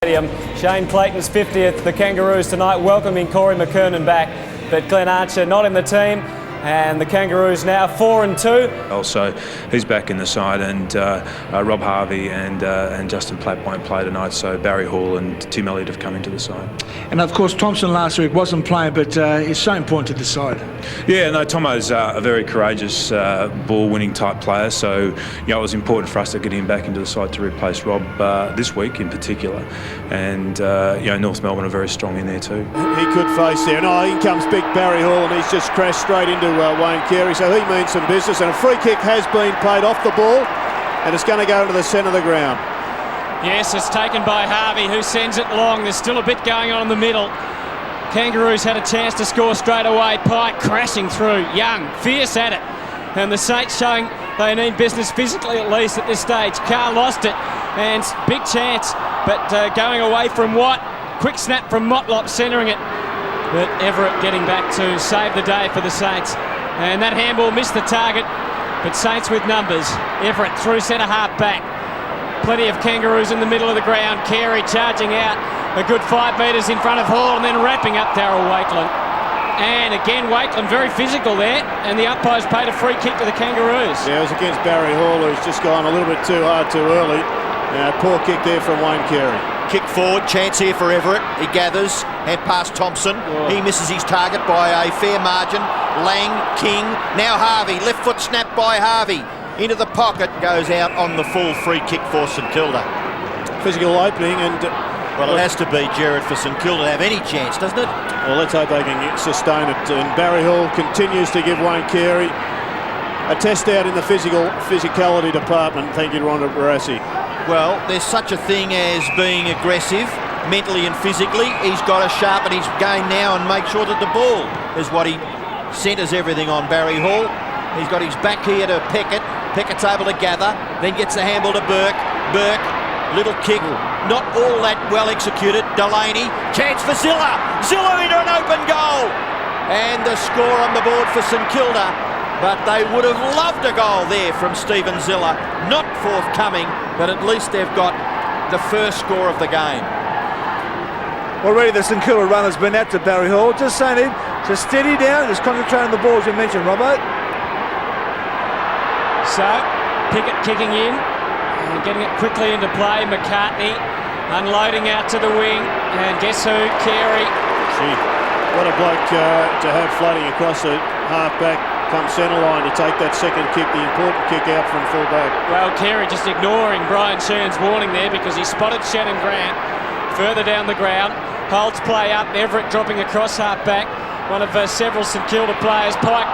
Shane Clayton's 50th, the Kangaroos tonight welcoming Corey McKernan back, but Glenn Archer not in the team, and the Kangaroos now 4-2. Also, he's back in the side, and Rob Harvey and Justin Platt won't play tonight, so Barry Hall and Tim Elliott have come into the side. And of course Thompson last week wasn't playing, but he's so important to the side. Yeah, no, Tomo's a very courageous ball-winning type player, so it was important for us to get him back into the side to replace Rob this week in particular. And North Melbourne are very strong in there too. He could face there. No, in comes big Barry Hall, and he's just crashed straight into Wayne Carey, so he means some business. And a free kick has been played off the ball, and it's going to go into the centre of the ground. Yes, it's taken by Harvey, who sends it long. There's still a bit going on in the middle. Kangaroos had a chance to score straight away. Pike crashing through. Young, fierce at it. And the Saints showing they need business physically at least at this stage. Carr lost it, and big chance, but going away from Watt. Quick snap from Motlop, centering it. But Everett getting back to save the day for the Saints. And that handball missed the target, but Saints with numbers. Everett through centre half back. Plenty of Kangaroos in the middle of the ground. Carey charging out a good 5 metres in front of Hall, and then wrapping up Darryl Wakeland. And again, Wakeland very physical there, and the umpires paid a free kick to the Kangaroos. Yeah, it was against Barry Hall, who's just gone a little bit too hard too early. Poor kick there from Wayne Carey. Kick forward, chance here for Everett. He gathers, head past Thompson. He misses his target by a fair margin. Lang, King, now Harvey. Left foot snap by Harvey. Into the pocket, goes out on the full free kick for St Kilda. Physical opening, and well, it has to be, Jared, for St Kilda to have any chance, doesn't it? Well, let's hope they can sustain it. And Barry Hall continues to give Wayne Carey a test out in the physicality department. Thank you, Rhonda Barassi. Well, there's such a thing as being aggressive, mentally and physically. He's got to sharpen his game now and make sure that the ball is what he centres everything on, Barry Hall. He's got his back here to Peckett. Peckett's able to gather, then gets the handball to Burke. Burke, little kick, not all that well executed. Delaney, chance for Zilla. Zilla into an open goal. And the score on the board for St Kilda. But they would have loved a goal there from Stephen Zilla. Not forthcoming, but at least they've got the first score of the game. Already the St Kilda runner's been out to Barry Hall, just saying him to steady down, just concentrate on the ball as you mentioned, Robbo. So, Pickett kicking in, and getting it quickly into play. McCartney unloading out to the wing, and guess who? Carey. Gee, what a bloke to have floating across the half-back come centre line to take that second kick, the important kick out from full-back. Well, Carey just ignoring Brian Shearn's warning there, because he spotted Shannon Grant further down the ground. Holds play up, Everett dropping across half-back. One of several St Kilda players. Pike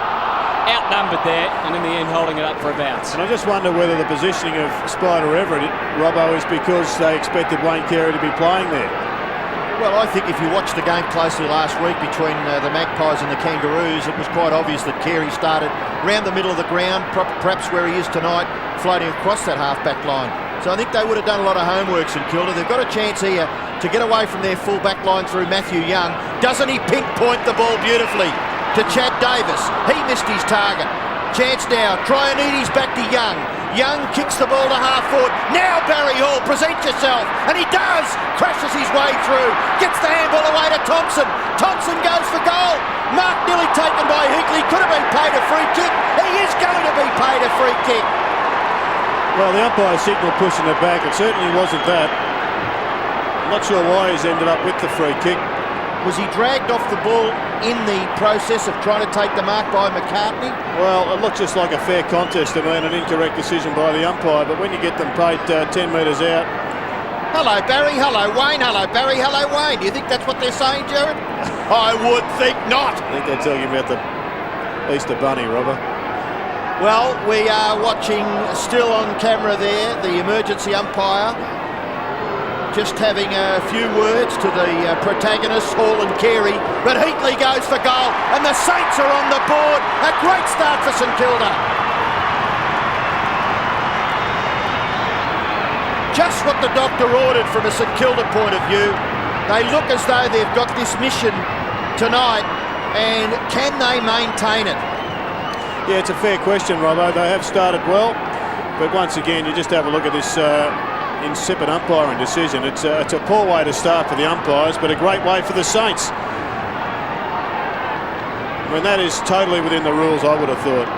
outnumbered there, and in the end holding it up for a bounce. And I just wonder whether the positioning of Spider Everett, Robbo, is because they expected Wayne Carey to be playing there. Well, I think if you watched the game closely last week between the Magpies and the Kangaroos, it was quite obvious that Carey started round the middle of the ground, perhaps where he is tonight, floating across that half-back line. So I think they would have done a lot of homework, St Kilda. They've got a chance here to get away from their full-back line through Matthew Young. Doesn't he pinpoint the ball beautifully to Chad Davis? He missed his target. Chance now, Trianides back to Young. Young kicks the ball to half forward. Now Barry Hall, present yourself. And he does. Crashes his way through. Gets the handball away to Thompson. Thompson goes for goal. Mark nearly taken by Higley. Could have been paid a free kick. He is going to be paid a free kick. Well, the umpire signal pushing it back. It certainly wasn't that. I'm not sure why he's ended up with the free kick. Was he dragged off the ball in the process of trying to take the mark by McCartney? Well, it looked just like a fair contest to me, and an incorrect decision by the umpire, but when you get them paid 10 metres out... Hello Barry, hello Wayne, hello Barry, hello Wayne. Do you think that's what they're saying, Jared? I would think not. I think they're talking about the Easter Bunny, Robert. Well, we are watching still on camera there, the emergency umpire just having a few words to the protagonists, Hall and Carey, but Heatley goes for goal, and the Saints are on the board. A great start for St Kilda. Just what the doctor ordered from a St Kilda point of view. They look as though they've got this mission tonight, and can they maintain it? Yeah, it's a fair question, Robbo. They have started well, but once again, you just have a look at this insipid umpiring decision. It's a poor way to start for the umpires, but a great way for the Saints. I mean, that is totally within the rules, I would have thought.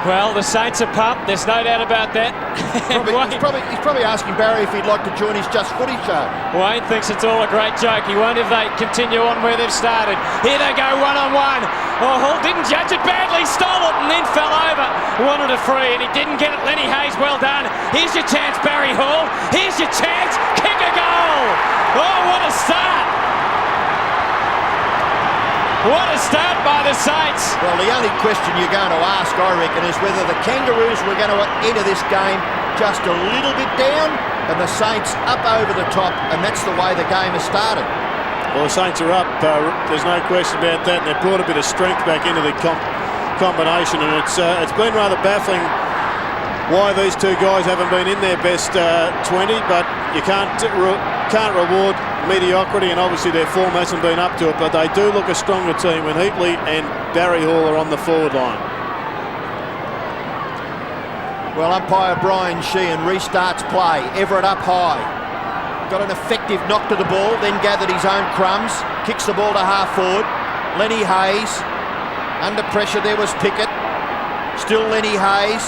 Well, the Saints are pumped. There's no doubt about that. He's probably asking Barry if he'd like to join his Just Footy show. Wayne thinks it's all a great joke. He won't if they continue on where they've started. Here they go, one-on-one. Oh, Hall didn't judge it badly, stole it and then fell over. Wanted a free and he didn't get it. Lenny Hayes, well done. Here's your chance, Barry Hall. Here's your chance. Kick a goal. Oh, what a start. What a start by the Saints. Well, the only question you're going to ask, I reckon, is whether the Kangaroos were going to enter this game just a little bit down and the Saints up over the top, and that's the way the game has started. Well, the Saints are up. There's no question about that. And they've brought a bit of strength back into the combination, and it's been rather baffling why these two guys haven't been in their best 20, but you can't reward mediocrity, and obviously their form hasn't been up to it, but they do look a stronger team when Heatley and Barry Hall are on the forward line. Well, umpire Brian Sheehan restarts play. Everett up high. Got an effective knock to the ball, then gathered his own crumbs. Kicks the ball to half forward. Lenny Hayes. Under pressure there was Pickett. Still Lenny Hayes.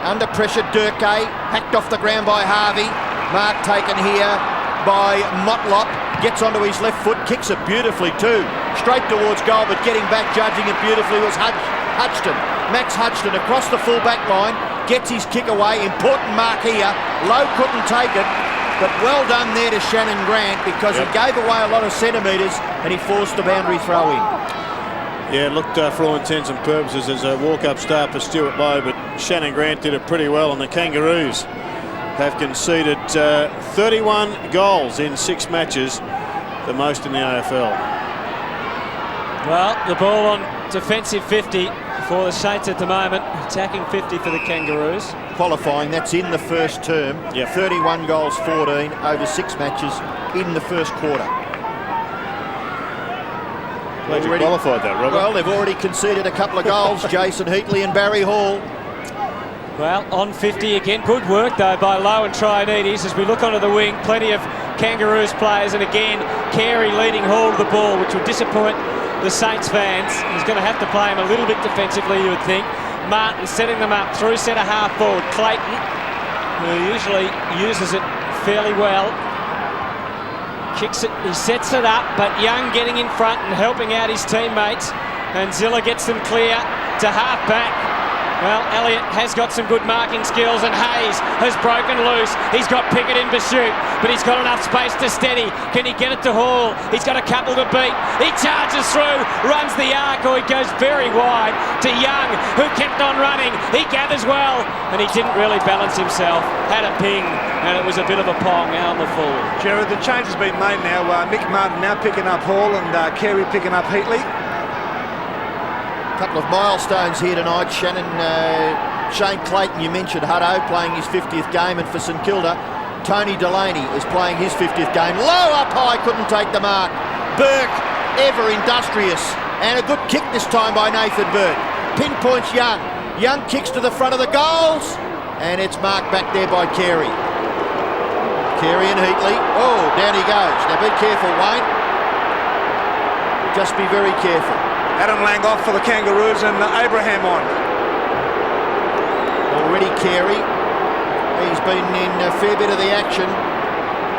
Under pressure Durkay. Hacked off the ground by Harvey. Mark taken here by Motlop. Gets onto his left foot. Kicks it beautifully too. Straight towards goal, but getting back, judging it beautifully was Hutchton. Max Hutchton across the full back line. Gets his kick away. Important mark here. Lowe couldn't take it. But well done there to Shannon Grant, because he gave away a lot of centimetres and he forced the boundary throw in. Yeah, it looked for all intents and purposes as a walk-up start for Stuart Lowe, but Shannon Grant did it pretty well, and the Kangaroos have conceded 31 goals in 6 matches, the most in the AFL. Well, the ball on defensive 50 for the Saints at the moment, attacking 50 for the Kangaroos. Qualifying, that's in the first term. 31 goals, 14 over 6 matches in the first quarter. Glad you qualified that, Robert. Well, they've already conceded a couple of goals, Jason Heatley and Barry Hall. Well, on 50 again. Good work, though, by Lowe and Trianides. As we look onto the wing, plenty of Kangaroos players. And again, Carey leading hold of the ball, which will disappoint the Saints fans. He's going to have to play him a little bit defensively, you would think. Martin setting them up through centre half forward. Clayton, who usually uses it fairly well. Kicks it, he sets it up, but Young getting in front and helping out his teammates. And Zilla gets them clear to half back. Well, Elliott has got some good marking skills, and Hayes has broken loose. He's got Pickett in pursuit, but he's got enough space to steady. Can he get it to Hall? He's got a couple to beat. He charges through, runs the arc, or he goes very wide to Young, who kept on running. He gathers well, and he didn't really balance himself. Had a ping, and it was a bit of a pong out on the forward. Jared, the change has been made now. Mick Martin now picking up Hall and Carey picking up Heatley. Couple of milestones here tonight. Shane Clayton, you mentioned Hutto, playing his 50th game, and for St Kilda, Tony Delaney is playing his 50th game. Low up high, couldn't take the mark. Burke, ever industrious, and a good kick this time by Nathan Burke. Pinpoints Young. Young kicks to the front of the goals, and it's marked back there by Carey. Carey and Heatley. Oh, down he goes. Now be careful, Wayne. Just be very careful. Adam Lang off for the Kangaroos, and Abraham on. Already Carey. He's been in a fair bit of the action.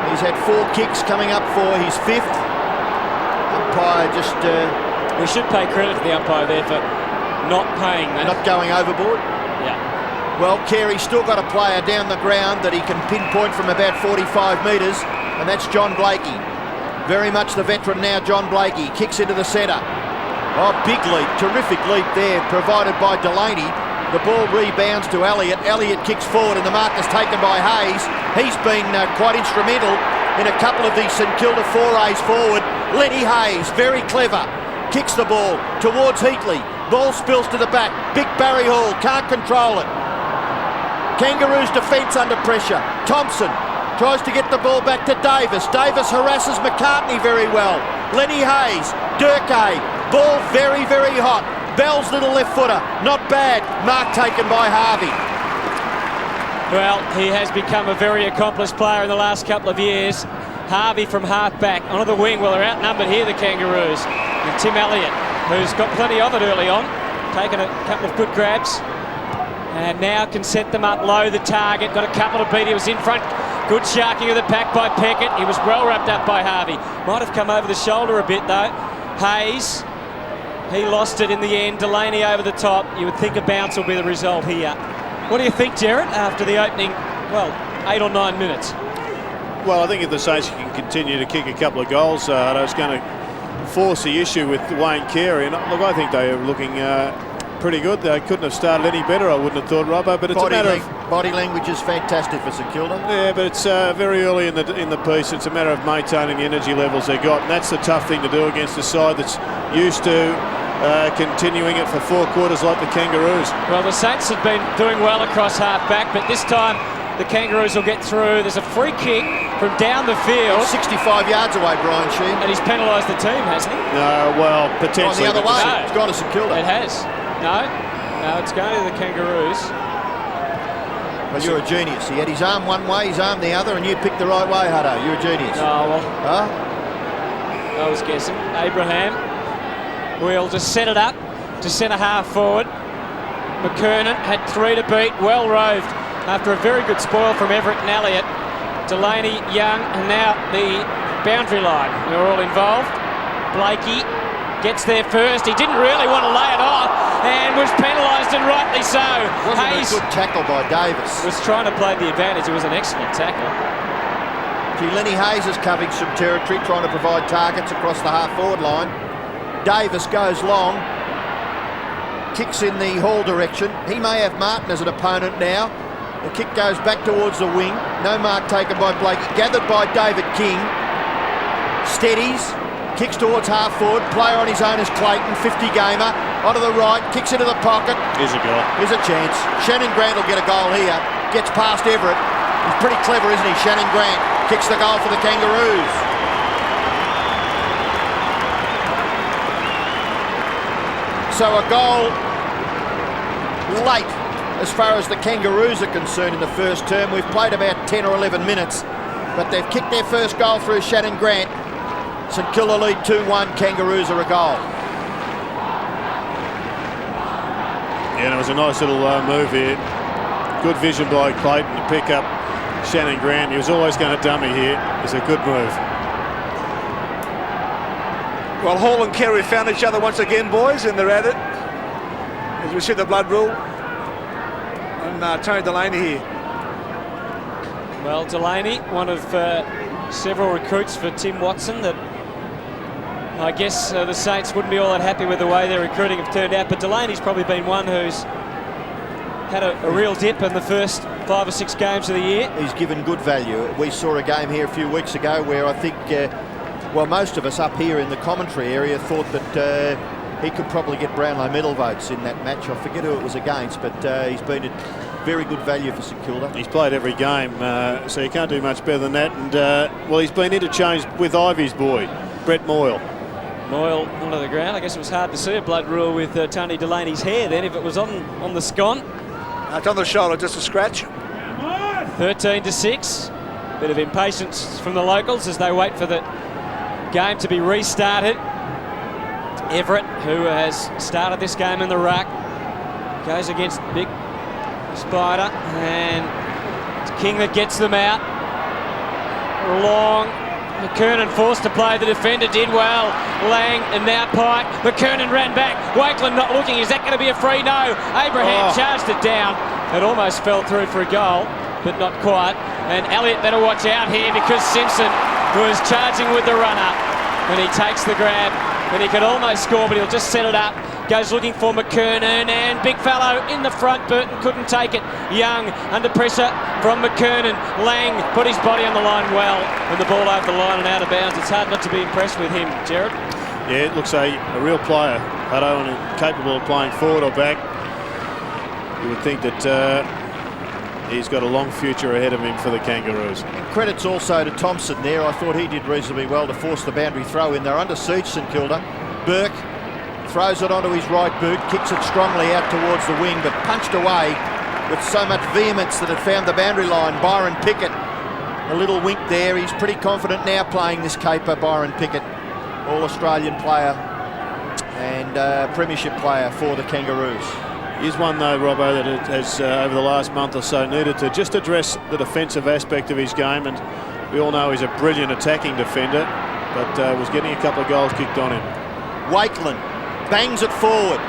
He's had 4 kicks coming up for his 5th. Umpire just... we should pay credit to the umpire there for not paying that. Not going overboard. Yeah. Well, Carey's still got a player down the ground that he can pinpoint from about 45 metres, and that's John Blakey. Very much the veteran now, John Blakey. Kicks into the centre. Oh, big leap, terrific leap there, provided by Delaney. The ball rebounds to Elliott. Elliott kicks forward, and the mark is taken by Hayes. He's been quite instrumental in a couple of these St Kilda forays forward. Lenny Hayes, very clever, kicks the ball towards Heatley. Ball spills to the back. Big Barry Hall can't control it. Kangaroos defence under pressure. Thompson tries to get the ball back to Davis. Davis harasses McCartney very well. Lenny Hayes, Durkay. Ball very, very hot. Bell's little left footer, not bad. Mark taken by Harvey. Well, he has become a very accomplished player in the last couple of years. Harvey from half-back onto the wing. Well, they're outnumbered here, the Kangaroos. And Tim Elliott, who's got plenty of it early on, taken a couple of good grabs. And now can set them up low, the target. Got a couple to beat. He was in front. Good sharking of the pack by Peckett. He was well wrapped up by Harvey. Might have come over the shoulder a bit, though. Hayes, he lost it in the end. Delaney over the top. You would think a bounce will be the result here. What do you think, Jared, after the opening, well, 8 or 9 minutes? Well, I think if the Saints can continue to kick a couple of goals, it's going to force the issue with Wayne Carey. And look, I think they are looking pretty good. They couldn't have started any better, I wouldn't have thought, Robbo. But it's body language is fantastic for St Kilda. Yeah, but it's very early in the piece. It's a matter of maintaining the energy levels they got, and that's the tough thing to do against a side that's used to continuing it for 4 quarters like the Kangaroos. Well, the Saints have been doing well across half-back, but this time the Kangaroos will get through. There's a free kick from down the field. 65 yards away, Brian Sheen. And he's penalised the team, hasn't he? No, well, potentially. The other way. No. It's gone to St Kilda. It has. No, it's going to the Kangaroos. Well, you're a genius. He had his arm one way, his arm the other, and you picked the right way, Hutto. You're a genius. Oh, well, Huh? I was guessing. Abraham will just set it up to centre half forward. McKernan had 3 to beat, well roved after a very good spoil from Everett and Elliott. Delaney, Young, and now the boundary line. They're all involved. Blakey gets there first. He didn't really want to lay it off and was penalised, and rightly so. Wasn't Hayes a good tackle by Davis. was trying to play the advantage. It was an excellent tackle. Lenny Hayes is covering some territory, trying to provide targets across the half-forward line. Davis goes long, kicks in the Hall direction. He may have Martin as an opponent now. The kick goes back towards the wing. No mark taken by Blake. Gathered by David King. Steadies. Kicks towards half forward. Player on his own is Clayton, 50 gamer. Onto the right. Kicks into the pocket. Here's a goal. Here's a chance. Shannon Grant will get a goal here. Gets past Everett. He's pretty clever, isn't he? Shannon Grant kicks the goal for the Kangaroos. So a goal late as far as the Kangaroos are concerned in the first term. We've played about 10 or 11 minutes, but they've kicked their first goal through Shannon Grant. St Kilda lead 2-1, Kangaroos are a goal. Yeah, and it was a nice little move here. Good vision by Clayton to pick up Shannon Grant. He was always going to dummy here. It's a good move. Well, Hall and Carey found each other once again, boys, and they're at it. As we see the blood rule. And Tony Delaney here. Well, Delaney, one of several recruits for Tim Watson that I guess the Saints wouldn't be all that happy with the way their recruiting have turned out, but Delaney's probably been one who's had a real dip in the first 5 or 6 games of the year. He's given good value. We saw a game here a few weeks ago where I think, well, most of us up here in the commentary area thought that he could probably get Brownlow medal votes in that match. I forget who it was against, but he's been a very good value for St Kilda. He's played every game, so you can't do much better than that. And, well, he's been interchanged with Ivy's boy, Brett Moyle. Moyle onto the ground. I guess it was hard to see a blood rule with Tony Delaney's hair then if it was on the scone. It's on the shoulder, just a scratch. 13-6. Bit of impatience from the locals as they wait for the game to be restarted. Everett, who has started this game in the ruck, goes against Big Spider, and it's King that gets them out. Long. McKernan forced to play. The defender did well. Lang and now Pike. McKernan ran back. Wakeland not looking. Is that going to be a free? No. Abraham charged it down. It almost fell through for a goal, but not quite. And Elliott better watch out here because Simpson was charging with the runner when he takes the grab. And he could almost score, but he'll just set it up. Goes looking for McKernan, and big fellow in the front. Burton couldn't take it. Young under pressure from McKernan. Lang put his body on the line well, and the ball over the line and out of bounds. It's hard not to be impressed with him, Jared. Yeah, it looks a real player, Hutto, and capable of playing forward or back. You would think that he's got a long future ahead of him for the Kangaroos. Credits also to Thompson there. I thought he did reasonably well to force the boundary throw in. They're under siege, St Kilda. Burke throws it onto his right boot, kicks it strongly out towards the wing, but punched away with so much vehemence that it found the boundary line. Byron Pickett, a little wink there. He's pretty confident now playing this caper, Byron Pickett, All-Australian player and premiership player for the Kangaroos. Here's one though, Robbo, that has over the last month or so needed to just address the defensive aspect of his game, and we all know he's a brilliant attacking defender, but was getting a couple of goals kicked on him. Wakeland bangs it forward.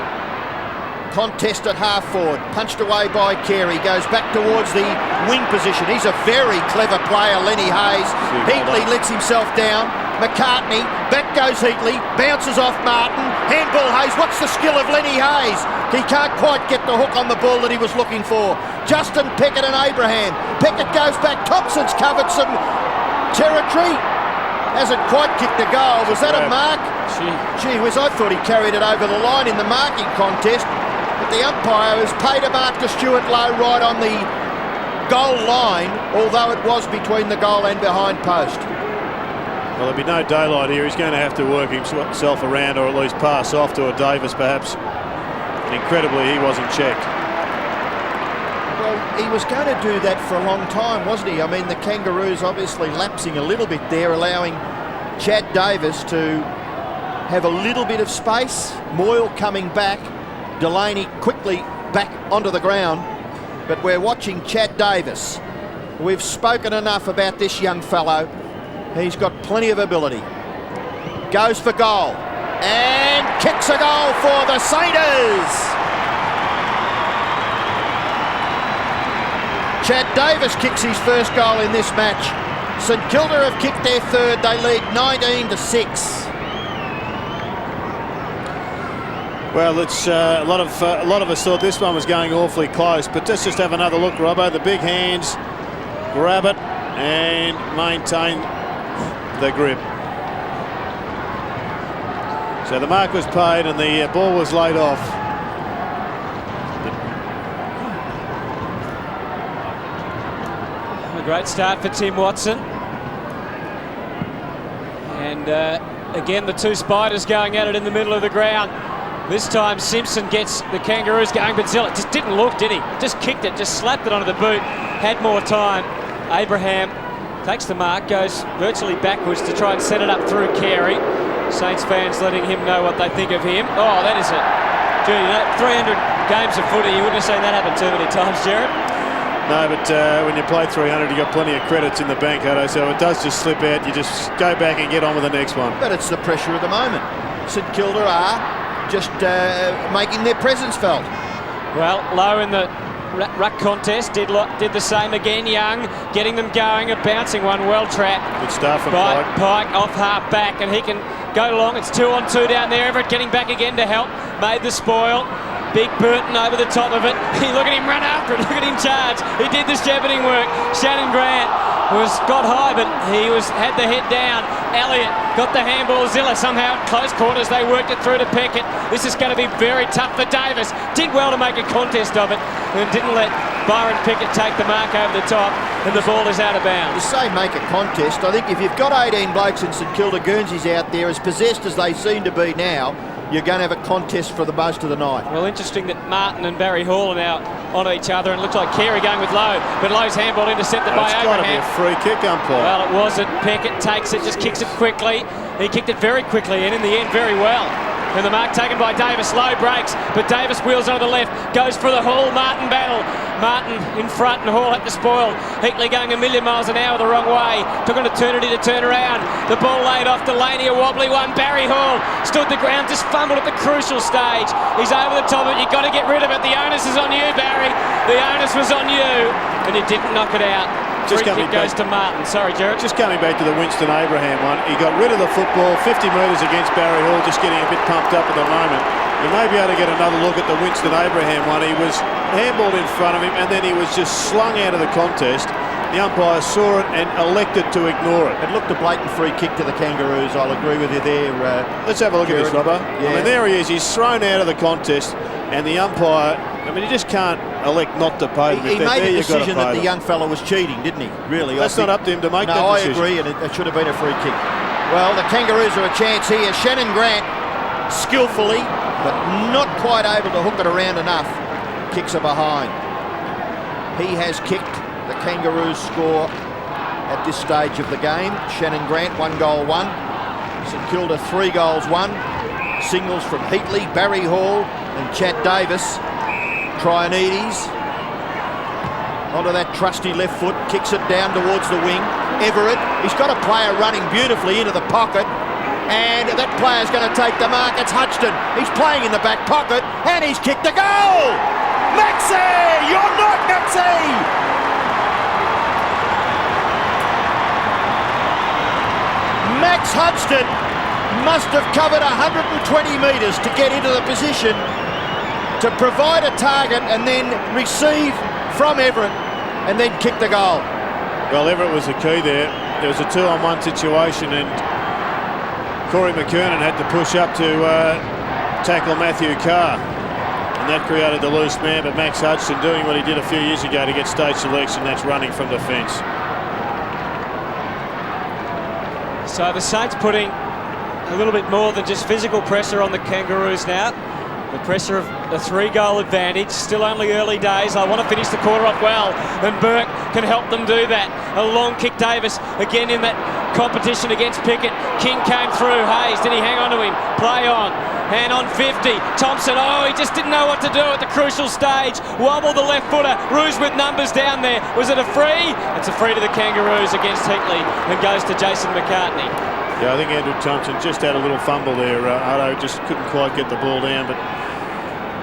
Contest at half forward, punched away by Carey, goes back towards the wing position. He's a very clever player, Lenny Hayes. Heatley lets himself down. McCartney, back goes Heatley, bounces off Martin, handball Hayes. What's the skill of Lenny Hayes? He can't quite get the hook on the ball that he was looking for. Justin Pickett and Abraham. Pickett goes back, Thompson's covered some territory. Hasn't quite kicked a goal. Was that a mark? Gee whiz, I thought he carried it over the line in the marking contest. But the umpire has paid a mark to Stuart Lowe right on the goal line, although it was between the goal and behind post. Well, there'll be no daylight here. He's going to have to work himself around, or at least pass off to a Davis perhaps. And incredibly, he wasn't checked. Well, he was going to do that for a long time, wasn't he? I mean, the Kangaroos obviously lapsing a little bit there, allowing Chad Davis to have a little bit of space. Moyle coming back. Delaney quickly back onto the ground. But we're watching Chad Davis. We've spoken enough about this young fellow. He's got plenty of ability. Goes for goal. And kicks a goal for the Saints. Chad Davis kicks his first goal in this match. St Kilda have kicked their third. They lead 19-6. Well, it's a lot of us thought this one was going awfully close, but let's just have another look, Robbo. The big hands, grab it and maintain the grip. So the mark was paid and the ball was laid off. A great start for Tim Watson. And again, the two Spiders going at it in the middle of the ground. This time Simpson gets the Kangaroos going, but Zilla just didn't look, did he? Just kicked it, just slapped it onto the boot, had more time. Abraham takes the mark, goes virtually backwards to try and set it up through Carey. Saints fans letting him know what they think of him. Oh, that is it. Gee, you know, 300 games of footy, you wouldn't have seen that happen too many times, Jared. No, but when you play 300, you've got plenty of credits in the bank, Hutto, so it does just slip out. You just go back and get on with the next one. But it's the pressure of the moment. St Kilda are just making their presence felt. Well, Lowe in the ruck contest did the same again. Young getting them going, a bouncing one, well trapped. Good start from Pike. Pike off half back, and he can go long. It's 2-on-2 down there. Everett getting back again to help. Made the spoil. Big Burton over the top of it. Look at him run after it. Look at him charge. He did the shepherding work. Shannon Grant got high, but he had the head down. Elliott got the handball. Zilla somehow at close quarters. They worked it through to Pickett. This is going to be very tough for Davis. Did well to make a contest of it and didn't let Byron Pickett take the mark over the top, and the ball is out of bounds. You say make a contest. I think if you've got 18 blokes in St Kilda Guernseys out there, as possessed as they seem to be now, you're going to have a contest for the most of the night. Well, interesting that Martin and Barry Hall are now on each other, and it looks like Carey going with Lowe, but Lowe's handball intercepted by Abraham. It's got to be a free kick, umpire. Well, it wasn't. Pickett takes it, just kicks it quickly. He kicked it very quickly and in the end very well. And the mark taken by Davis. Lowe breaks, but Davis wheels onto the left, goes for the Hall-Martin battle. Martin in front and Hall at the spoil. Heatley going a million miles an hour the wrong way. Took an eternity to turn around. The ball laid off Delaney, a wobbly one. Barry Hall stood the ground, just fumbled at the crucial stage. He's over the top of it. You've got to get rid of it. The onus is on you, Barry. The onus was on you, and you didn't knock it out. Free kick goes to Martin. Sorry, Jared. Just coming back to the Winston Abraham one. He got rid of the football, 50 metres against Barry Hall, just getting a bit pumped up at the moment. We may be able to get another look at the Winston Abraham one. He was handballed in front of him and then he was just slung out of the contest. The umpire saw it and elected to ignore it. It looked a blatant free kick to the Kangaroos. I'll agree with you there. Let's have a look at this, Robbo. Yeah. I mean, there he is. He's thrown out of the contest and the umpire, I mean, you just can't elect not to pay him. He made a decision that the young fellow was cheating, didn't he? Really. That's not up to him to make that decision. No, I agree, and it should have been a free kick. Well, the Kangaroos are a chance here. Shannon Grant skillfully but not quite able to hook it around enough. Kicks her behind. He has kicked the Kangaroos score at this stage of the game. Shannon Grant, 1 goal, 1. St Kilda, 3 goals, 1. Singles from Heatley, Barry Hall and Chad Davis. Trianides onto that trusty left foot, kicks it down towards the wing. Everett, he's got a player running beautifully into the pocket, and that player's going to take the mark. It's Hutchton. He's playing in the back pocket, and he's kicked a goal! Maxey! You're not Maxey! Max Hutchton must have covered 120 metres to get into the position to provide a target and then receive from Everett and then kick the goal. Well, Everett was the key there. There was a 2-on-1 situation and Corey McKernan had to push up to tackle Matthew Carr. And that created the loose man, but Max Hutchison doing what he did a few years ago to get stage selection, that's running from defence. So the Saints putting a little bit more than just physical pressure on the Kangaroos now. The pressure of a 3-goal advantage, still only early days. I want to finish the quarter off well, and Burke can help them do that. A long kick, Davis, again in that competition against Pickett. King came through, Hayes, did he hang on to him? Play on, hand on 50. Thompson, oh, he just didn't know what to do at the crucial stage. Wobble the left footer, Roos with numbers down there. Was it a free? It's a free to the Kangaroos against Heatley, and goes to Jason McCartney. Yeah, I think Andrew Thompson just had a little fumble there. Ardo just couldn't quite get the ball down, but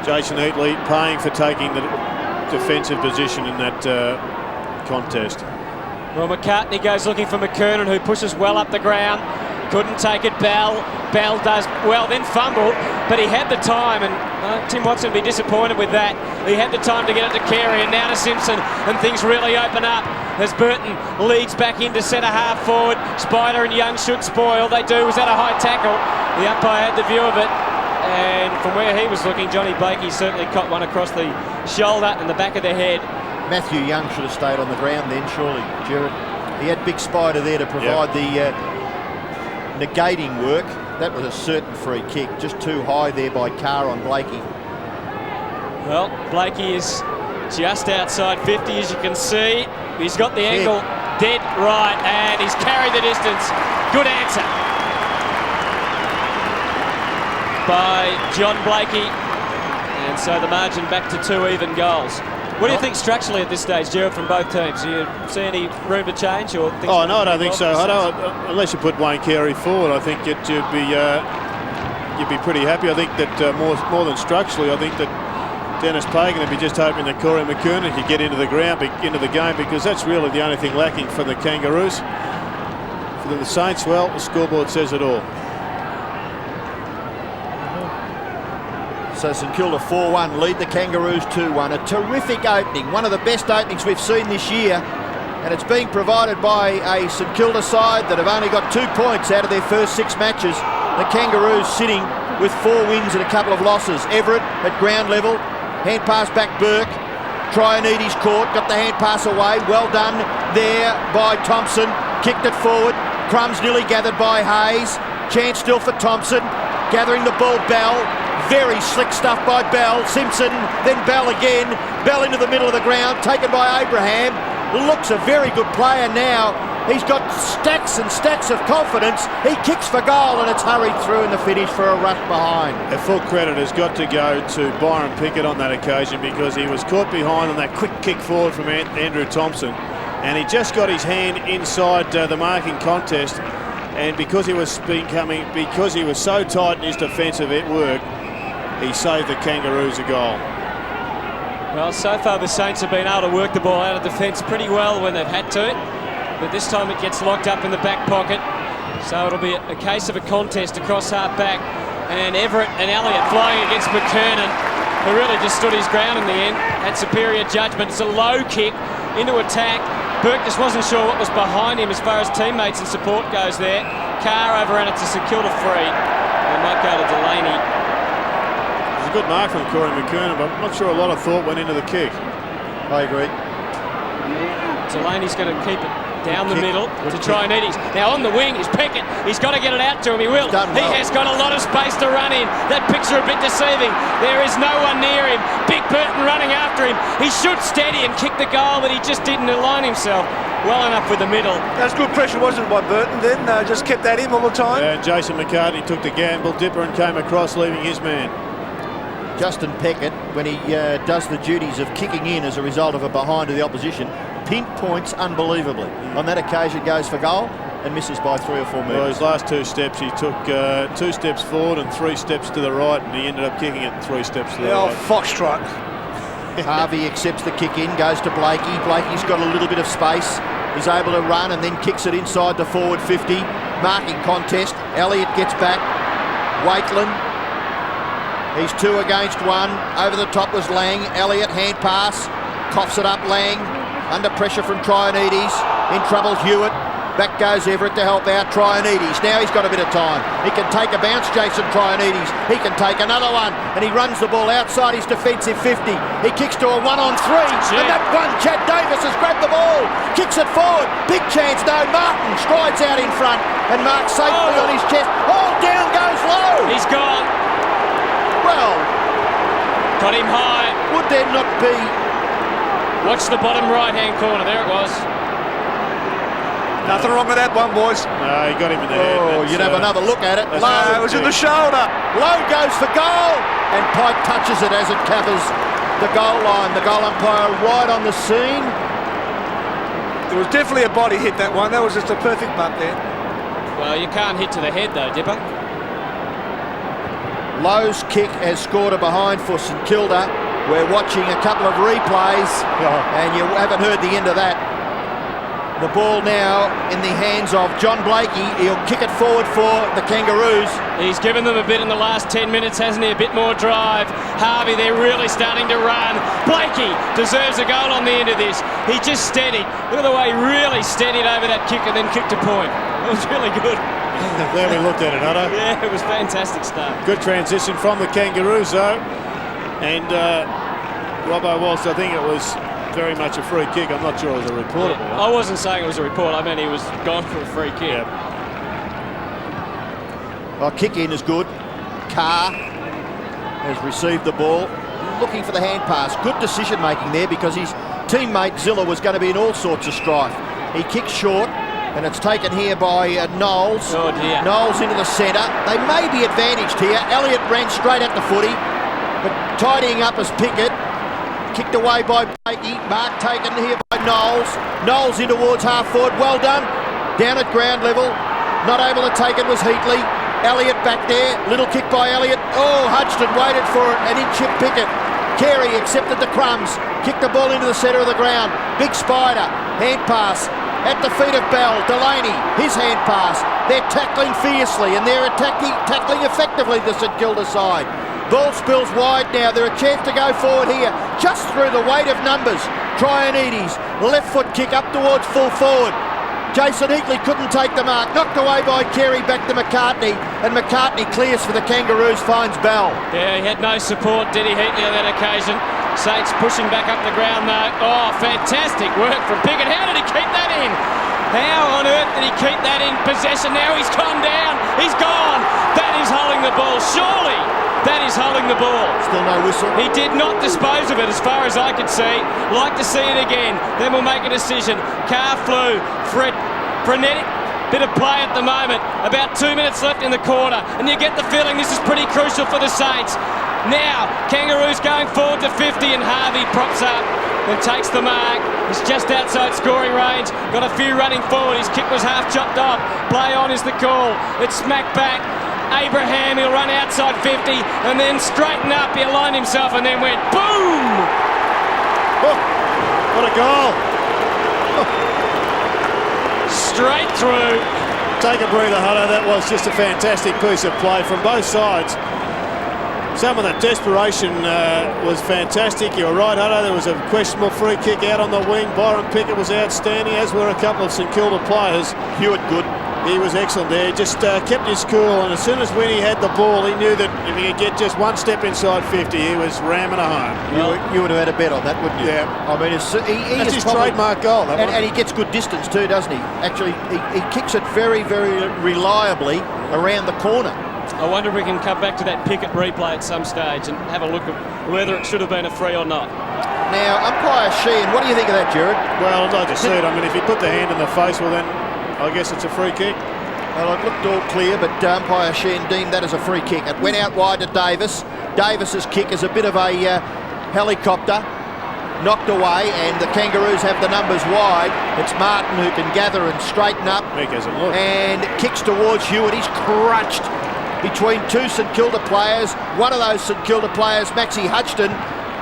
Jason Heatley paying for taking the defensive position in that contest. Well, McCartney goes looking for McKernan, who pushes well up the ground. Couldn't take it, Bell. Bell does well, then fumbled, but he had the time, and Tim Watson would be disappointed with that. He had the time to get it to Carey, and now to Simpson, and things really open up as Burton leads back into centre half forward. Spider and Young should spoil. They do. Was that a high tackle? The umpire had the view of it, and from where he was looking, Johnny Blakey certainly caught one across the shoulder and the back of the head. Matthew Young should have stayed on the ground then, surely, Gerard. He had Big Spider there to provide the negating work. That was a certain free kick, just too high there by Carr on Blakey. Well, Blakey is just outside 50, as you can see. He's got the angle dead right, and he's carried the distance. Good answer by John Blakey, and so the margin back to 2 even goals. What do you think structurally at this stage, Gerard, from both teams? Do you see any room to change? Or things no, I don't think so. Unless you put Wayne Carey forward, I think you'd be pretty happy. I think that more than structurally, I think that Dennis Pagan would be just hoping that Corey McKernan could get into the game, because that's really the only thing lacking for the Kangaroos. For the Saints, well, the scoreboard says it all. So St Kilda 4-1 lead the Kangaroos 2-1. A terrific opening, one of the best openings we've seen this year, and it's being provided by a St Kilda side that have only got 2 points out of their first 6 matches. The Kangaroos sitting with 4 wins and a couple of losses. Everett at ground level, hand pass back Burke. Trianides caught, got the hand pass away. Well done there by Thompson. Kicked it forward. Crumbs nearly gathered by Hayes. Chance still for Thompson. Gathering the ball, Bell. Very slick stuff by Bell. Simpson, then Bell again. Bell into the middle of the ground, taken by Abraham. Looks a very good player now. He's got stacks and stacks of confidence. He kicks for goal, and it's hurried through in the finish for a rush behind. A full credit has got to go to Byron Pickett on that occasion, because he was caught behind on that quick kick forward from Andrew Thompson, and he just got his hand inside the marking contest, and because he was so tight in his defensive work, he saved the Kangaroos a goal. Well, so far the Saints have been able to work the ball out of defence pretty well when they've had to, but this time it gets locked up in the back pocket, so it'll be a case of a contest across half back, and Everett and Elliott flying against McKernan, who really just stood his ground in the end, had superior judgment. It's a low kick into attack. Burke just wasn't sure what was behind him as far as teammates and support goes there. Carr overran it to St Kilda free, and might go to Delaney. A good mark from Corey McKernan, but I'm not sure a lot of thought went into the kick. I agree. Delaney's going to keep it down the middle to try and eat. Now on the wing is Pickett. He's got to get it out to him. He will. He has got a lot of space to run in. That picks are a bit deceiving. There is no one near him. Big Burton running after him. He should steady and kick the goal, but he just didn't align himself well enough with the middle. That's good pressure, wasn't it, by Burton then? Just kept that in all the time. Yeah, and Jason McCartney took the gamble, dipper, and came across, leaving his man. Justin Pickett, when he does the duties of kicking in as a result of a behind of the opposition, pinpoints unbelievably. On that occasion, goes for goal and misses by 3 or 4 metres. Well, his last 2 steps, he took 2 steps forward and 3 steps to the right, and he ended up kicking it 3 steps to the right. Foxtrot. Harvey accepts the kick in, goes to Blakey. Blakey's got a little bit of space. He's able to run and then kicks it inside the forward 50. Marking contest. Elliott gets back. Waitland. He's 2 against 1. Over the top was Lang. Elliott, hand pass. Coughs it up, Lang. Under pressure from Trianides. In trouble, Hewitt. Back goes Everett to help out Trianides. Now he's got a bit of time. He can take a bounce, Jason Trianides. He can take another one. And he runs the ball outside his defensive 50. He kicks to a 1-on-3. And that one, Chad Davis has grabbed the ball. Kicks it forward. Big chance, no. Martin strides out in front. And marks safely on his chest. Oh, down goes low. He's gone. Well, got him high. Would there not be? Watch the bottom right-hand corner. There it was. Nothing wrong with that one, boys. No, he got him in the head. Oh, you'd have another look at it. Low. It was in the shoulder. Low goes for goal. And Pike touches it as it covers the goal line. The goal umpire right on the scene. It was definitely a body hit, that one. That was just a perfect bunt there. Well, you can't hit to the head, though, Dipper. Lowe's kick has scored a behind for St Kilda. We're watching a couple of replays, and you haven't heard the end of that. The ball now in the hands of John Blakey. He'll kick it forward for the Kangaroos. He's given them a bit in the last 10 minutes, hasn't he? A bit more drive. Harvey, they're really starting to run. Blakey deserves a goal on the end of this. He just steadied. Look at the way he really steadied over that kick and then kicked a point. It was really good. There we looked at it, Hutto. Yeah, it was fantastic stuff. Good transition from the Kangaroos, though. And Robbo whilst I think it was very much a free kick, I'm not sure it was a reportable one. I wasn't saying it was a report. I mean, he was gone for a free kick. Yeah. Well, kick in is good. Carr has received the ball, looking for the hand pass. Good decision making there because his teammate Zilla was going to be in all sorts of strife. He kicks short, and it's taken here by Knowles. Oh dear. Knowles into the centre. They may be advantaged here. Elliott ran straight at the footy, but tidying up as Pickett. Kicked away by Blakey. Mark taken here by Knowles. Knowles in towards half forward. Well done. Down at ground level. Not able to take it was Heatley. Elliott back there. Little kick by Elliott. Oh, Hudson waited for it and in chip Pickett. Carey accepted the crumbs. Kicked the ball into the centre of the ground. Big Spider. Hand pass. At the feet of Bell. Delaney. His hand pass. They're tackling fiercely and they're tackling effectively the St Kilda side. Ball spills wide now. They're a chance to go forward here. Just through the weight of numbers. Trianides. Left foot kick up towards full forward. Jason Heatley couldn't take the mark. Knocked away by Carey back to McCartney. And McCartney clears for the Kangaroos, finds Bell. Yeah, he had no support, did he, Heatley, on that occasion. Saints pushing back up the ground though. Oh, fantastic work from Pickett. How did he keep that in? How on earth did he keep that in possession? Now he's gone down. He's gone. That is holding the ball. Surely that is holding the ball. Still no whistle. He did not dispose of it as far as I could see. Like to see it again. Then we'll make a decision. Carr flew. Frenetic bit of play at the moment. About 2 minutes left in the quarter. And you get the feeling this is pretty crucial for the Saints. Now, Kangaroos going forward to 50 and Harvey props up and takes the mark. He's just outside scoring range. Got a few running forward. His kick was half chopped off. Play on is the call. It's smacked back. Abraham, he'll run outside 50 and then straighten up. He aligned himself and then went boom! Oh, what a goal! Straight through. Take a breather, Hutto. That was just a fantastic piece of play from both sides. Some of the desperation was fantastic. You were right, Hutto. There was a questionable free kick out on the wing. Byron Pickett was outstanding, as were a couple of St Kilda players. Hewitt good. He was excellent there. Just kept his cool, and as soon as Winnie had the ball, he knew that if he could get just one step inside 50, he was ramming it home. You would have had a bet on that, wouldn't you? Yeah. I mean, that's his trademark goal. And he gets good distance too, doesn't he? Actually, he kicks it very, very reliably around the corner. I wonder if we can come back to that Pickett replay at some stage and have a look at whether it should have been a free or not. Now, umpire Sheehan, what do you think of that, Jared? Well, I'd like to see it. I mean, if he put the hand in the face, well then I guess it's a free kick. Well, it looked all clear, but umpire Sheehan deemed that as a free kick. It went out wide to Davis. Davis's kick is a bit of a helicopter, knocked away, and the Kangaroos have the numbers wide. It's Martin who can gather and straighten up. Mick hasn't looked. And kicks towards Hewitt. He's crunched between two St Kilda players. One of those St Kilda players, Maxie Hutchton,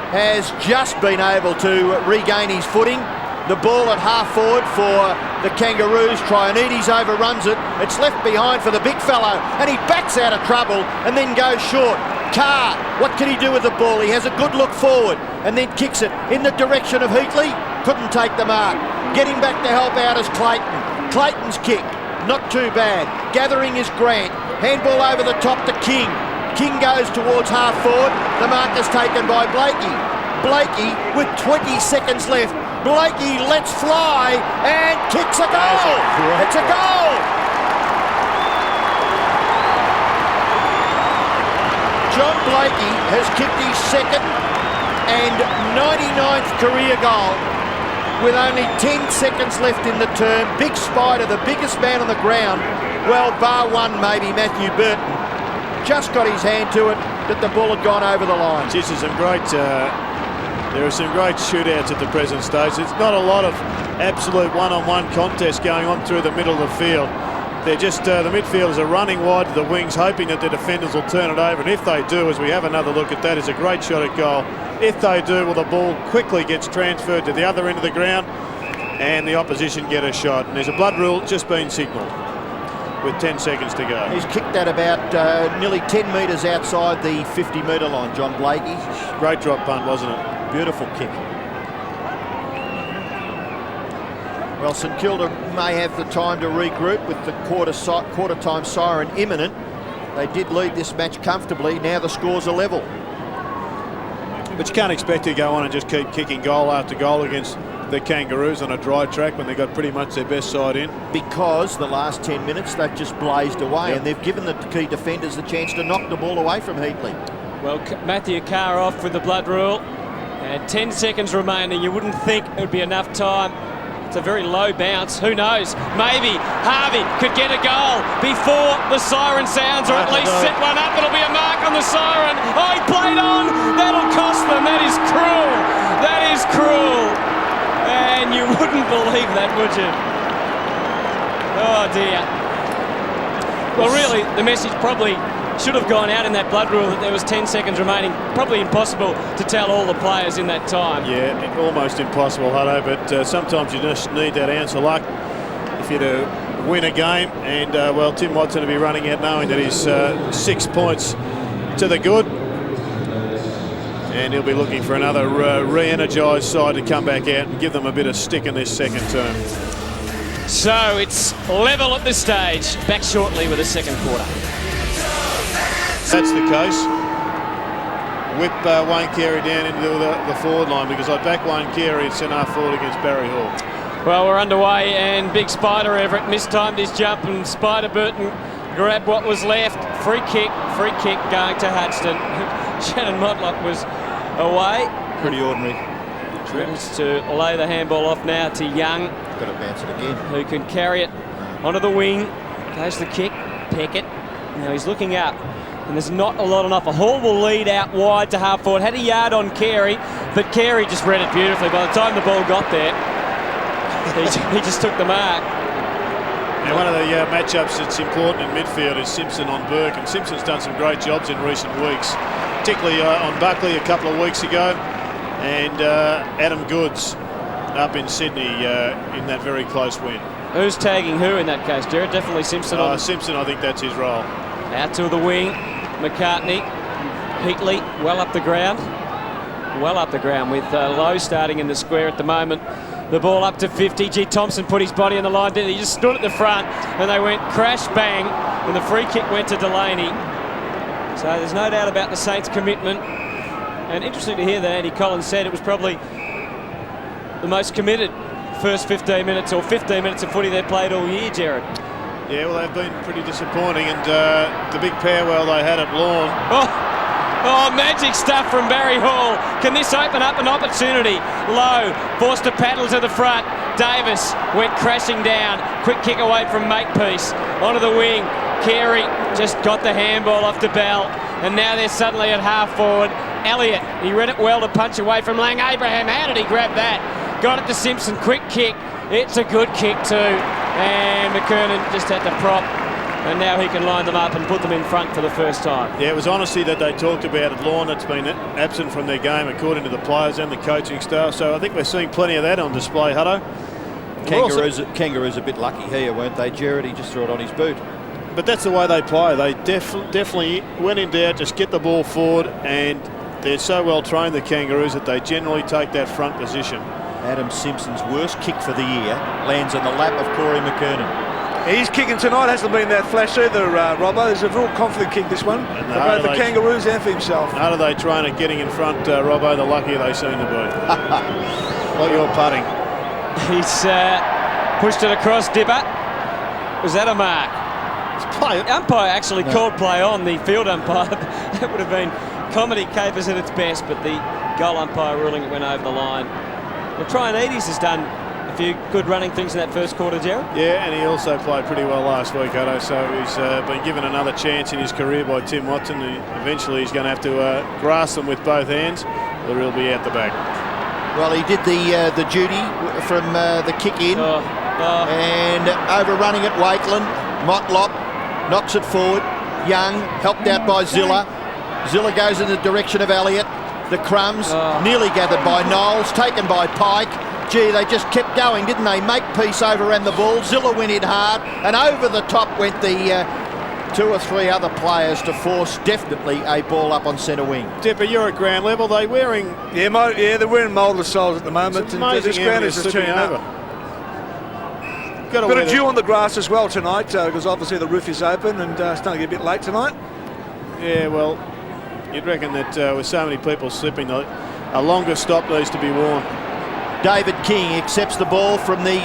has just been able to regain his footing. The ball at half forward for the Kangaroos. Trianides overruns it. It's left behind for the big fellow, and he backs out of trouble and then goes short. Carr, what can he do with the ball? He has a good look forward and then kicks it in the direction of Heatley. Couldn't take the mark. Getting back to help out is Clayton. Clayton's kick, not too bad. Gathering is Grant. Handball over the top to King. King goes towards half forward. The mark is taken by Blakey. Blakey with 20 seconds left. Blakey lets fly and kicks a goal. It's a goal. John Blakey has kicked his second and 99th career goal with only 10 seconds left in the term. Big Spider, the biggest man on the ground, well, bar one maybe, Matthew Burton, just got his hand to it, but the ball had gone over the line. This is some great... there are some great shootouts at the present stage. It's not a lot of absolute one-on-one contests going on through the middle of the field. They're just, the midfielders are running wide to the wings, hoping that the defenders will turn it over. And if they do, as we have another look at that, is a great shot at goal. If they do, well, the ball quickly gets transferred to the other end of the ground and the opposition get a shot. And there's a blood rule just been signalled with 10 seconds to go. He's kicked that about nearly 10 metres outside the 50-metre line, John Blakey. Great drop punt, wasn't it? Beautiful kick. Well, St Kilda may have the time to regroup with the quarter-time siren imminent. They did lead this match comfortably. Now the scores are level. But you can't expect to go on and just keep kicking goal after goal against the Kangaroos on a dry track when they've got pretty much their best side in. Because the last 10 minutes they've just blazed away, and they've given the key defenders the chance to knock the ball away from Heatley. Well, Matthew Carr off with the blood rule. And 10 seconds remaining. You wouldn't think it would be enough time. It's a very low bounce. Who knows? Maybe Harvey could get a goal before the siren sounds, or at least set one up. It'll be a mark on the siren. Oh, he played on. That'll cost them. That is cruel. That is cruel. And you wouldn't believe that, would you? Oh, dear. Well, really, the message probably should have gone out in that blood rule that there was 10 seconds remaining. Probably impossible to tell all the players in that time. Yeah, almost impossible, Hutto, but sometimes you just need that ounce of luck if you're to win a game. And, well, Tim Watson will be running out knowing that he's 6 points to the good. And he'll be looking for another re-energised side to come back out and give them a bit of stick in this second term. So it's level at this stage. Back shortly with the second quarter. That's the case. Whip Wayne Carey down into the forward line, because I back Wayne Carey at centre forward against Barry Hall. Well, we're underway, and big Spider Everett mistimed his jump, and Spider Burton grabbed what was left. Free kick going to Hudson. Shannon Motlop was away. Pretty ordinary. Tries to lay the handball off now to Young. Got to bounce it again. Who can carry it onto the wing. Goes the kick. Peckett. Now he's looking up. And there's not a lot on offer. Hall will lead out wide to half forward. Had a yard on Carey, but Carey just read it beautifully. By the time the ball got there, he just took the mark. Now, one of the matchups that's important in midfield is Simpson on Burke, and Simpson's done some great jobs in recent weeks, particularly on Buckley a couple of weeks ago, and Adam Goods up in Sydney in that very close win. Who's tagging who in that case, Jared? Definitely Simpson. Simpson, I think that's his role. Out to the wing, McCartney, Heatley, well up the ground with Lowe starting in the square at the moment. The ball up to 50. G. Thompson put his body on the line. He just stood at the front and they went crash bang, and the free kick went to Delaney. So there's no doubt about the Saints' commitment. And interesting to hear that Andy Collins said it was probably the most committed first 15 minutes or 15 minutes of footy they've played all year, Jared. Yeah, well, they've been pretty disappointing, and the big powwow they had at Lawn. Oh, magic stuff from Barry Hall. Can this open up an opportunity? Lowe forced to paddle to the front. Davis went crashing down. Quick kick away from Makepeace. Onto the wing. Carey just got the handball off to Bell. And now they're suddenly at half forward. Elliott, he read it well to punch away from Lang. Abraham, how did he grab that? Got it to Simpson. Quick kick. It's a good kick too. And McKernan just had to prop. And now he can line them up and put them in front for the first time. Yeah, it was honesty that they talked about at Lawn that's been absent from their game, according to the players and the coaching staff. So I think we're seeing plenty of that on display, Hutto. Kangaroos a bit lucky here, weren't they, Jared? He just threw it on his boot. But that's the way they play. They definitely, when in doubt, just get the ball forward, and they're so well trained, the Kangaroos, that they generally take that front position. Adam Simpson's worst kick for the year lands on the lap of Corey McKernan. His kicking tonight hasn't been that flash either, Robbo. It's a real confident kick, this one, for both the Kangaroos and for himself. The harder they train at getting in front, Robbo, the luckier they seem to be. Like your putting. He's pushed it across Dipper. Was that a mark? The umpire actually called play on, the field umpire. That would have been comedy capers at its best, but the goal umpire ruling it went over the line. Well, Traianides has done a few good running things in that first quarter, Gerald. Yeah, and he also played pretty well last week, Otto, so he's been given another chance in his career by Tim Watson. Eventually he's going to have to grasp them with both hands, or he'll be out the back. Well, he did the duty from the kick in, and overrunning it, Wakeland. Motlop knocks it forward. Young, helped out by Zilla. Zilla goes in the direction of Elliott. The crumbs, nearly gathered by Knowles, taken by Pike. Gee, they just kept going, didn't they? Makepeace overran the ball. Zilla went in hard, and over the top went the two or three other players to force definitely a ball up on centre wing. Dipper, you're at ground level. They're wearing... Yeah, they're wearing moulder soles at the moment. It's amazing this ground is just turning over. Got a dew on the grass as well tonight, because obviously the roof is open and starting to get a bit late tonight. Yeah, well, you'd reckon that with so many people slipping, a longer stop needs to be worn. David King accepts the ball from the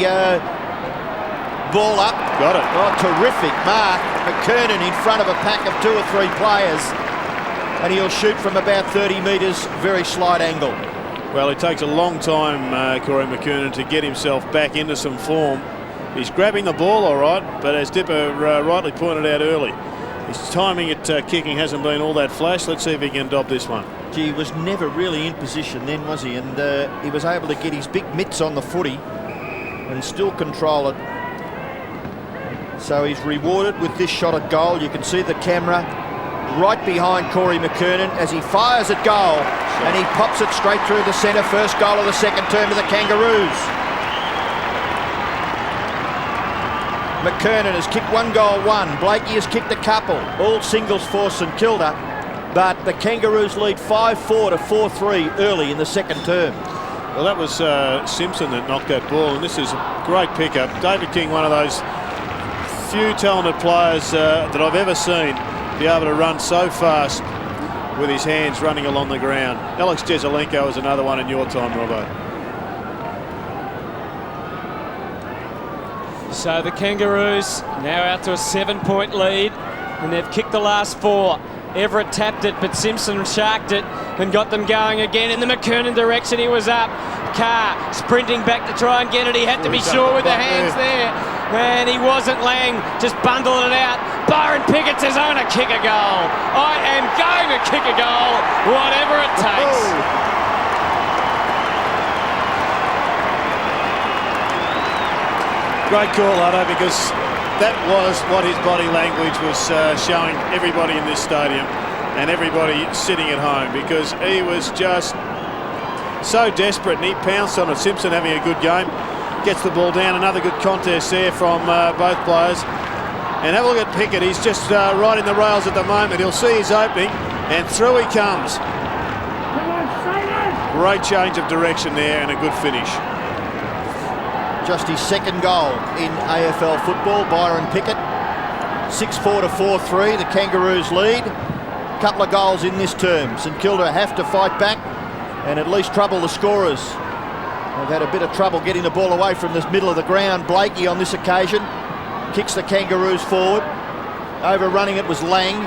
ball up. Got it. Oh, terrific mark. McKernan in front of a pack of 2 or 3 players, and he'll shoot from about 30 metres, very slight angle. Well, it takes a long time, Corey McKernan, to get himself back into some form. He's grabbing the ball all right, but as Dipper rightly pointed out early, his timing at kicking hasn't been all that flash. Let's see if he can dob this one. Gee, he was never really in position then, was he? And he was able to get his big mitts on the footy and still control it. So he's rewarded with this shot at goal. You can see the camera right behind Corey McKernan as he fires at goal, and he pops it straight through the centre. First goal of the second term to the Kangaroos. McKernan has kicked 1 goal, 1. Blakey has kicked a couple. All singles for St Kilda. But the Kangaroos lead 5-4 to 4-3 early in the second term. Well, that was Simpson that knocked that ball, and this is a great pickup. David King, one of those few talented players that I've ever seen be able to run so fast with his hands running along the ground. Alex Jezelenko is another one in your time, Robbo. So the Kangaroos now out to a 7-point lead, and they've kicked the last 4. Everett tapped it, but Simpson sharked it and got them going again in the McKernan direction. He was up. Carr sprinting back to try and get it. He had to be sure with the hands there. And he wasn't. Lang just bundled it out. Byron Pickett says, I'm going to kick a goal. I am going to kick a goal, whatever it takes. Great call, Otto, because that was what his body language was showing everybody in this stadium and everybody sitting at home, because he was just so desperate, and he pounced on it. Simpson having a good game, gets the ball down. Another good contest there from both players. And have a look at Pickett. He's just right in the rails at the moment. He'll see his opening, and through he comes. Great change of direction there and a good finish. just his second goal in AFL football, Byron Pickett. 6-4 to 4-3, the Kangaroos lead. Couple of goals in this term. St Kilda have to fight back and at least trouble the scorers. They've had a bit of trouble getting the ball away from the middle of the ground. Blakey on this occasion kicks the Kangaroos forward. Overrunning it was Lang.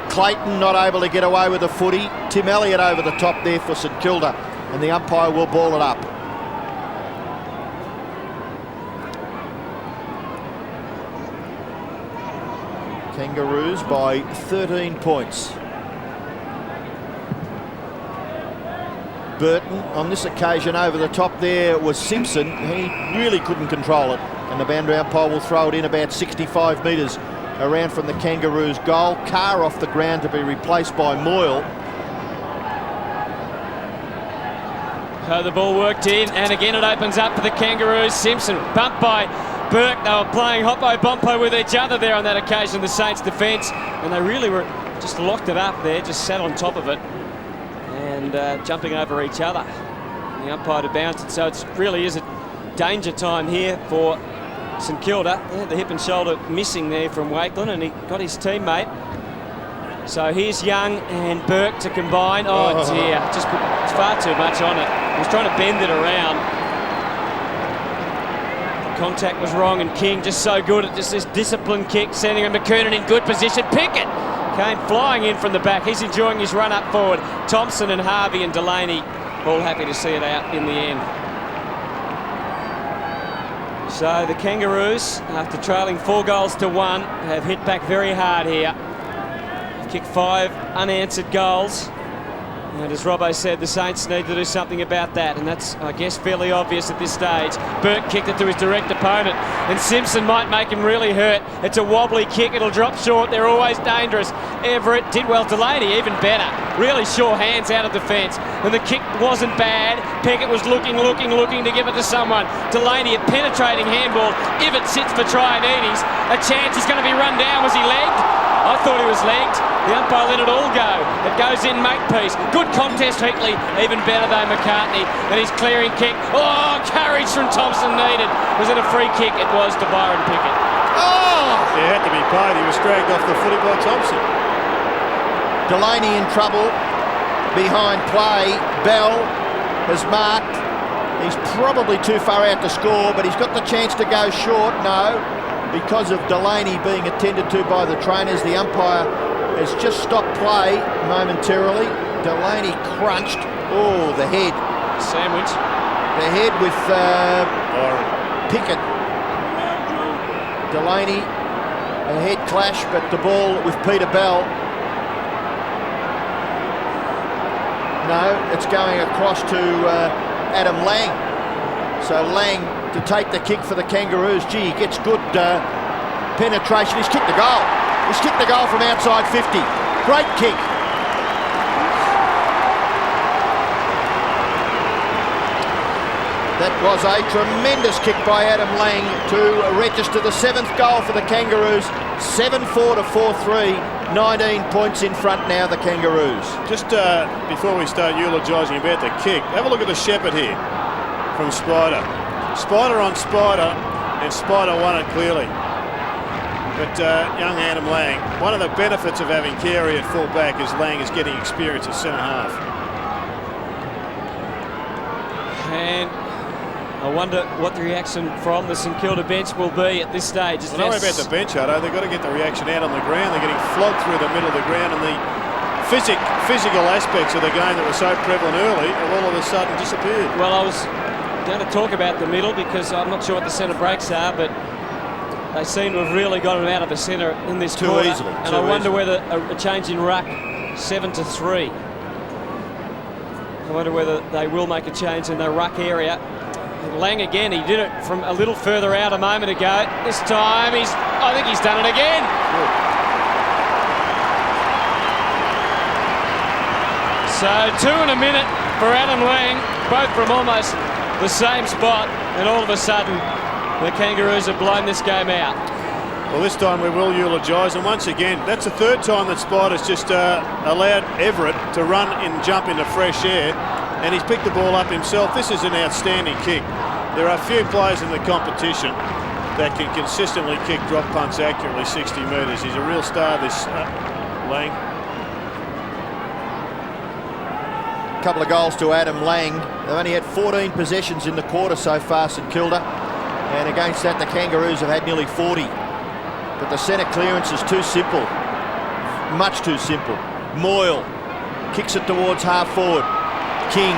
Clayton not able to get away with the footy. Tim Elliott over the top there for St Kilda, and the umpire will ball it up. Kangaroos by 13 points. Burton on this occasion over the top there was Simpson. He really couldn't control it, and the boundary umpire will throw it in about 65 metres around from the Kangaroos goal. Carr off the ground to be replaced by Moyle. The ball worked in, and again it opens up for the Kangaroos. Simpson bumped by Burke. They were playing hoppo-bompo with each other there on that occasion, the Saints defence, and they really were just locked it up there, just sat on top of it and jumping over each other. The umpire to bounce it, so it really is a danger time here for St Kilda. The hip and shoulder missing there from Wakeland, and he got his teammate. So here's Young and Burke to combine. Oh dear, just put far too much on it. He was trying to bend it around. The contact was wrong, and King just so good at just this disciplined kick, sending McKernan in good position. Pickett came flying in from the back. He's enjoying his run up forward. Thompson and Harvey and Delaney all happy to see it out in the end. So the Kangaroos, after trailing 4 goals to 1, have hit back very hard here. Kicked 5 unanswered goals. And as Robbo said, the Saints need to do something about that, and that's, I guess, fairly obvious at this stage. Burke kicked it to his direct opponent, and Simpson might make him really hurt. It's a wobbly kick, it'll drop short. They're always dangerous. Everett did well. Delaney even better. Really sure hands out of defence, and the kick wasn't bad. Pickett was looking to give it to someone. Delaney a penetrating handball. If it sits for Trianides, a chance he's going to be run down. Was he legged? I thought he was legged. The umpire let it all go. It goes in Makepeace. Good contest, Heatley. Even better though, McCartney. And his clearing kick. Oh, courage from Thompson needed. Was it a free kick? It was to Byron Pickett. Oh! He had to be paid. He was dragged off the footy by Thompson. Delaney in trouble behind play. Bell has marked. He's probably too far out to score, but he's got the chance to go short. No, because of Delaney being attended to by the trainers, the umpire has just stopped play momentarily. Delaney crunched. Oh, the head. Sandwich. The head with Pickett. Delaney, a head clash, but the ball with Peter Bell. No, it's going across to Adam Lang. So Lang to take the kick for the Kangaroos. Gee, he gets good penetration. He's kicked the goal. He's kicked the goal from outside 50. Great kick. That was a tremendous kick by Adam Lang to register the 7th goal for the Kangaroos. 7-4 to 4-3. 19 points in front now, the Kangaroos. Just before we start eulogising about the kick, have a look at the shepherd here from Spider. Spider on Spider, and Spider won it clearly. But young Adam Lang, one of the benefits of having Carey at full back is Lang is getting experience at centre half. And I wonder what the reaction from the St Kilda bench will be at this stage. Well, don't worry about the bench, Hutto. They've got to get the reaction out on the ground. They're getting flogged through the middle of the ground, and the physical aspects of the game that were so prevalent early have all of a sudden disappeared. Well, I was going to talk about the middle because I'm not sure what the centre breaks are, but they seem to have really got him out of the centre in this too quarter. easily. And I wonder whether a change in ruck, 7 to 3. I wonder whether they will make a change in the ruck area. And Lang again, he did it from a little further out a moment ago. This time I think he's done it again. Good. So 2 in a minute for Adam Lang, both from almost the same spot, and all of a sudden the Kangaroos have blown this game out. Well, this time we will eulogise, and once again, that's the 3rd time that Spider's just allowed Everett to run and jump into fresh air, and he's picked the ball up himself. This is an outstanding kick. There are few players in the competition that can consistently kick drop punts accurately 60 metres. He's a real star, this Lang. A couple of goals to Adam Lang. They've only had 14 possessions in the quarter so far, St Kilda. And against that, the Kangaroos have had nearly 40. But the centre clearance is too simple. Much too simple. Moyle kicks it towards half forward. King.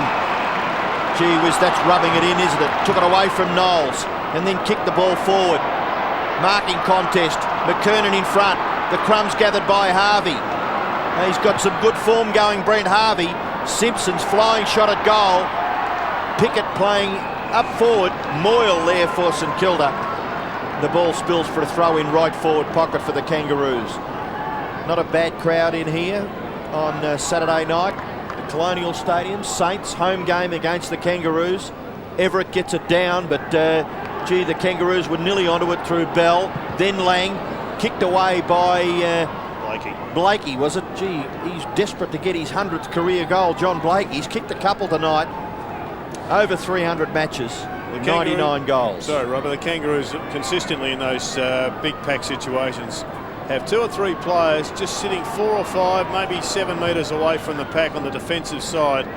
Gee whiz, that's rubbing it in, isn't it? Took it away from Knowles and then kicked the ball forward. Marking contest. McKernan in front. The crumbs gathered by Harvey. He's got some good form going, Brent Harvey. Simpson's flying shot at goal. Pickett playing up forward. Moyle there for St Kilda. The ball spills for a throw in right forward pocket for the Kangaroos. Not a bad crowd in here on Saturday night. The Colonial Stadium, Saints home game against the Kangaroos. Everett gets it down, but gee, the Kangaroos were nearly onto it through Bell. Then Lang, kicked away by Blakey, was it? Gee, he's desperate to get his 100th career goal, John Blakey. He's kicked a couple tonight. Over 300 matches, 99 goals. Sorry, Robert, the Kangaroos consistently in those big pack situations have 2 or 3 players just sitting 4 or 5, maybe 7 metres away from the pack on the defensive side.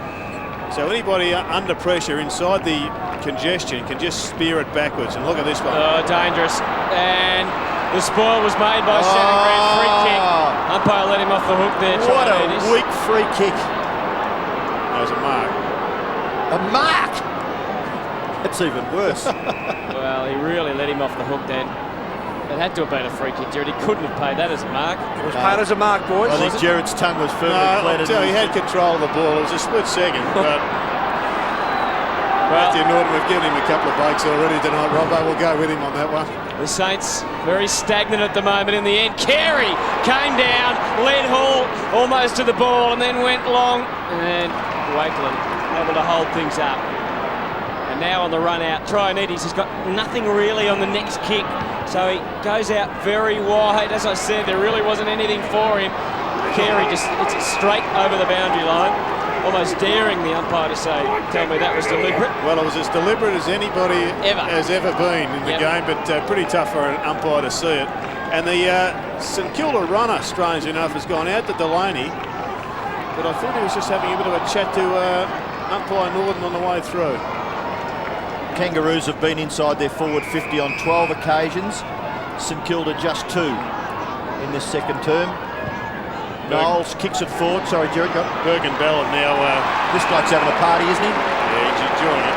So anybody under pressure inside the congestion can just spear it backwards. And look at this one. Oh, dangerous. And the spoil was made by Shannon Green. Free kick. Umpire let him off the hook there. What a weak free kick. That was a mark. A mark? That's even worse. Well, he really let him off the hook then. It had to have been a free kick, Jared. He couldn't have paid that as a mark. It was paid as a mark, boys. I think Jared's tongue was firmly planted. He had control of the ball. It was a split second. But Matthew Norton, we've given him a couple of breaks already tonight, Robbo. We'll go with him on that one. The Saints very stagnant at the moment in the end. Carey came down, led Hall almost to the ball and then went long. And Wakeland able to hold things up. And now on the run out, Trianides has got nothing really on the next kick. So he goes out very wide. As I said, there really wasn't anything for him. Carey just hits it straight over the boundary line, almost daring the umpire to say, tell me that was deliberate. Well, it was as deliberate as anybody has ever been in the game, but pretty tough for an umpire to see it. And the St Kilda runner, strangely enough, has gone out to Delaney, but I thought he was just having a bit of a chat to umpire Norton on the way through. Kangaroos have been inside their forward 50 on 12 occasions. St Kilda just 2 in this second term. Knowles kicks it forward. Sorry, Jared. Berg and Bell have now... This bloke's having a party, isn't he? Yeah, he's enjoying it.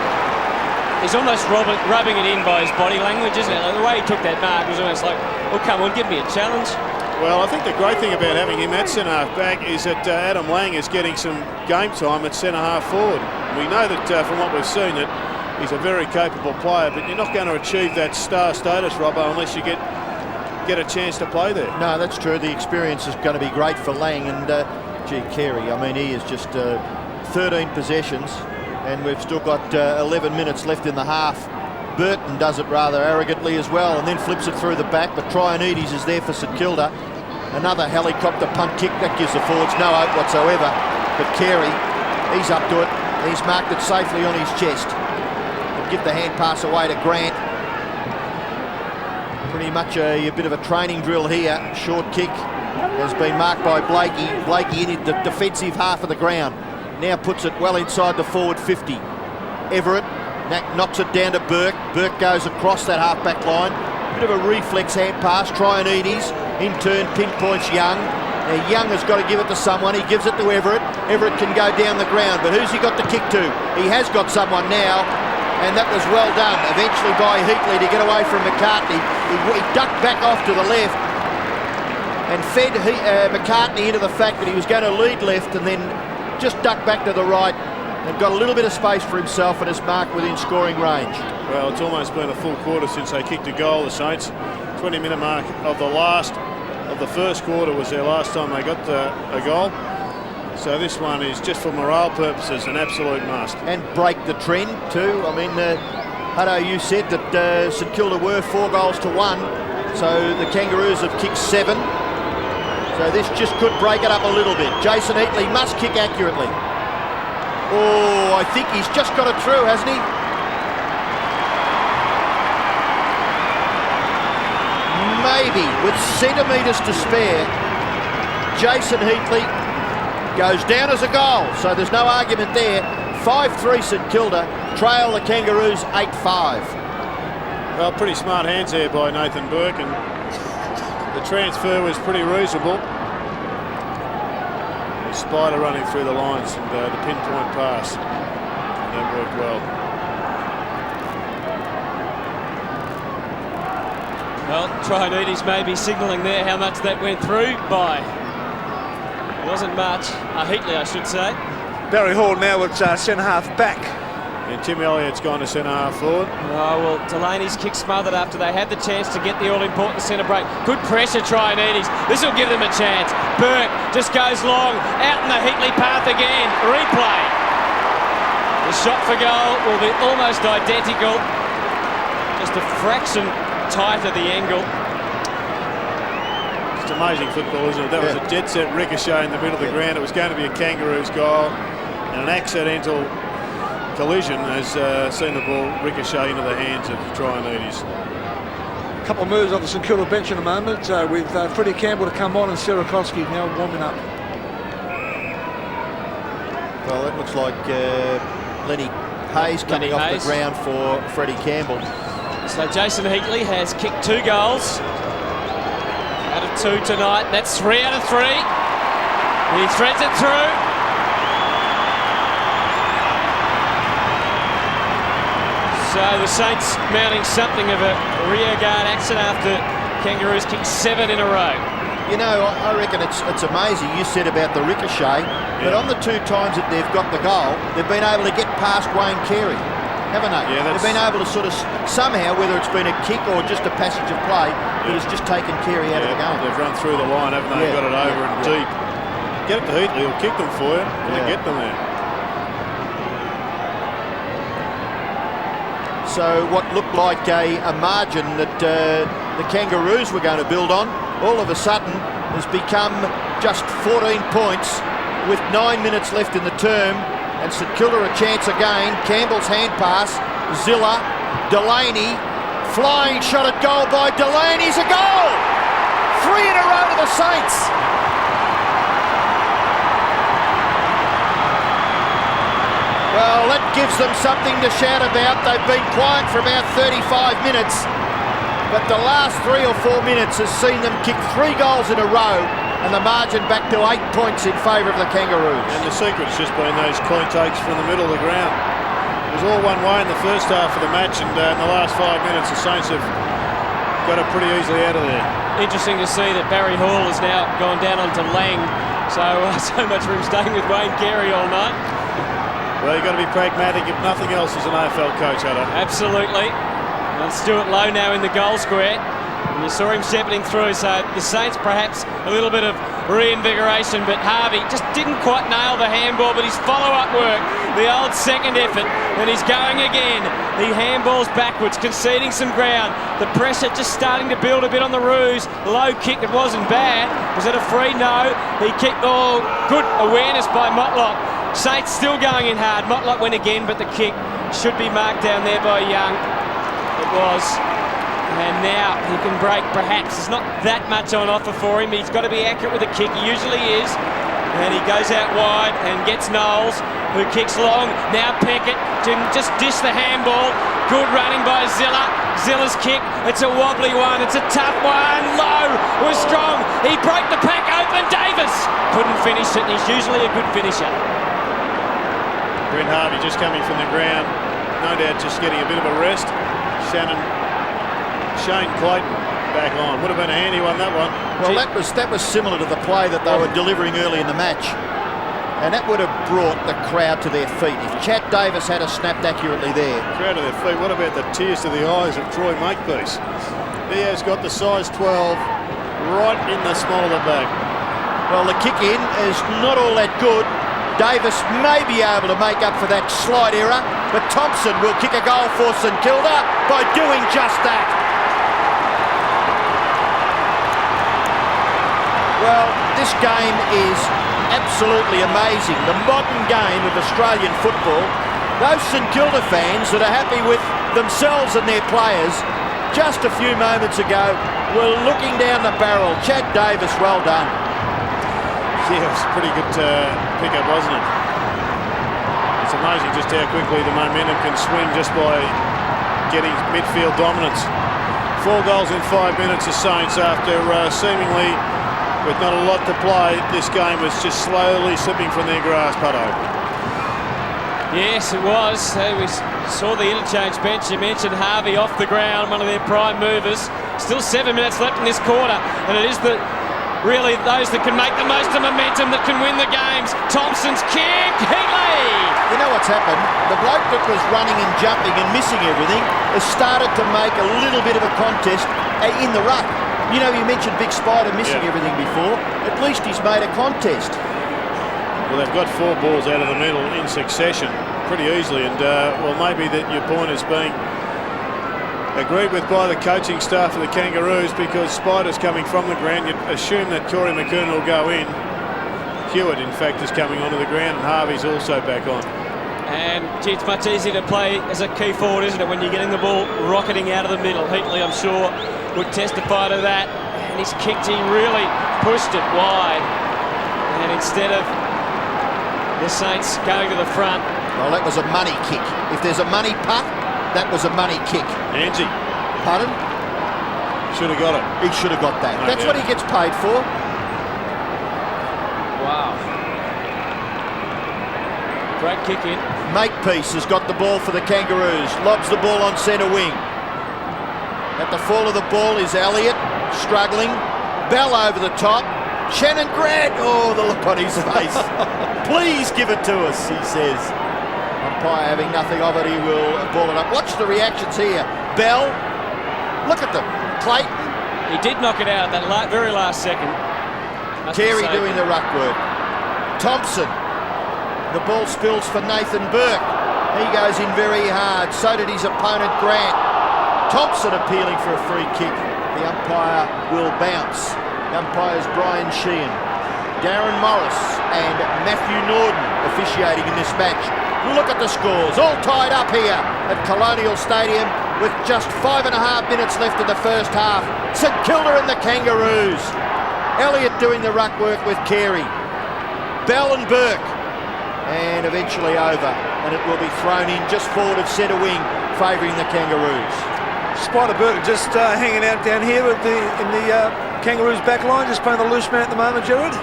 He's almost rubbing it in by his body language, isn't it? Like the way he took that mark was almost like, oh, come on, give me a challenge. Well, I think the great thing about having him at centre-half back is that Adam Lang is getting some game time at centre-half forward. We know that from what we've seen that he's a very capable player, but you're not going to achieve that star status, Robbo, unless you get a chance to play there. No, that's true. The experience is going to be great for Lang and gee, Carey. I mean, he is just 13 possessions, and we've still got 11 minutes left in the half. Burton does it rather arrogantly as well, and then flips it through the back. But Trianides is there for St Kilda. Another helicopter punt kick that gives the forwards no hope whatsoever. But Carey, he's up to it. He's marked it safely on his chest. Give the hand pass away to Grant. Pretty much a bit of a training drill here. Short kick has been marked by Blakey. Blakey in the defensive half of the ground. Now puts it well inside the forward 50. Everett knocks it down to Burke. Burke goes across that half-back line. Bit of a reflex hand pass. Trianides in turn pinpoints Young. Now Young has got to give it to someone. He gives it to Everett. Everett can go down the ground, but who's he got the kick to? He has got someone now. And that was well done, eventually by Heatley to get away from McCartney. He ducked back off to the left and fed McCartney into the fact that he was going to lead left and then just ducked back to the right and got a little bit of space for himself and is marked within scoring range. Well, it's almost been a full quarter since they kicked a goal, the Saints. 20-minute mark of the first quarter was their last time they got a goal. So this one is just for morale purposes an absolute must. And break the trend too. I mean, Hutto, you said that St Kilda were 4 goals to 1. So the Kangaroos have kicked 7. So this just could break it up a little bit. Jason Heatley must kick accurately. Oh, I think he's just got it through, hasn't he? maybe with centimetres to spare, Jason Heatley goes down as a goal. So there's no argument there. 5-3 St Kilda, trail the Kangaroos 8-5. Well, pretty smart hands there by Nathan Burke, and the transfer was pretty reasonable. The spider running through the lines and the pinpoint pass. That worked well. Well, Trionides may be signalling there how much that went through by. It wasn't much. Heatley, I should say. Barry Hall now at centre-half back. And Tim Elliott's gone to centre-half forward. Oh, well, Delaney's kick smothered after they had the chance to get the all-important centre break. Good pressure, Trionides. This will give them a chance. Burke just goes long, out in the Heatley path again. Replay. The shot for goal will be almost identical. Just a fraction tighter the angle. It's amazing football, isn't it? That was a dead-set ricochet in the middle of the ground. It was going to be a Kangaroos goal, and an accidental collision has seen the ball ricochet into the hands of Trionides. A couple of moves off the St Kilda bench in a moment with Freddie Campbell to come on and Sierakowski now warming up. Well, it looks like Lenny Hayes coming off the ground for Freddie Campbell. So Jason Heatley has kicked 2 goals out of 2 tonight. That's 3 out of 3. He threads it through. So the Saints mounting something of a rearguard action after Kangaroos kicked 7 in a row. You know, I reckon it's amazing. You said about the ricochet, but on the 2 times that they've got the goal, they've been able to get past Wayne Carey, haven't they? Yeah, they've been able to sort of somehow, whether it's been a kick or just a passage of play, it has just taken Carey out of the game. They've run through the line, haven't they? Got it over and deep. Get it to Heatley, he'll kick them for you. Get them there. So what looked like a margin that the Kangaroos were going to build on, all of a sudden has become just 14 points with 9 minutes left in the term, and St Kilda a chance again. Campbell's hand pass, Zilla, Delaney, flying shot at goal by Delaney's a goal! 3 in a row to the Saints! Well, that gives them something to shout about. They've been quiet for about 35 minutes, but the last 3 or 4 minutes has seen them kick 3 goals in a row, and the margin back to 8 points in favour of the Kangaroos. And the secret's just been those clean takes from the middle of the ground. It was all one way in the first half of the match, and in the last 5 minutes the Saints have got it pretty easily out of there. Interesting to see that Barry Hall has now gone down onto Lang, so much for him staying with Wayne Carey all night. Well, you've got to be pragmatic if nothing else as an AFL coach, Hunter. Absolutely. And Stuart Lowe now in the goal square. And you saw him shepherding through, so the Saints perhaps a little bit of reinvigoration, but Harvey just didn't quite nail the handball, but his follow-up work, the old second effort, and he's going again. He handballs backwards, conceding some ground. The pressure just starting to build a bit on the Roos. Low kick, it wasn't bad. Was it a free? No. He kicked, good awareness by Motlop. Saints still going in hard. Motlop went again, but the kick should be marked down there by Young. It was. And now he can break, perhaps. There's not that much on offer for him. He's got to be accurate with the kick. He usually is. And he goes out wide and gets Knowles, who kicks long. Now Peckett didn't just dish the handball. Good running by Zilla. Zilla's kick. It's a wobbly one. It's a tough one. Low was strong. He broke the pack open. Davis couldn't finish it. He's usually a good finisher. Brent Harvey just coming from the ground, no doubt just getting a bit of a rest. Shane Clayton back on. Would have been a handy one, that one. Well, that was similar to the play that they were delivering early in the match, and that would have brought the crowd to their feet if Chat Davis had snapped accurately there. Crowd to their feet. What about the tears to the eyes of Troy Makepeace? He has got the size 12 right in the small of the back. Well, the kick in is not all that good. Davis may be able to make up for that slight error, but Thompson will kick a goal for St Kilda by doing just that. Well, this game is absolutely amazing. The modern game of Australian football. Those St Kilda fans that are happy with themselves and their players just a few moments ago were looking down the barrel. Chad Davis, well done. Yeah, it was a pretty good pickup, wasn't it? It's amazing just how quickly the momentum can swing just by getting midfield dominance. 4 goals in 5 minutes, the Saints, after seemingly with not a lot to play. This game was just slowly slipping from their grasp, Hutto. Yes, it was. We saw the interchange bench. You mentioned Harvey off the ground, one of their prime movers. Still 7 minutes left in this quarter, and it is really those that can make the most of momentum that can win the games. Thompson's kick, Heatley! You know what's happened? The bloke that was running and jumping and missing everything has started to make a little bit of a contest in the ruck. You know, you mentioned Big Spider missing everything before. At least he's made a contest. Well, they've got 4 balls out of the middle in succession pretty easily, and well, maybe that your point is being agreed with by the coaching staff of the Kangaroos, because Spider's coming from the ground. You'd assume that Corey McKernan will go in. Hewitt, in fact, is coming onto the ground, and Harvey's also back on. And gee, it's much easier to play as a key forward, isn't it, when you're getting the ball rocketing out of the middle. Heatley, I'm sure, would testify to that. And he's kicked, he really pushed it wide. And instead of the Saints going to the front. Well, that was a money kick. If there's a money putt, that was a money kick. Angie. Pardon? Should have got it. He should have got that. That's what he gets paid for. Wow. Great kick in. Makepeace has got the ball for the Kangaroos. Lobs the ball on centre wing. At the fall of the ball is Elliott, struggling. Bell over the top. Shannon Grant. Oh, the look on his face. Please give it to us, he says. Umpire having nothing of it, he will ball it up. Watch the reactions here. Bell, look at them. Clayton. He did knock it out at that very last second. Carey doing the ruck work. Thompson. The ball spills for Nathan Burke. He goes in very hard. So did his opponent Grant. Thompson appealing for a free kick. The umpire will bounce. The umpire's Brian Sheehan. Darren Morris and Matthew Norden officiating in this match. Look at the scores, all tied up here at Colonial Stadium with just 5.5 minutes left in the first half. St Kilda and the Kangaroos. Elliott doing the ruck work with Carey. Bell and Burke. And eventually over. And it will be thrown in just forward of centre wing, favouring the Kangaroos. Spider Burke just hanging out down here in the Kangaroos back line, just playing the loose man at the moment, Gerard.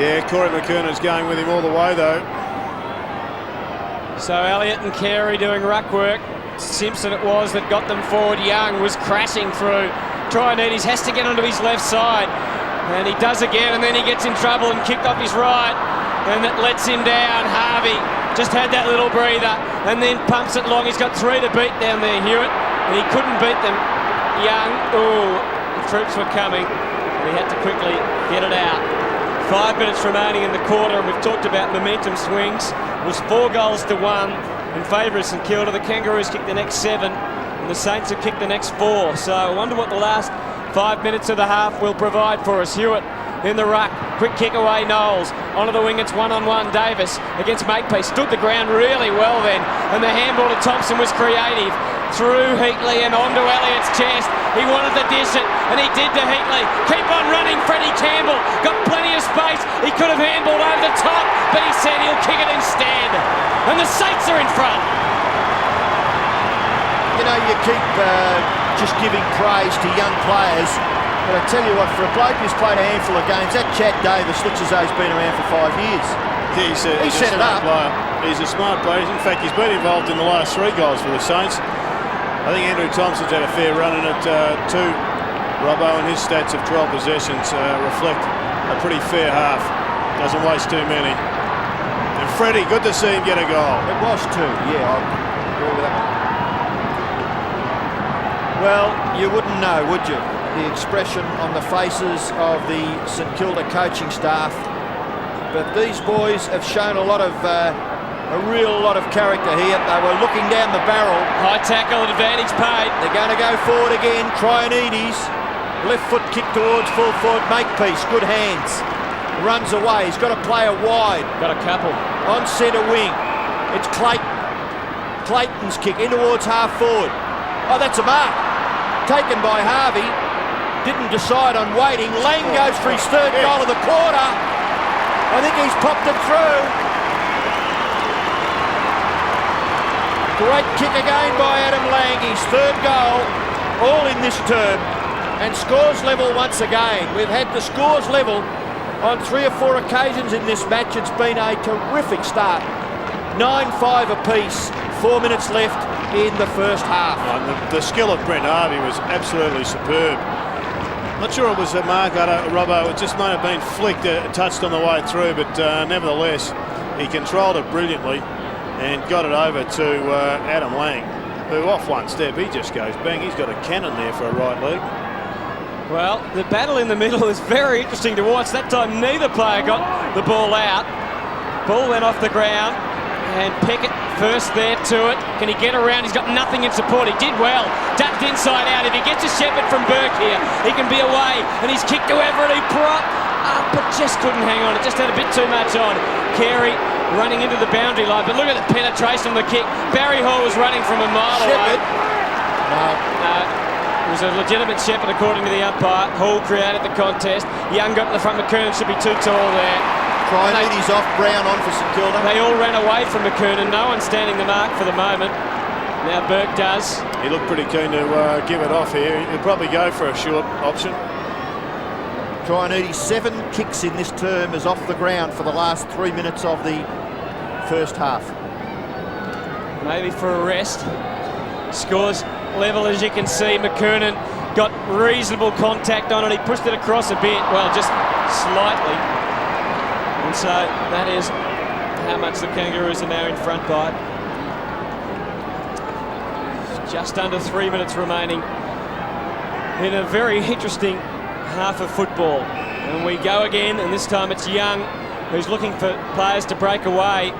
Yeah, Corey McKernan's going with him all the way, though. So Elliott and Carey doing ruck work. Simpson it was that got them forward. Young was crashing through. Trianides has to get onto his left side. And he does again, and then he gets in trouble and kicked off his right. And that lets him down. Harvey just had that little breather and then pumps it long. He's got 3 to beat down there, Hewitt, and he couldn't beat them. Young, the troops were coming, and he had to quickly get it out. 5 minutes remaining in the quarter, and we've talked about momentum swings. It was 4 goals to 1 in favour of St Kilda. The Kangaroos kicked the next 7, and the Saints have kicked the next 4. So I wonder what the last 5 minutes of the half will provide for us. Hewitt in the ruck, quick kick away, Knowles. Onto the wing, it's 1-on-1, Davis against Makepeace. Stood the ground really well then, and the handball to Thompson was creative. Through Heatley and onto Elliott's chest. He wanted to dish it, and he did to Heatley. Keep on running, Freddie Campbell. Got plenty of space. He could have handballed over the top, but he said he'll kick it instead. And the Saints are in front. You know, you keep just giving praise to young players. But I tell you what, for a bloke who's played a handful of games, that Chad Davis looks as though he's been around for 5 years. He's he set it up. Player. He's a smart player. In fact, he's been involved in the last 3 goals for the Saints. I think Andrew Thompson's had a fair run in it too. Robbo and his stats of 12 possessions reflect a pretty fair half. Doesn't waste too many. And Freddie, good to see him get a goal. It was 2, yeah, I agree with that. Well, you wouldn't know, would you? The expression on the faces of the St Kilda coaching staff. But these boys have shown a real lot of character here. They were looking down the barrel. High tackle, advantage paid. They're going to go forward again. Trianides. Left foot kick towards full forward. Makepeace, good hands. Runs away. He's got a player wide. Got a couple. On centre wing. It's Clayton. Clayton's kick in towards half forward. Oh, that's a mark. taken by Harvey. Didn't decide on waiting. Lang goes for his third goal of the quarter. I think he's popped it through. Great kick again by Adam Lang, his third goal, all in this term. And scores level once again. We've had the scores level on 3 or 4 occasions in this match. It's been a terrific start. 9-5 apiece, 4 minutes left in the first half. And the skill of Brent Harvey was absolutely superb. Not sure it was a mark, Robbo. It just might have been flicked, touched on the way through, but nevertheless, he controlled it brilliantly and got it over to Adam Lang, who off one step, he just goes bang. He's got a cannon there for a right leg. Well, the battle in the middle is very interesting to watch. That time neither player got the ball out. Ball went off the ground and Pickett first there to it. Can he get around? He's got nothing in support. He did well. Ducked inside out. If he gets a Shepherd from Burke here, he can be away. And he's kicked to Everett. He propped up, but just couldn't hang on. It just had a bit too much on. Carey running into the boundary line. But look at the penetration on the kick. Barry Hall was running from a mile away. No. It was a legitimate Shepherd according to the umpire. Hall created the contest. Young got in the front. McKernan should be too tall there. He's off, Brown on for St Kilda. They all ran away from McKernan. No one standing the mark for the moment. Now Burke does. He looked pretty keen to give it off here. He'll probably go for a short option. Trainetti, 7 kicks in this term is off the ground for the last 3 minutes of the first half. Maybe for a rest. Scores level, as you can see. McKernan got reasonable contact on it. He pushed it across a bit, well, just slightly. And so that is how much the Kangaroos are now in front by. Just under 3 minutes remaining in a very interesting half of football. And we go again, and this time it's Young who's looking for players to break away.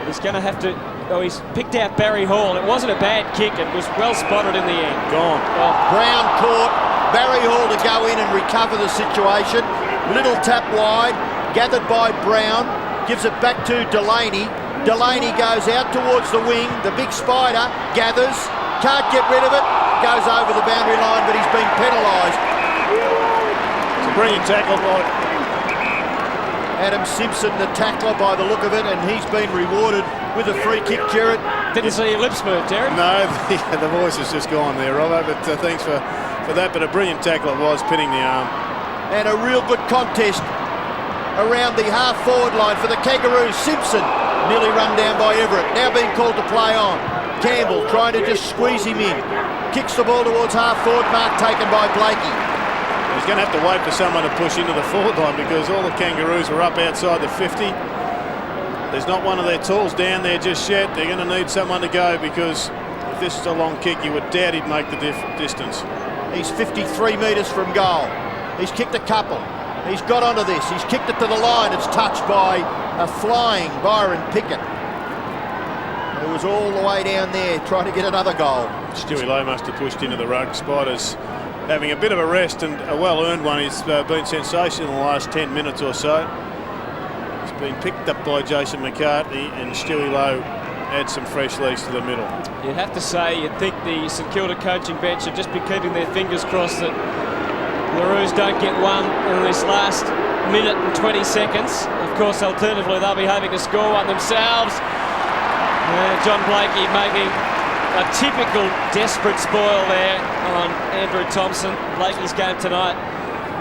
He's going to have to... Oh, he's picked out Barry Hall. It wasn't a bad kick. It was well spotted in the end. Gone. Well, Brown caught. Barry Hall to go in and recover the situation. Little tap wide. Gathered by Brown. Gives it back to Delaney. Delaney goes out towards the wing. The big spider gathers. Can't get rid of it. Goes over the boundary line, but he's been penalised. It's a brilliant tackle by Adam Simpson, the tackler by the look of it, and he's been rewarded with a free kick, Jared. didn't see your lips move, Derek. No, the voice has just gone there, Robbo, but thanks for that. But a brilliant tackle it was, pinning the arm. And a real good contest around the half-forward line for the Kangaroos. Simpson nearly run down by Everett, now being called to play on. Campbell trying to just squeeze him in. Kicks the ball towards half-forward, mark taken by Blakey. He's going to have to wait for someone to push into the forward line because all the Kangaroos are up outside the 50. There's not one of their tools down there just yet. They're going to need someone to go because if this is a long kick, you would doubt he'd make the distance. He's 53 metres from goal. He's kicked a couple. He's got onto this. He's kicked it to the line. It's touched by a flying Byron Pickett. It was all the way down there trying to get another goal. Stewie Lowe must have pushed into the rug. Spiders having a bit of a rest and a well-earned one. He's been sensational in the last 10 minutes or so. He's been picked up by Jason McCartney, and Stewie Lowe adds some fresh legs to the middle. You'd have to say, you'd think the St Kilda coaching bench have just been keeping their fingers crossed that the Roos don't get one in this last minute and 20 seconds. Of course, alternatively, they'll be hoping to score one themselves. John Blakey making a typical desperate spoil there on Andrew Thompson. Blakey's game tonight,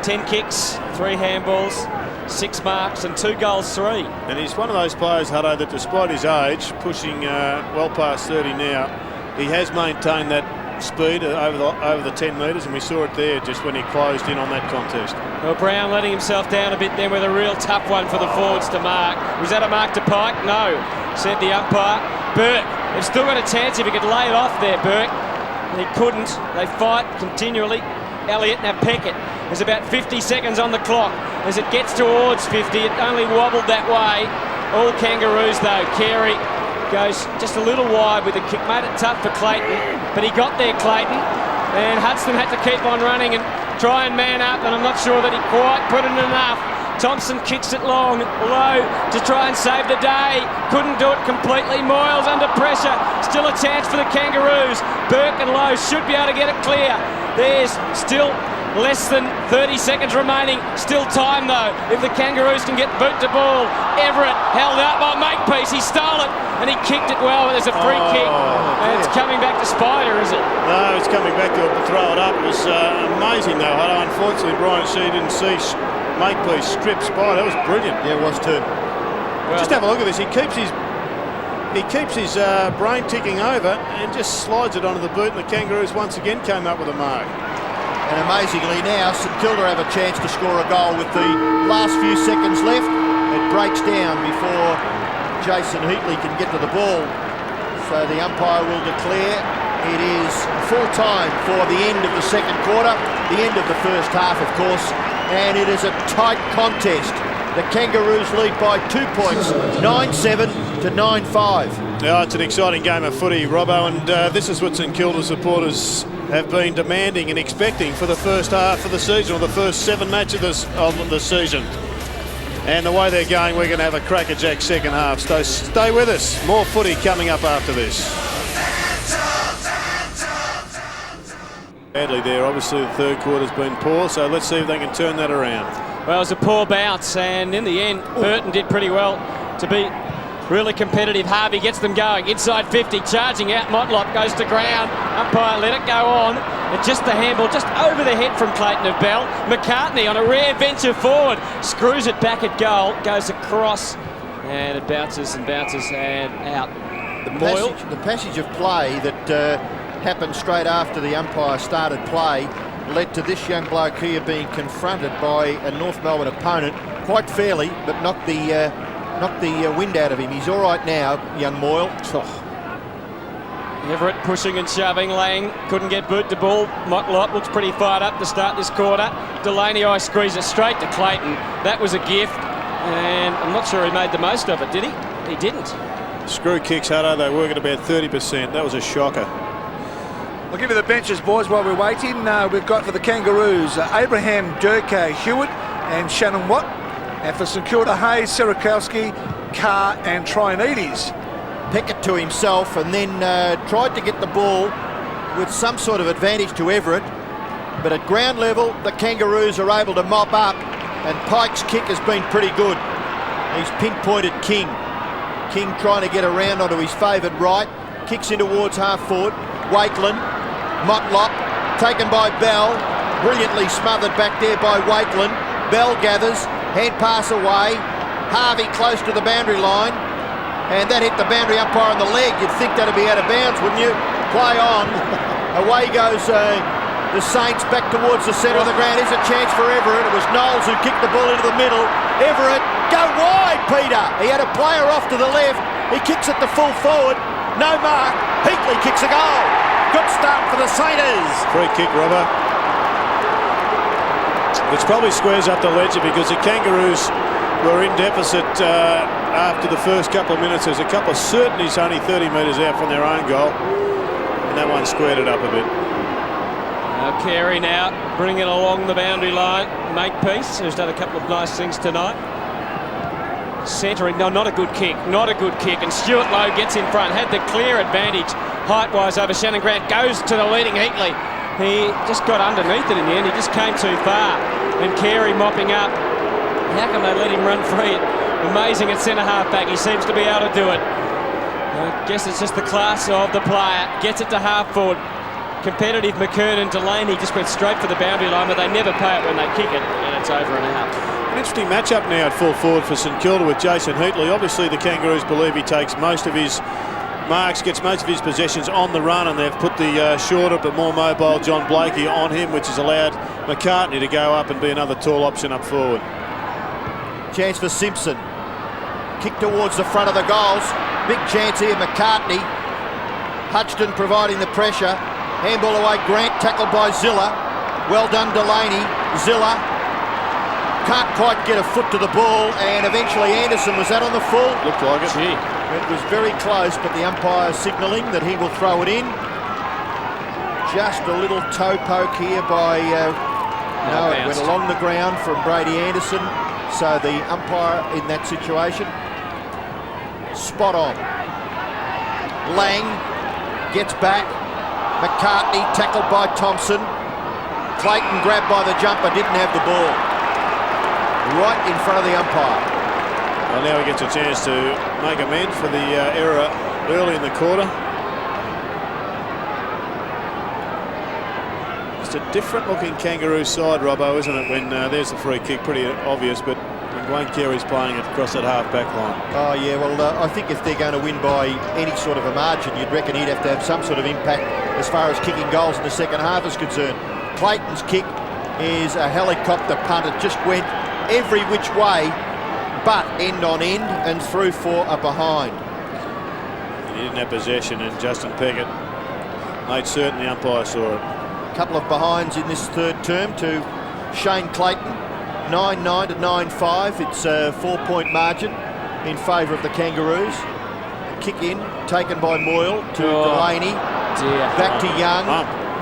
10 kicks, 3 handballs, 6 marks and 2 goals, 3. And he's one of those players, Hutto, that despite his age, pushing well past 30 now, he has maintained that speed over the 10 metres, and we saw it there just when he closed in on that contest. Well, Brown letting himself down a bit there with a real tough one for the forwards to mark. Was that a mark to Pike? No, said the umpire. Burke, they've still got a chance if he could lay it off there, Burke. He couldn't. They fight continually. Elliott, now Pickett. There's about 50 seconds on the clock. As it gets towards 50, it only wobbled that way. All Kangaroos though. Carey goes just a little wide with the kick. Made it tough for Clayton, but he got there, Clayton. And Hudson had to keep on running and try and man up, and I'm not sure that he quite put in enough. Thompson kicks it long, low, to try and save the day. Couldn't do it completely. Moyles under pressure. Still a chance for the Kangaroos. Burke and Lowe should be able to get it clear. There's still less than 30 seconds remaining. Still time though, if the Kangaroos can get boot to ball. Everett held out by Makepeace. He stole it and he kicked it well, but there's a free kick. And it's coming back to Spider, is it? No, it's coming back to throw it up. It was amazing though. Unfortunately, Brian C didn't see Makepeace strip Spider. That was brilliant. Yeah, it was too. Well, just have a look at this. He keeps his brain ticking over and just slides it onto the boot, and the Kangaroos once again came up with a mark. And amazingly now, St Kilda have a chance to score a goal with the last few seconds left. It breaks down before Jason Heatley can get to the ball. So the umpire will declare it is full time for the end of the second quarter, the end of the first half, of course, and it is a tight contest. The Kangaroos lead by 2 points, 9-7 to 9-5. Yeah, it's an exciting game of footy, Robbo, and this is what St Kilda supporters have been demanding and expecting for the first half of the season, or the first 7 matches of the season. And the way they're going, we're going to have a crackerjack second half. So stay with us. More footy coming up after this. Badly there. Obviously, the third quarter's been poor, so let's see if they can turn that around. well, it was a poor bounce, and in the end, Burton did pretty well to be really competitive. Harvey gets them going. Inside 50, charging out. Motlop goes to ground. Umpire let it go on. And just the handball, just over the head from Clayton of Bell. McCartney on a rare venture forward. Screws it back at goal. Goes across. And it bounces and bounces and out. The passage of play that happened straight after the umpire started play led to this young bloke here being confronted by a North Melbourne opponent quite fairly, but knocked the wind out of him. He's all right now, young Moyle. Everett pushing and shoving. Lang couldn't get boot to ball. Motlop looks pretty fired up to start this quarter. Delaney squeezed it straight to Clayton. That was a gift, and I'm not sure he made the most of it, did he? He didn't. Screw kicks, Hutto. They work at about 30%. That was a shocker. I'll give you the benches, boys, while we're waiting. We've got for the Kangaroos Abraham, Durkay, Hewitt and Shannon Watt. And for St Kilda, Hayes, Sierakowski, Carr and Trianides. Peckett to himself and then tried to get the ball with some sort of advantage to Everett. But at ground level, the Kangaroos are able to mop up, and Pike's kick has been pretty good. He's pinpointed King. King trying to get around onto his favoured right. Kicks in towards half forward. Wakeland. Motlop. Taken by Bell. Brilliantly smothered back there by Wakeland. Bell gathers. Hand pass away. Harvey close to the boundary line. And that hit the boundary umpire on the leg. You'd think that'd be out of bounds, wouldn't you? Play on. Away goes the Saints back towards the centre of the ground. Here's a chance for Everett. It was Knowles who kicked the ball into the middle. Everett, go wide, Peter. He had a player off to the left. He kicks it to full forward. No mark. Heatley kicks a goal. Good start for the Saints. Free kick, Robber. Which probably squares up the ledger because the Kangaroos were in deficit after the first couple of minutes. There's a couple of certainties only 30 metres out from their own goal. And that one squared it up a bit. Carey now bringing it along the boundary line. Makepeace, who's done a couple of nice things tonight. Centering, no, not a good kick, not a good kick. And Stuart Lowe gets in front, had the clear advantage height-wise over Shannon Grant, goes to the leading Heatley. He just got underneath it in the end, he just came too far. And Carey mopping up. How can they let him run free? Amazing at centre half back, he seems to be able to do it. I guess it's just the class of the player. Gets it to half forward. Competitive McKernan, Delaney just went straight for the boundary line, but they never pay it when they kick it, and it's over and out. An interesting matchup now at full forward for St Kilda with Jason Heatley. Obviously the Kangaroos believe he takes most of his marks, gets most of his possessions on the run, and they've put the shorter but more mobile John Blakey on him, which has allowed McCartney to go up and be another tall option up forward. Chance for Simpson. Kick towards the front of the goals. Big chance here, McCartney. Hutchton providing the pressure. Handball away, Grant tackled by Zilla. Well done, Delaney. Zilla can't quite get a foot to the ball, and eventually Anderson, was that on the full? Looked like it. Gee. It was very close, but the umpire signalling that he will throw it in. Just a little toe poke here by... no, it went along the ground from Brady Anderson. So the umpire in that situation, spot on. Lang gets back. McCartney tackled by Thompson. Clayton grabbed by the jumper, didn't have the ball. Right in front of the umpire. Well, now he gets a chance to make amends for the error early in the quarter. It's a different looking Kangaroo side, Robbo, isn't it, when there's the free kick, pretty obvious, but when Wayne Carey's playing it across that half-back line. Oh, yeah, well, I think if they're going to win by any sort of a margin, you'd reckon he'd have to have some sort of impact as far as kicking goals in the second half is concerned. Clayton's kick is a helicopter punt. It just went every which way, but end on end and through for a behind. He didn't have possession, and Justin Peckett made certain the umpire saw it. A couple of behinds in this third term to Shane Clayton. 9-9 to 9-5. It's a 4-point margin in favour of the Kangaroos. A kick in taken by Moyle to Delaney. Back to Young.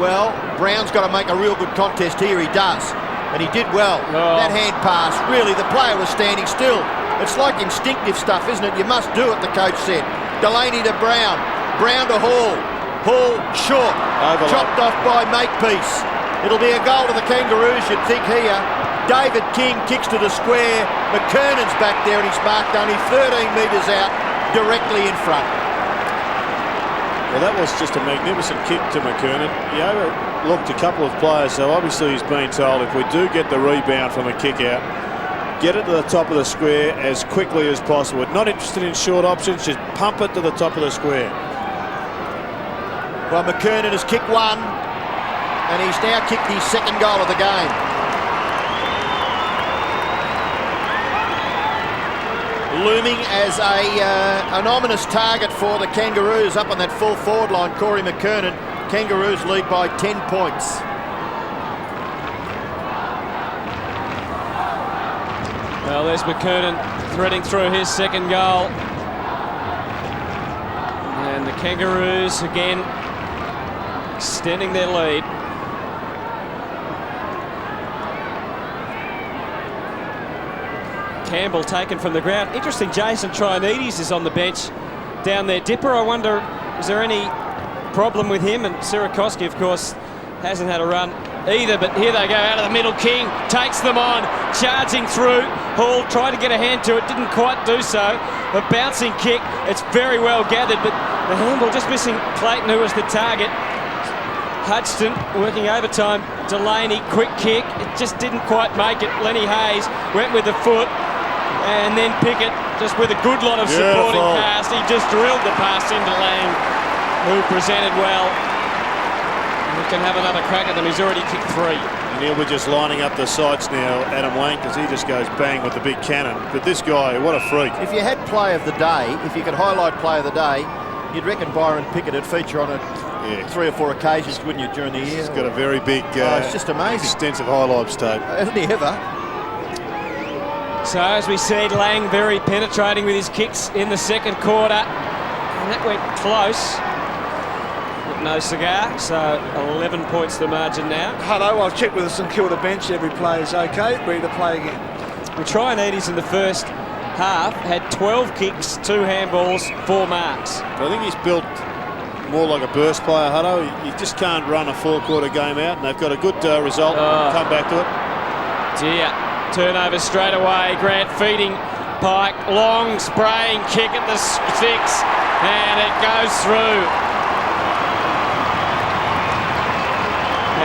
Well, Brown's got to make a real good contest here. He does. And he did well. That hand pass, really, the player was standing still. It's like instinctive stuff, isn't it? You must do it, the coach said. Delaney to Brown. Brown to Hall. Hall short. Overlap. Chopped off by Makepeace. It'll be a goal to the Kangaroos, you'd think here. David King kicks to the square. McKernan's back there and he's marked only 13 metres out, directly in front. Well, that was just a magnificent kick to McKernan. He overlooked a couple of players, so obviously he's been told if we do get the rebound from a kick out, get it to the top of the square as quickly as possible. Not interested in short options, just pump it to the top of the square. Well, McKernan has kicked one, and he's now kicked his second goal of the game. Looming as an ominous target for the Kangaroos up on that full forward line, Corey McKernan. Kangaroos lead by 10 points. Well, there's McKernan threading through his second goal. And the Kangaroos again extending their lead. Campbell taken from the ground. Interesting, Jason Trianides is on the bench down there. Dipper, I wonder, is there any problem with him? And Sierakowski, of course, hasn't had a run either, but here they go out of the middle. King takes them on, charging through. Hall tried to get a hand to it, didn't quite do so. A bouncing kick, it's very well gathered, but the handball just missing Clayton, who was the target. Hudson working overtime. Delaney, quick kick, it just didn't quite make it. Lenny Hayes went with the foot. And then Pickett, just with a good lot of supporting pass, he just drilled the pass into Lang, who presented well. We can have another crack at them. He's already kicked 3. And he'll be just lining up the sights now, Adam Lang, because he just goes bang with the big cannon. But this guy, what a freak. If you had play of the day, if you could highlight play of the day, you'd reckon Byron Pickett would feature on it 3 or 4 occasions, wouldn't you, during the year? He's got a very big, it's just amazing. Extensive highlights tape. Hasn't he ever? So as we see, Lang very penetrating with his kicks in the second quarter. And that went close. But no cigar, so 11 points the margin now. Hello, I've checked with the St Kilda bench. Every player's okay. Ready to play again. Well, Trianides in the first half had 12 kicks, 2 handballs, 4 marks. I think he's built more like a burst player, Hutto. You just can't run a 4-quarter game out, and they've got a good result. Come back to it. Dear. Turnover straight away. Grant feeding Pike. Long spraying kick at the 6. And it goes through.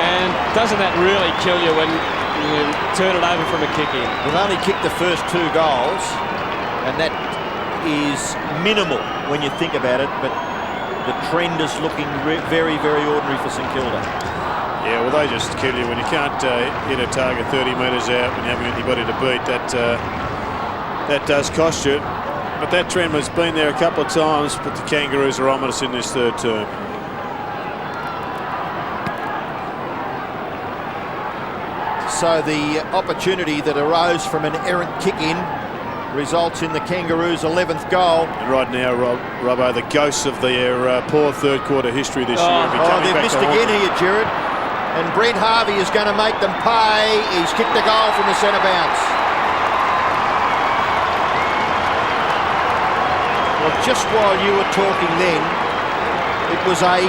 And doesn't that really kill you when you turn it over from a kick in? They've only kicked the first 2 goals, and that is minimal when you think about it, but the trend is looking very, very ordinary for St Kilda. Yeah, well, they just kill you when you can't hit a target 30 metres out when you haven't got anybody to beat. That does cost you. But that trend has been there a couple of times, but the Kangaroos are ominous in this third term. So the opportunity that arose from an errant kick-in results in the Kangaroos' 11th goal. And right now, Robbo, the ghosts of their poor third-quarter history this year. They've missed again here, Jared. And Brent Harvey is going to make them pay. He's kicked the goal from the centre bounce. just while you were talking then, it was a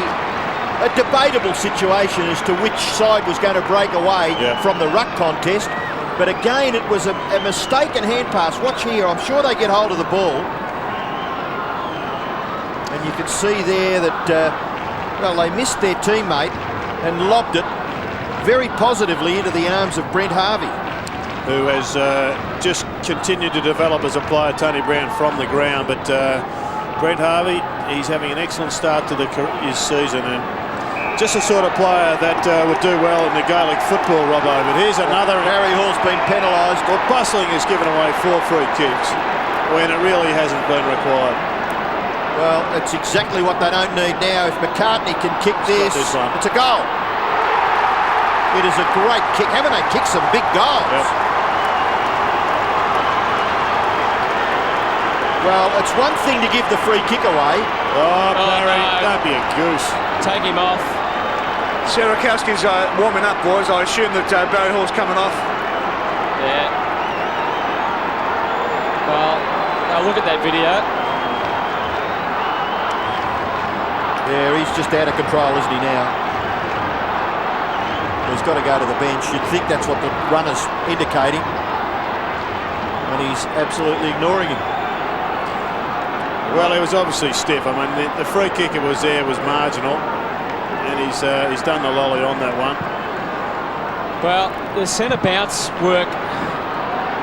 debatable situation as to which side was going to break away from the ruck contest. But again, it was a mistaken hand pass. Watch here, I'm sure they get hold of the ball. And you can see there that, well, they missed their teammate and lobbed it very positively into the arms of Brent Harvey, who has just continued to develop as a player, Tony Brown, from the ground. But Brent Harvey, he's having an excellent start to his season, and just the sort of player that would do well in the Gaelic football, Robbo. But here's another. Barry Hall's been penalised. Well, Bustling has given away 4 free kicks when it really hasn't been required. Well, it's exactly what they don't need now. If McCartney can kick this, it's a goal. It is a great kick. Haven't they kicked some big goals? Yep. Well, it's one thing to give the free kick away. Oh, Barry, no. don't be a goose. Take him off. Sierakowski's warming up, boys. I assume that Barry Hall's coming off. Yeah. Well, now look at that video. Yeah, he's just out of control, isn't he, now? He's got to go to the bench. You'd think that's what the runner's indicating. And he's absolutely ignoring him. Well, he was obviously stiff. I mean, the free kick that was there was marginal. And he's done the lolly on that one. Well, the centre bounce work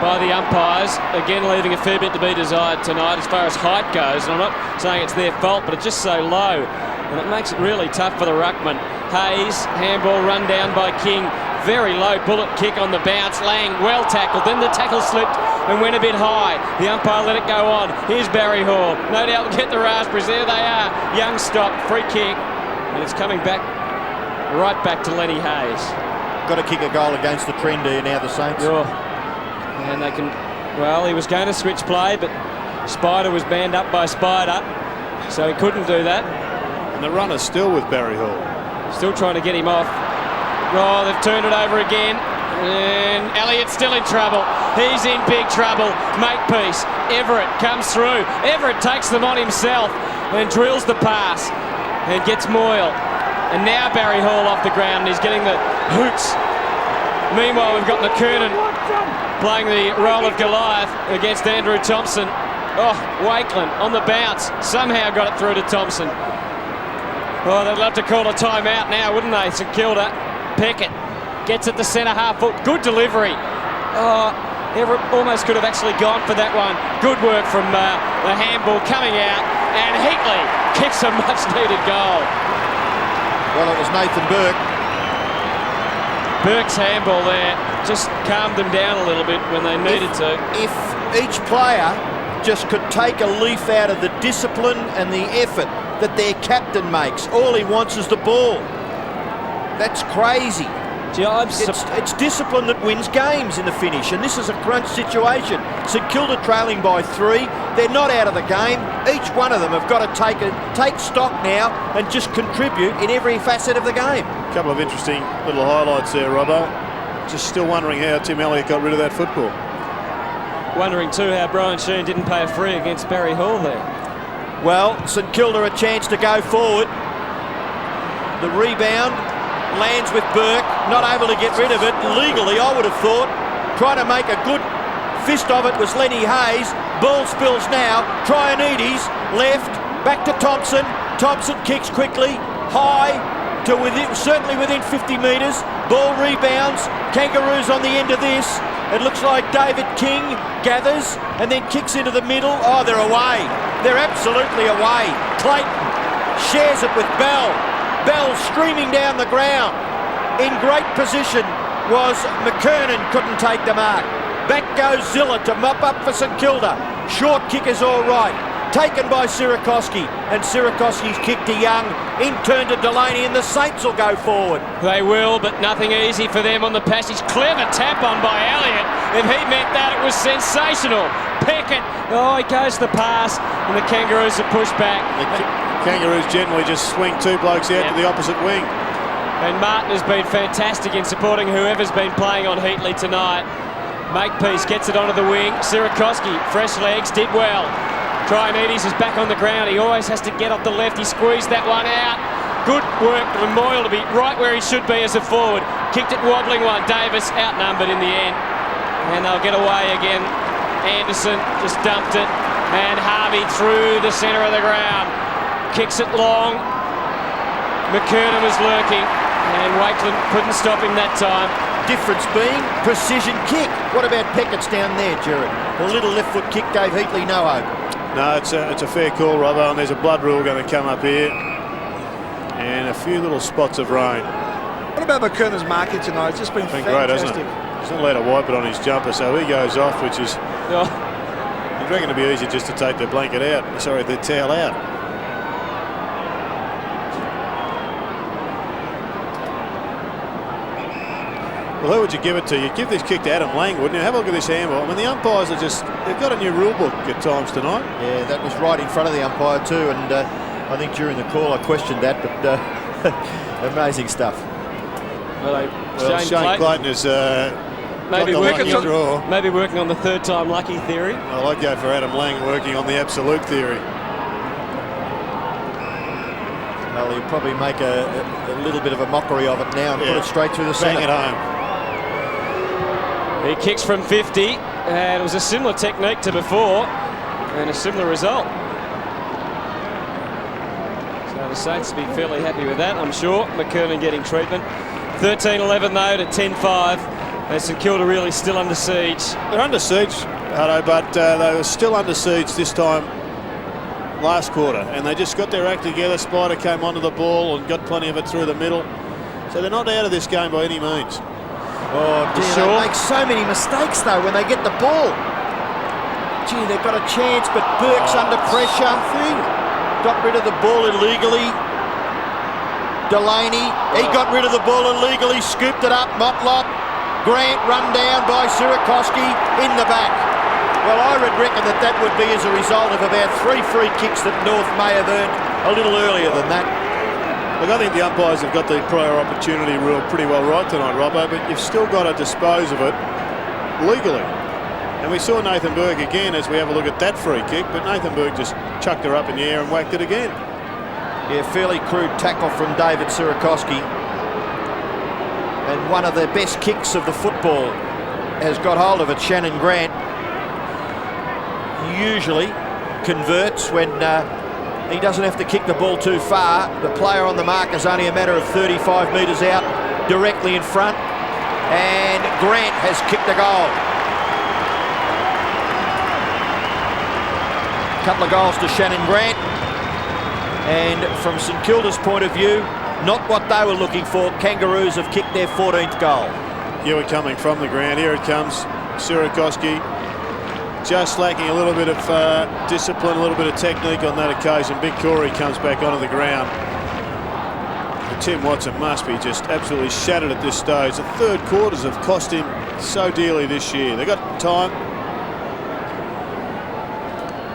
by the umpires, again leaving a fair bit to be desired tonight as far as height goes. And I'm not saying it's their fault, but it's just so low. And it makes it really tough for the ruckman. Hayes, handball run down by King. Very low bullet kick on the bounce. Lang well tackled. Then the tackle slipped and went a bit high. The umpire let it go on. Here's Barry Hall. No doubt we'll get the raspberries. There they are. Young stop. Free kick. And it's coming back, right back to Lenny Hayes. Got to kick a goal against the trend here now, the Saints. Oh. And they can, well, he was going to switch play, but Spider was banned up by Spider, so he couldn't do that. And the runner's still with Barry Hall. Still trying to get him off. Oh, they've turned it over again. And Elliott's still in trouble. He's in big trouble. Makepeace. Everett comes through. Everett takes them on himself and drills the pass and gets Moyle. And now Barry Hall off the ground, and he's getting the hoots. Meanwhile, we've got McKernan playing the role of Goliath against Andrew Thompson. Oh, Wakeland on the bounce. Somehow got it through to Thompson. Oh, they'd love to call a timeout now, wouldn't they? St Kilda. Peckett gets it to centre half foot. Good delivery. Oh, Everett almost could have actually gone for that one. Good work from the handball coming out. And Heatley kicks a much-needed goal. Well, it was Nathan Burke. Burke's handball there just calmed them down a little bit when they needed to. If each player just could take a leaf out of the discipline and the effort that their captain makes. All he wants is the ball. That's crazy. Gee, it's discipline that wins games in the finish, and this is a crunch situation. St Kilda trailing by 3. They're not out of the game. Each one of them have got to take stock now and just contribute in every facet of the game. A couple of interesting little highlights there, Robbo. Just still wondering how Tim Elliott got rid of that football. Wondering too how Brian Sheen didn't pay a free against Barry Hall there. Well, St Kilda a chance to go forward. The rebound lands with Burke, not able to get rid of it. Legally, I would have thought, trying to make a good fist of it was Lenny Hayes. Ball spills now. Trianides left, back to Thompson. Thompson kicks quickly, high to certainly within 50 metres. Ball rebounds. Kangaroos on the end of this. It looks like David King gathers and then kicks into the middle. Oh, they're away. They're absolutely away. Clayton shares it with Bell. Bell streaming down the ground. In great position was McKernan, couldn't take the mark. Back goes Zilla to mop up for St Kilda. Short kick is all right. Taken by Sierakowski, and Sierakowski's kick to Young. In turn to Delaney, and the Saints will go forward. They will, but nothing easy for them on the passage. Clever tap on by Elliott. If he meant that, it was sensational. Peckett, oh, he goes the pass, and the Kangaroos are pushed back. The Kangaroos generally just swing 2 blokes out to the opposite wing. And Martin has been fantastic in supporting whoever's been playing on Heatley tonight. Makepeace gets it onto the wing. Sierakowski, fresh legs, did well. Traianides is back on the ground. He always has to get off the left. He squeezed that one out. Good work from Moyle to be right where he should be as a forward. Kicked it wobbling one. Davis outnumbered in the end. And they'll get away again. Anderson just dumped it. And Harvey through the centre of the ground. Kicks it long. McKernan was lurking. And Wakeland couldn't stop him that time. Difference being precision kick. What about Peckett's down there, Jared? The little left foot kick gave Heatley no hope. No, it's a fair call, Robbo, and there's a blood rule going to come up here. And a few little spots of rain. What about McKernan's marking tonight? It's just been Great, fantastic. hasn't it? He's not allowed to wipe it on his jumper, so he goes off, which is... You'd reckon it'd be easy just to take the blanket out. Sorry, the towel out. Well, who would you give it to? You'd give this kick to Adam Lang, wouldn't you? Have a look at this handball. I mean, the umpires are just... They've got a new rule book at times tonight. Yeah, that was right in front of the umpire too, and I think during the call I questioned that, but amazing stuff. Well, Shane Clayton is maybe working on the third time lucky theory. Well, I'd go for Adam Lang working on the absolute theory. Well, he'll probably make a little bit of a mockery of it now and put it straight through the centre. Bang it home. He kicks from 50, and it was a similar technique to before, and a similar result. So the Saints will be fairly happy with that, I'm sure. McKernan getting treatment. 13-11 though to 10-5. And St Kilda really still under siege. They're under siege, Hutto, but they were still under siege this time last quarter, and they just got their act together. Spider came onto the ball and got plenty of it through the middle. So they're not out of this game by any means. Oh, dear, they make so many mistakes though when they get the ball. Gee, they've got a chance, but Burke's under pressure. Got rid of the ball illegally. Delaney, he got rid of the ball illegally, scooped it up. Motlop. Grant run down by Sierakowski in the back. Well, I would reckon that would be as a result of about 3 free kicks that North may have earned a little earlier than that. Look, I think the umpires have got the prior opportunity rule pretty well right tonight, Robbo, but you've still got to dispose of it legally. And we saw Nathan Burke again as we have a look at that free kick, but Nathan Burke just chucked her up in the air and whacked it again. Yeah, fairly crude tackle from David Sierakowski. And one of the best kicks of the football has got hold of it, Shannon Grant. Usually converts when he doesn't have to kick the ball too far. The player on the mark is only a matter of 35 metres out, directly in front. And Grant has kicked a goal. A couple of goals to Shannon Grant. And from St Kilda's point of view, not what they were looking for. Kangaroos have kicked their 14th goal. Hewitt coming from the ground. Here it comes. Sierakowski just lacking a little bit of discipline, a little bit of technique on that occasion. Big Corey comes back onto the ground. And Tim Watson must be just absolutely shattered at this stage. The third quarters have cost him so dearly this year. They've got time.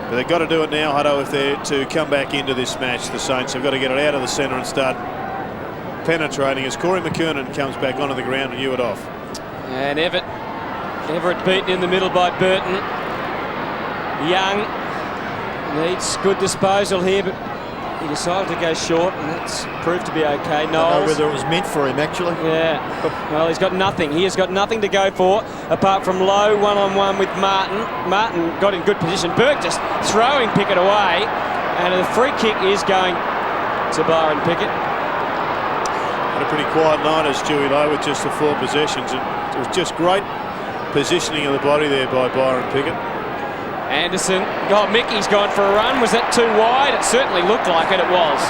But they've got to do it now, Hutto, if they're to come back into this match. The Saints have got to get it out of the centre and start penetrating as Corey McKernan comes back onto the ground and Hewitt off. And Everett beaten in the middle by Burton. Young needs good disposal here, but he decided to go short, and that's proved to be okay. I don't know whether it was meant for him, actually. Yeah. Well, he's got nothing. He has got nothing to go for, apart from Lowe one-on-one with Martin. Martin got in good position. Burke just throwing Pickett away, and the free kick is going to Byron Pickett. Had a pretty quiet night as Stewie Lowe with just the 4 possessions. It was just great positioning of the body there by Byron Pickett. Anderson, Mickey's gone for a run. Was that too wide? It certainly looked like it. It was.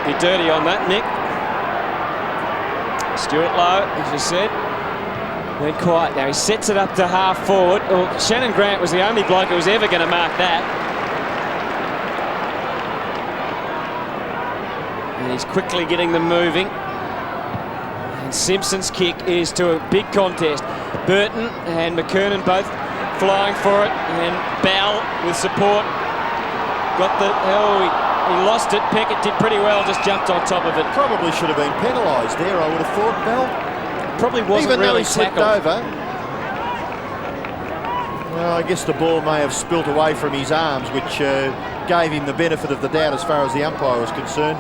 Be dirty on that, Nick. Stuart Lowe, as you said, went quiet. Now he sets it up to half forward. Well, Shannon Grant was the only bloke who was ever going to mark that. And he's quickly getting them moving. And Simpson's kick is to a big contest. Burton and McKernan both flying for it, and Bell with support got the he lost it. Pickett did pretty well, just jumped on top of it. Probably should have been penalised there, I would have thought, Bell. Probably wasn't even really though he slipped tackled. over. Well, I guess the ball may have spilt away from his arms, which gave him the benefit of the doubt as far as the umpire was concerned.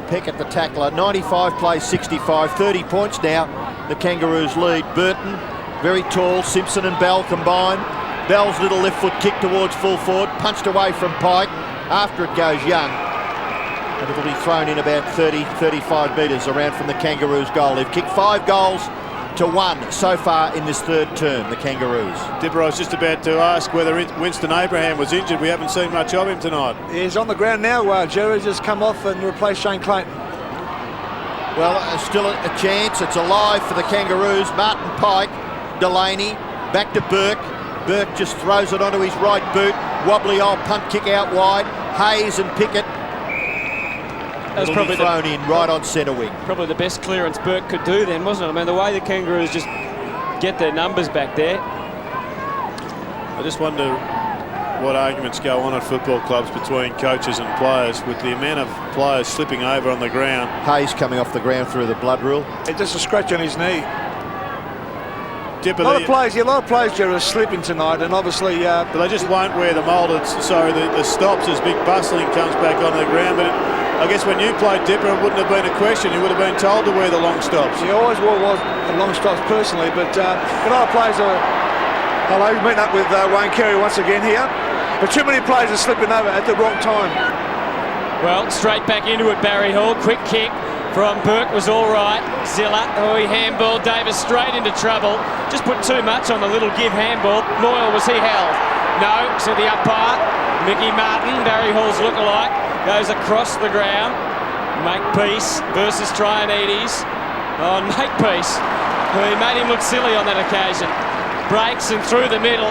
Peck at the tackler, 95 plays 65, 30 points now. The Kangaroos lead. Burton, very tall. Simpson and Bell combined. Bell's little left foot kick towards full forward, punched away from Pike. After it goes Young. And it'll be thrown in about 30, 35 metres around from the Kangaroos' goal. They've kicked 5 goals to 1 so far in this third term, the Kangaroos. Dipper, I was just about to ask whether Winston Abraham was injured. We haven't seen much of him tonight. He's on the ground now. Jerry's just come off and replaced Shane Clayton. Well, still a chance. It's alive for the Kangaroos. Martin Pike, Delaney, back to Burke. Burke just throws it onto his right boot. Wobbly old punt kick out wide. Hayes and Pickett. That was probably thrown in right on centre wing. Probably the best clearance Burke could do then, wasn't it? I mean, the way the Kangaroos just get their numbers back there. I just wonder what arguments go on at football clubs between coaches and players with the amount of players slipping over on the ground. Hayes coming off the ground through the blood rule. It's just a scratch on his knee. Dipper, a lot of players, Jerry, are slipping tonight, and obviously... but they just won't wear the moulded, the stops as big bustling comes back onto the ground. But I guess when you played, Dipper, it wouldn't have been a question. You would have been told to wear the long stops. He always wore the long stops personally, but a lot of players are... Hello, we've met up with Wayne Carey once again here, but too many players are slipping over at the wrong time. Well, straight back into it, Barry Hall. Quick kick from Burke was all right. Zilla, he handball. Davis straight into trouble. Just put too much on the little give handball. Moyle, was he held? No, so the umpire, Mickey Martin, Barry Hall's lookalike, goes across the ground. Makepeace versus Trianides on Makepeace, who made him look silly on that occasion. Breaks and through the middle.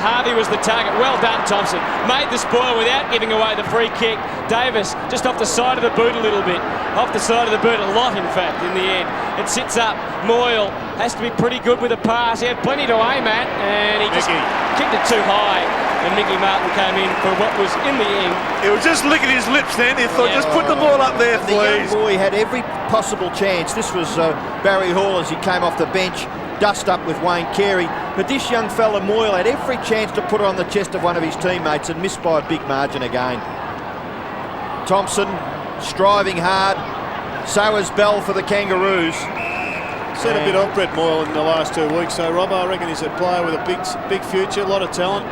Harvey was the target. Well done, Thompson. Made the spoil without giving away the free kick. Davis just off the side of the boot a little bit. Off the side of the boot a lot, in fact, in the end. It sits up. Moyle has to be pretty good with a pass. He had plenty to aim at, and he just kicked it too high. And Mickey Martin came in for what was, in the end... He was just licking his lips then. He thought, just put the ball up there, please. The young boy had every possible chance. This was Barry Hall as he came off the bench. Dust up with Wayne Carey, but this young fella Moyle had every chance to put it on the chest of one of his teammates and missed by a big margin again. Thompson striving hard, so is Bell for the Kangaroos. Seen a bit of Brett Moyle in the last 2 weeks, so Rob, I reckon he's a player with a big future, a lot of talent,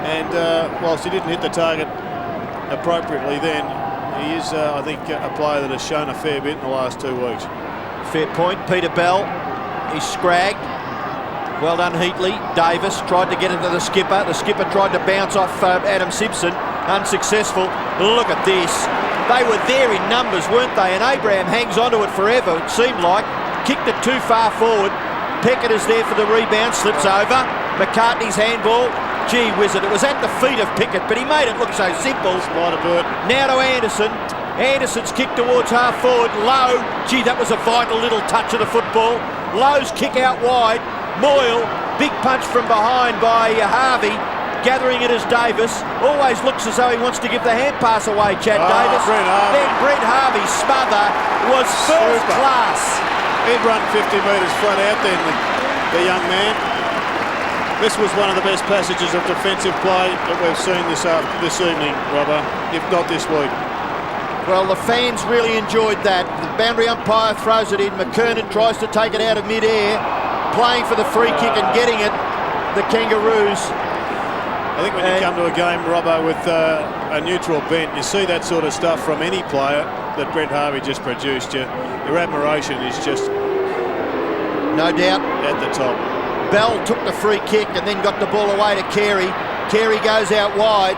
and whilst he didn't hit the target appropriately then, he is, I think, a player that has shown a fair bit in the last 2 weeks. Fair point. Peter Bell. He's scragged. Well done, Heatley. Davis tried to get into the skipper. The skipper tried to bounce off Adam Simpson. Unsuccessful. Look at this. They were there in numbers, weren't they? And Abraham hangs onto it forever, it seemed like. Kicked it too far forward. Peckett is there for the rebound. Slips over. McCartney's handball. Gee whiz it. It was at the feet of Pickett, but he made it look so simple. Now to Anderson. Anderson's kick towards half forward. Low. Gee, that was a vital little touch of the football. Lowe's kick out wide. Moyle, big punch from behind by Harvey. Gathering it as Davis. Always looks as though he wants to give the hand pass away, Chad Davis. Then Brent Harvey's smother was first class. He'd run 50 metres flat out then, the young man. This was one of the best passages of defensive play that we've seen this evening, Robber, if not this week. Well, the fans really enjoyed that. The boundary umpire throws it in. McKernan tries to take it out of mid-air, playing for the free kick and getting it. The Kangaroos. I think when you come to a game, Robbo, with a neutral bent, you see that sort of stuff from any player that Brent Harvey just produced. Your admiration is just... No doubt. At the top. Bell took the free kick and then got the ball away to Carey. Carey goes out wide.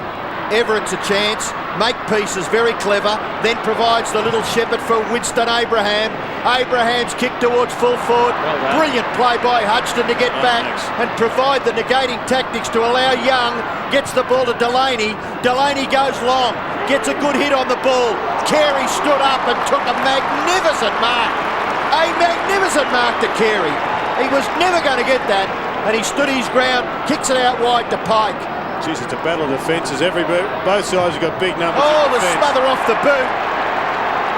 Everett's a chance. Makepeace is very clever, then provides the little shepherd for Winston Abraham. Abraham's kick towards full forward. Brilliant play by Hudson to get back and provide the negating tactics to allow Young. Gets the ball to Delaney. Delaney goes long, gets a good hit on the ball. Carey stood up and took a magnificent mark. A magnificent mark to Carey. He was never going to get that, and he stood his ground, kicks it out wide to Pike. Jeez, it's a battle of defences. Both sides have got big numbers. Oh, the smother off the boot.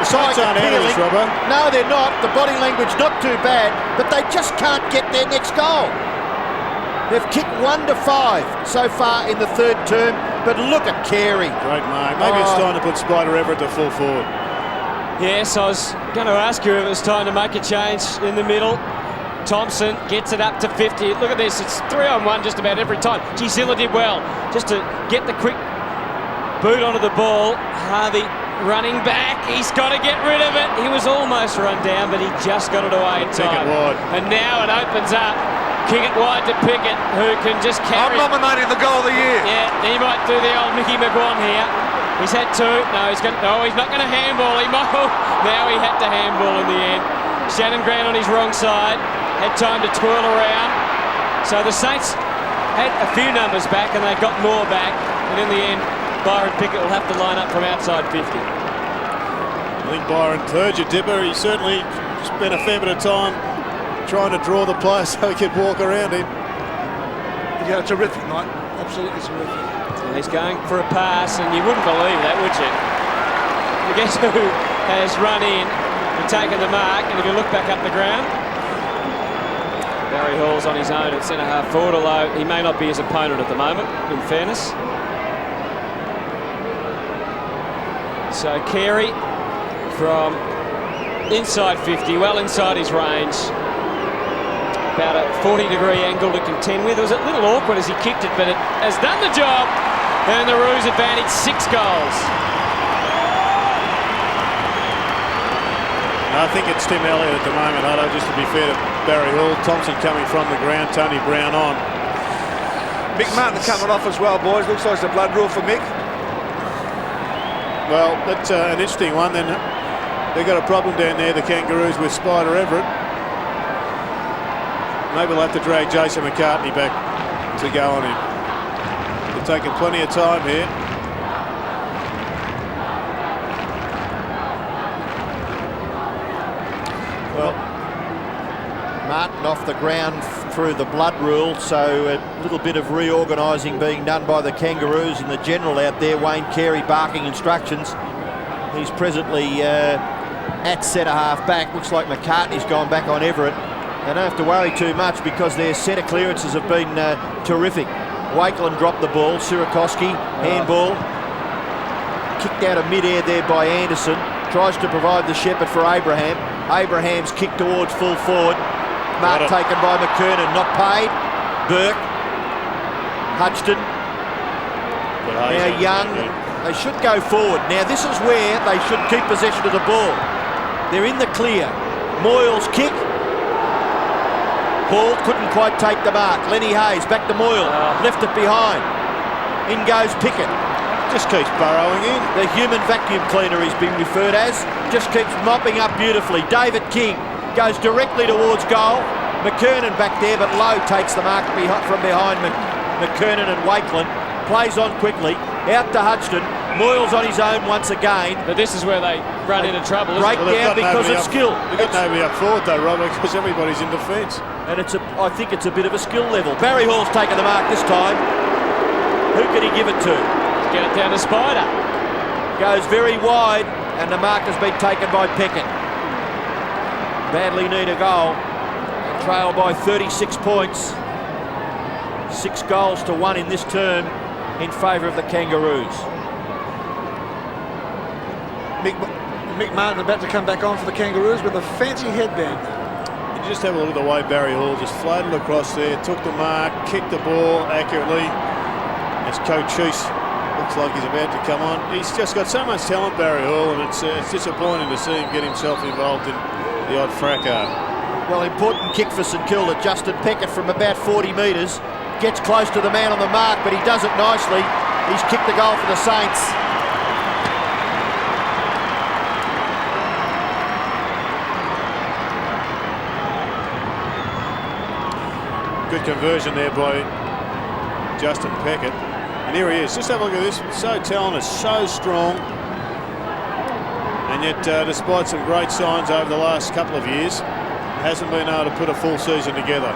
The sides aren't enemies, Robbo. No, they're not. The body language not too bad, but they just can't get their next goal. They've kicked 1 to 5 so far in the third term, but look at Carey. Great mark. Maybe it's time to put Spider Everett to full forward. Yes, I was going to ask you if it was time to make a change in the middle. Thompson gets it up to 50. Look at this, it's 3-on-1 just about every time. Gee, Zilla did well just to get the quick boot onto the ball. Harvey running back, he's got to get rid of it. He was almost run down, but he just got it away in time. And now it opens up. Kick it wide to Pickett, who can just carry. I'm nominating the goal of the year. Yeah, he might do the old Mickey McGuan here. He's had 2. No, he's not going to handball. He might. Now he had to handball in the end. Shannon Grant on his wrong side. Had time to twirl around. So the Saints had a few numbers back and they got more back. And in the end, Byron Pickett will have to line up from outside 50. I think Byron heard you, Dipper. He certainly spent a fair bit of time trying to draw the player so he could walk around him. Yeah, terrific night. Absolutely terrific. And he's going for a pass, and you wouldn't believe that, would you? And guess who has run in and taken the mark? And if you look back up the ground, Barry Hall's on his own at centre half forward, although he may not be his opponent at the moment, in fairness. So Carey from inside 50, well inside his range. About a 40-degree angle to contend with. It was a little awkward as he kicked it, but it has done the job. And the Roos advantage 6 goals. I think it's Tim Elliott at the moment, Hutto, just to be fair to Barry Hall. Thompson coming from the ground, Tony Brown on. Mick Martin coming off as well, boys. Looks like it's a blood rule for Mick. Well, that's an interesting one. Then they've got a problem down there, the Kangaroos, with Spider Everett. Maybe we'll have to drag Jason McCartney back to go on him. They've taken plenty of time here. Well, Martin off the ground through the blood rule, so a little bit of reorganising being done by the Kangaroos and the general out there, Wayne Carey, barking instructions. He's presently at centre half back. Looks like McCartney's gone back on Everett. They don't have to worry too much because their centre clearances have been terrific. Wakeland dropped the ball. Sierakowski, handball. Kicked out of mid-air there by Anderson. Tries to provide the shepherd for Abraham. Abraham's kick towards full forward. Mark taken by McKernan, not paid. Burke. Hudson. Now Young. They should go forward. Now this is where they should keep possession of the ball. They're in the clear. Moyles kick. Hall couldn't quite take the mark. Lenny Hayes back to Moyle. Left it behind. In goes Pickett. Just keeps burrowing in. The human vacuum cleaner he's been referred as. Just keeps mopping up beautifully. David King goes directly towards goal. McKernan back there, but Lowe takes the mark from behind McKernan and Wakeland. Plays on quickly. Out to Hudson. Moyles on his own once again. But this is where they run into trouble. Break down because of skill. They've got nobody up forward though, Robert, because everybody's in defence. And I think it's a bit of a skill level. Barry Hall's taken the mark this time. Who can he give it to? Get it down to Spider. Goes very wide, and the mark has been taken by Pickett. Badly need a goal. Trail by 36 points. 6 goals to 1 in this term in favour of the Kangaroos. Mick Martin about to come back on for the Kangaroos with a fancy headband. You just have a look at the way Barry Hall just floated across there, took the mark, kicked the ball accurately. As Coach Cheese looks like he's about to come on. He's just got so much talent, Barry Hall, and it's disappointing to see him get himself involved in the odd fracas. Well, important kick for St Kilda. Justin Pickett from about 40 metres. Gets close to the man on the mark, but he does it nicely. He's kicked the goal for the Saints. Good conversion there by Justin Pickett. And here he is. Just have a look at this. So talented, so strong. And yet, despite some great signs over the last couple of years, hasn't been able to put a full season together.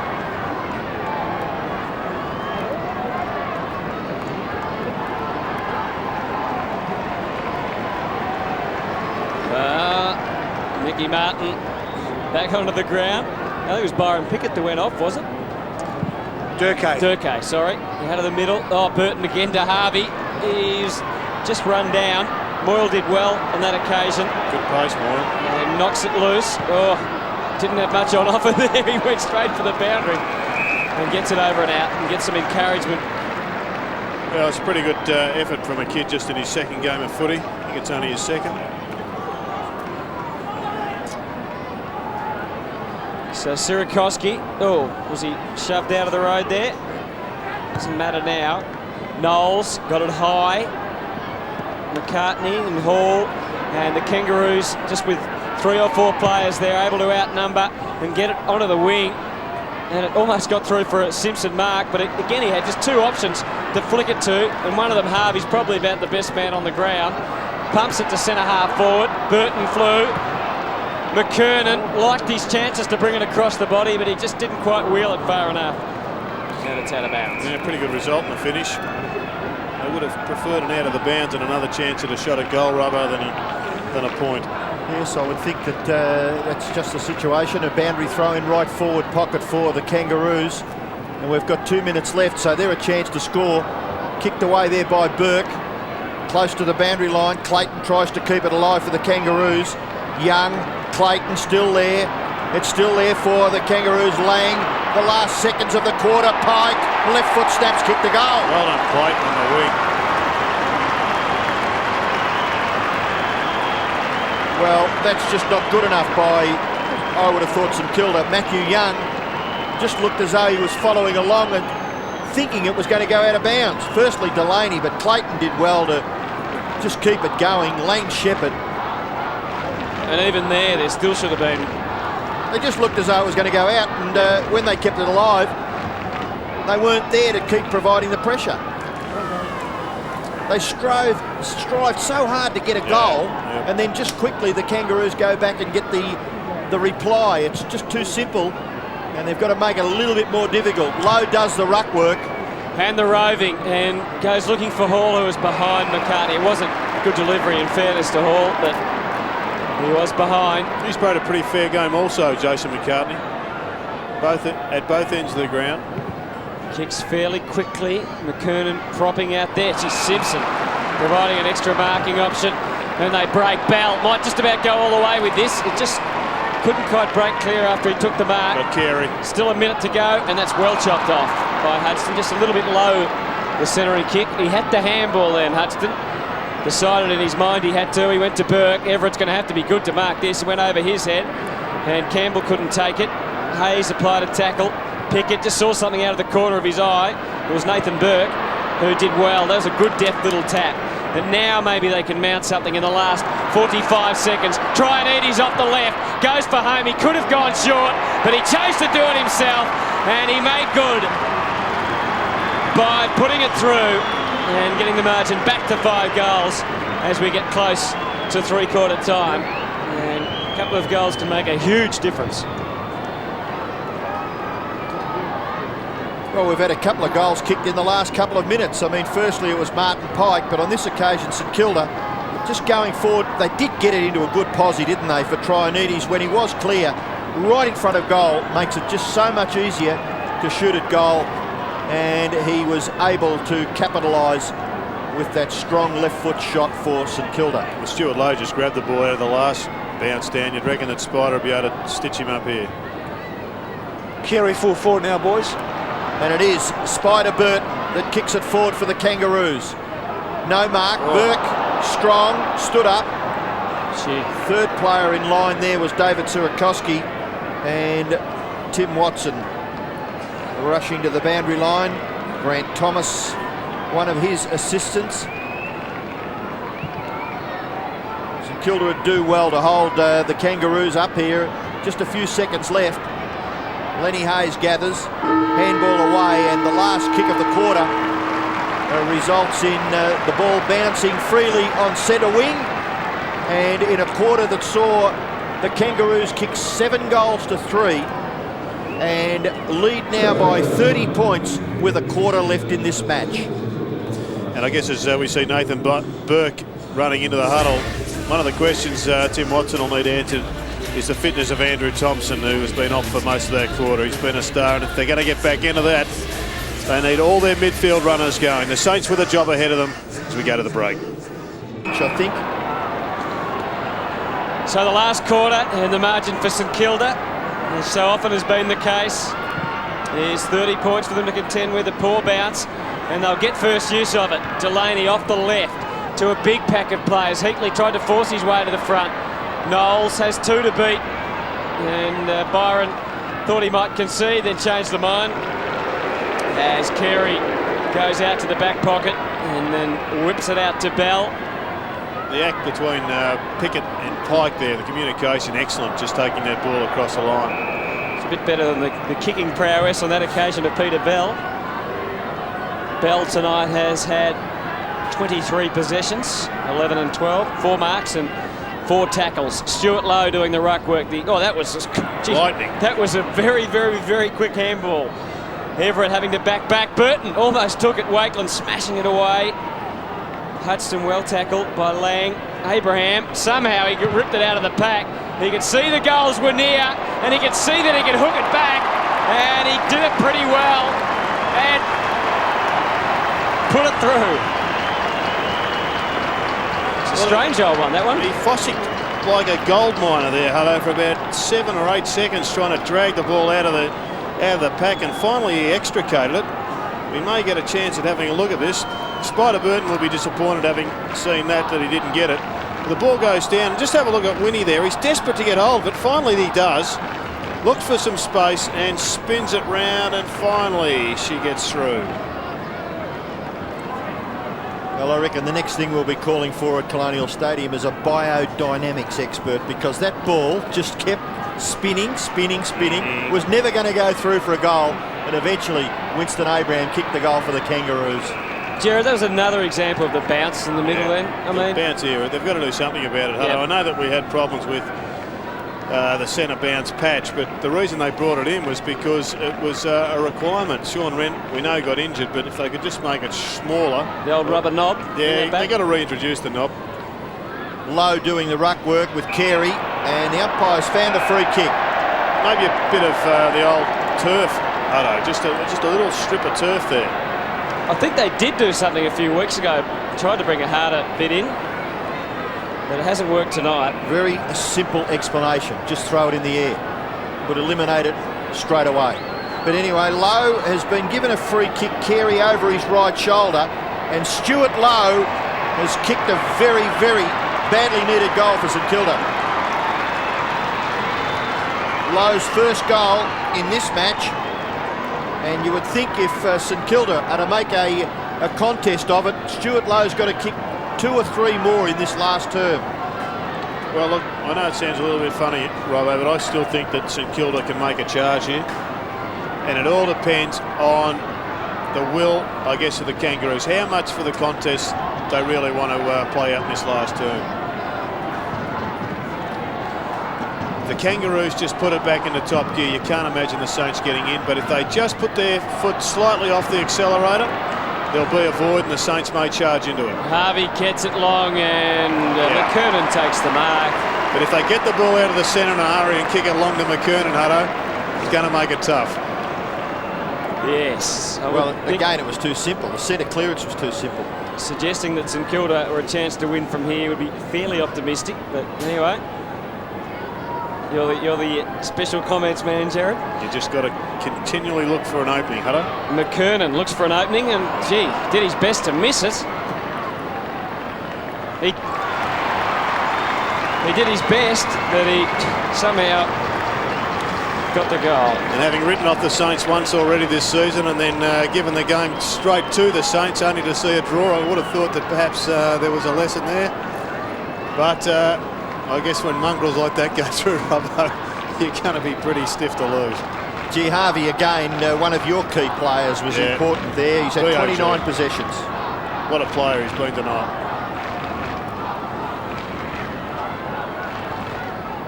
Mickey Martin back onto the ground. I think it was Byron Pickett that went off, was it? Durkay. Sorry. Out of the middle. Oh, Burton again to Harvey. He's just run down. Moyle did well on that occasion. Good pace, Moyle. And knocks it loose. Oh, didn't have much on offer there. He went straight for the boundary and gets it over and out and gets some encouragement. Well, it's a pretty good effort from a kid just in his second game of footy. I think it's only his second. So Sierakowski, was he shoved out of the road there? Doesn't matter now. Knowles got it high. McCartney and Hall, and the Kangaroos just with 3 or 4 players there able to outnumber and get it onto the wing. And it almost got through for a Simpson mark, but again he had just 2 options to flick it to, and one of them, Harvey's probably about the best man on the ground. Pumps it to centre half forward. Burton flew. McKernan liked his chances to bring it across the body, but he just didn't quite wheel it far enough. And it's out of bounds. Yeah, pretty good result in the finish. They would have preferred an out of the bounds and another chance at a shot at goal rather than a point. Yes, I would think that that's just the situation. A boundary throw in right forward pocket for the Kangaroos. And we've got 2 minutes left, so they're a chance to score. Kicked away there by Burke. Close to the boundary line. Clayton tries to keep it alive for the Kangaroos. Young, Clayton still there. It's still there for the Kangaroos. Lang, the last seconds of the quarter. Pike, left foot snaps, kick the goal. Well done, Clayton on the wing. Well, that's just not good enough by, I would have thought, St Kilda. Matthew Young just looked as though he was following along and thinking it was going to go out of bounds. Firstly, Delaney, but Clayton did well to just keep it going. Lane Shepherd. And even there still should have been. They just looked as though it was going to go out, and when they kept it alive, they weren't there to keep providing the pressure. They strived so hard to get a goal, and then just quickly the Kangaroos go back and get the reply. It's just too simple, and they've got to make it a little bit more difficult. Lowe does the ruck work. And the roving, and goes looking for Hall, who was behind McCartney. It wasn't a good delivery, in fairness to Hall, but he was behind. He's played a pretty fair game also, Jason McCartney. At both ends of the ground. Kicks fairly quickly. McKernan propping out there. It's Simpson providing an extra marking option. And they break. Bell might just about go all the way with this. It just couldn't quite break clear after he took the mark. But Carey. Still a minute to go, and that's well chopped off by Hudson. Just a little bit low, the centering kick. He had the handball then, Hudson. Decided in his mind he had to. He went to Burke. Everett's going to have to be good to mark this. He went over his head, and Campbell couldn't take it. Hayes applied a tackle. Pickett just saw something out of the corner of his eye. It was Nathan Burke who did well. That was a good deft little tap. And now maybe they can mount something in the last 45 seconds. Traianides off the left. Goes for home. He could have gone short, but he chose to do it himself, and he made good by putting it through and getting the margin back to 5 goals as we get close to three-quarter time. And a couple of goals can make a huge difference. Well, we've had a couple of goals kicked in the last couple of minutes. I mean, firstly it was Martin Pike, but on this occasion St Kilda just going forward. They did get it into a good posse, didn't they, for Traianides when he was clear right in front of goal. Makes it just so much easier to shoot at goal, and he was able to capitalise with that strong left foot shot for St Kilda. Well, Stuart Lowe just grabbed the ball out of the last bounce down. You'd reckon that Spider would be able to stitch him up here. Carey full forward now, boys. And it is Spider Burton that kicks it forward for the Kangaroos. No mark. Burke, strong, stood up. Third player in line there was David Sierakowski, and Tim Watson rushing to the boundary line. Grant Thomas, one of his assistants. St Kilda would do well to hold the Kangaroos up here. Just a few seconds left. Lenny Hayes gathers, handball away, and the last kick of the quarter results in the ball bouncing freely on centre wing, and in a quarter that saw the Kangaroos kick 7 goals to 3 and lead now by 30 points with a quarter left in this match. And I guess as we see Nathan Burke running into the huddle, one of the questions Tim Watson will need answered is the fitness of Andrew Thompson, who has been off for most of that quarter. He's been a star, and if they're going to get back into that, They need all their midfield runners going. The Saints with a job ahead of them as we go to the break. Which I think. So the last quarter and the margin for St Kilda, as so often has been the case, is 30 points for them to contend with. A poor bounce, and they'll get first use of it. Delaney off the left to a big pack of players. Heatley tried to force his way to the front. Knowles has 2 to beat, and Byron thought he might concede, then changed the mind as Carey goes out to the back pocket and then whips it out to Bell. The act between Pickett and Pike there, the communication excellent, just taking that ball across the line. It's a bit better than the kicking prowess on that occasion of Peter Bell. Bell tonight has had 23 possessions, 11 and 12, 4 marks and 4 tackles. Stuart Lowe doing the ruck work. That was just, lightning. That was a very, very, very quick handball. Everett having to back. Burton almost took it. Wakeland smashing it away. Hudson well tackled by Lang. Abraham, somehow he ripped it out of the pack. He could see the goals were near, and he could see that he could hook it back, and he did it pretty well and put it through. It's a strange old one, that one. He fossicked like a gold miner there, Hutto, for about 7 or 8 seconds trying to drag the ball out of the pack, and finally he extricated it. We may get a chance at having a look at this. Spider Burton will be disappointed having seen that he didn't get it. The ball goes down. Just have a look at Winnie there. He's desperate to get hold of it. Finally he does. Looks for some space and spins it round, and finally she gets through. Well, I reckon the next thing we'll be calling for at Colonial Stadium is a biodynamics expert, because that ball just kept spinning, was never going to go through for a goal, and eventually Winston Abraham kicked the goal for the Kangaroos. Jared, that was another example of the bounce in the middle then. I mean, bounce here. They've got to do something about it. Yeah. I know that we had problems with the centre bounce patch, but the reason they brought it in was because it was a requirement. Sean Wren, we know, got injured, but if they could just make it smaller. The old rubber knob. Yeah, they got to reintroduce the knob. Lowe doing the ruck work with Carey, and the umpires found a free kick. Maybe a bit of the old turf, Hutto, just a little strip of turf there. I think they did do something a few weeks ago, tried to bring a harder bit in, but it hasn't worked tonight. Very simple explanation, just throw it in the air. Would eliminate it straight away. But anyway, Lowe has been given a free kick, Carey over his right shoulder, and Stuart Lowe has kicked a very, very badly needed goal for St Kilda. Lowe's first goal in this match, and you would think if St Kilda are to make a contest of it, Stuart Lowe's got to kick 2 or 3 more in this last term. Well, look, I know it sounds a little bit funny, Robbo, but I still think that St Kilda can make a charge here, and it all depends on the will, I guess, of the Kangaroos. How much for the contest they really want to play out in this last term. The Kangaroos just put it back into top gear. You can't imagine the Saints getting in, but if they just put their foot slightly off the accelerator, there'll be a void and the Saints may charge into it. Harvey gets it long, and McKernan takes the mark. But if they get the ball out of the centre in a hurry and kick it along to McKernan, Hutto, he's going to make it tough. Yes. Well, again, it was too simple. The centre clearance was too simple. Suggesting that St Kilda were a chance to win from here would be fairly optimistic, but anyway. You're the special comments man, Jared. You just got to continually look for an opening, Hutto. McKernan looks for an opening, and gee, did his best to miss it. He did his best, but he somehow got the goal. And having written off the Saints once already this season, and then given the game straight to the Saints only to see a draw, I would have thought that perhaps there was a lesson there. But I guess when mongrels like that go through, Robbo, you're going to be pretty stiff to lose. G. Harvey, again, one of your key players was important there. He's had 29 possessions. What a player he's been tonight.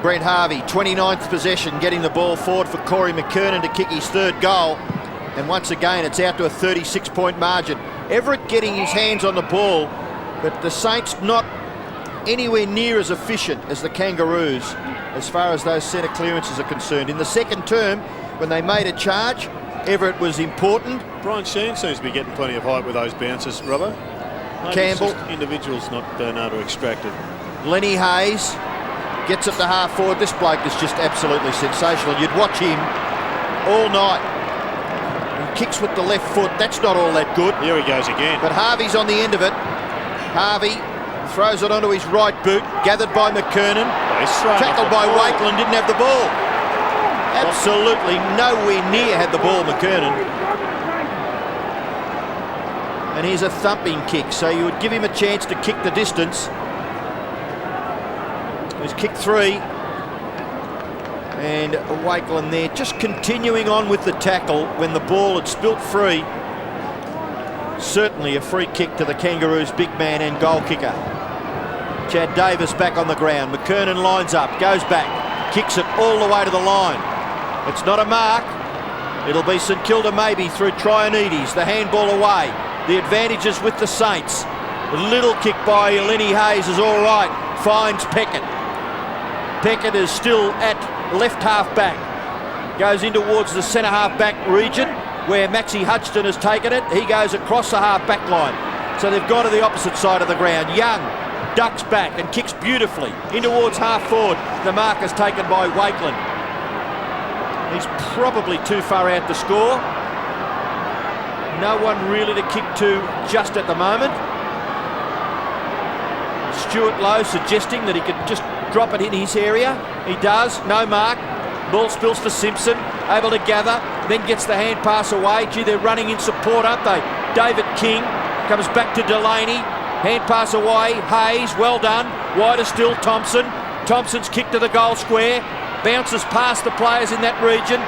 Brent Harvey, 29th possession, getting the ball forward for Corey McKernan to kick his 3rd goal. And once again, it's out to a 36-point margin. Everett getting his hands on the ball, but the Saints not anywhere near as efficient as the Kangaroos as far as those centre clearances are concerned. In the second term, when they made a charge, Everett was important. Brian Sheen seems to be getting plenty of height with those bounces, Robbo. Maybe Campbell. it's just individuals not being able to extract it. Lenny Hayes gets it to half forward. This bloke is just absolutely sensational. You'd watch him all night. He kicks with the left foot. That's not all that good. Here he goes again. But Harvey's on the end of it. Harvey throws it onto his right boot. Gathered by McKernan. Tackled by Wakeland. Didn't have the ball. Absolutely nowhere near had the ball, McKernan. And here's a thumping kick. So you would give him a chance to kick the distance. He's kicked 3. And Wakeland there just continuing on with the tackle when the ball had spilt free. Certainly a free kick to the Kangaroos' big man and goal kicker. Chad Davis back on the ground. McKernan lines up, goes back, kicks it all the way to the line. It's not a mark. It'll be St Kilda maybe through Trianides. The handball away. The advantage is with the Saints. The little kick by Lenny Hayes is all right. Finds Peckett. Peckett is still at left half back. Goes in towards the centre half back region where Maxie Hudson has taken it. He goes across the half back line. So they've gone to the opposite side of the ground. Young ducks back and kicks beautifully in towards half forward. The mark is taken by Wakeland. He's probably too far out to score. No one really to kick to just at the moment. Stuart Lowe suggesting that he could just drop it in his area. He does, no mark. Ball spills to Simpson, able to gather, then gets the hand pass away. Gee, they're running in support, aren't they? David King comes back to Delaney. Hand pass away, Hayes, well done. Wider still, Thompson. Thompson's kick to the goal square. Bounces past the players in that region.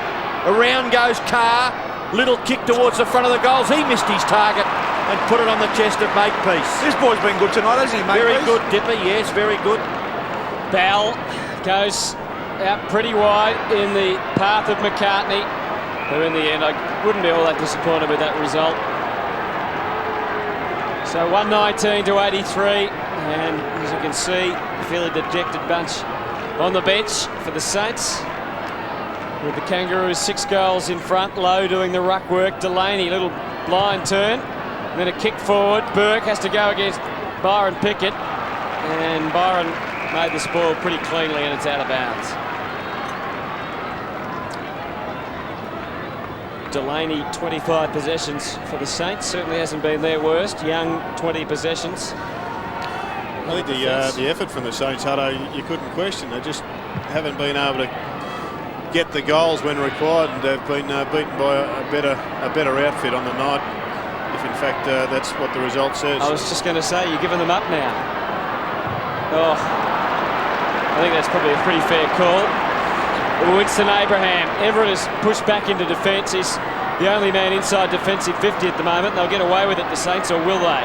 Around goes Carr. Little kick towards the front of the goals. He missed his target and put it on the chest of Makepeace. This boy's been good tonight, hasn't he, mate? Very good, Diddley, yes, very good. Bell goes out pretty wide in the path of McCartney, who in the end I wouldn't be all that disappointed with that result. So 119 to 83, and as you can see, a fairly dejected bunch on the bench for the Saints. With the Kangaroos 6 goals in front, Lowe doing the ruck work. Delaney, little blind turn, and then a kick forward. Burke has to go against Byron Pickett, and Byron made the spoil pretty cleanly, and it's out of bounds. Delaney 25 possessions for the Saints, certainly hasn't been their worst. Young 20 possessions. I think the effort from the Saints, Hutto, you couldn't question. They just haven't been able to get the goals when required, and they've been beaten by a better outfit on the night, if in fact that's what the result says. I was just going to say, you're giving them up now. Oh, I think that's probably a pretty fair call. Winston Abraham. Everett is pushed back into defence. He's the only man inside defensive 50 at the moment. They'll get away with it, the Saints, or will they?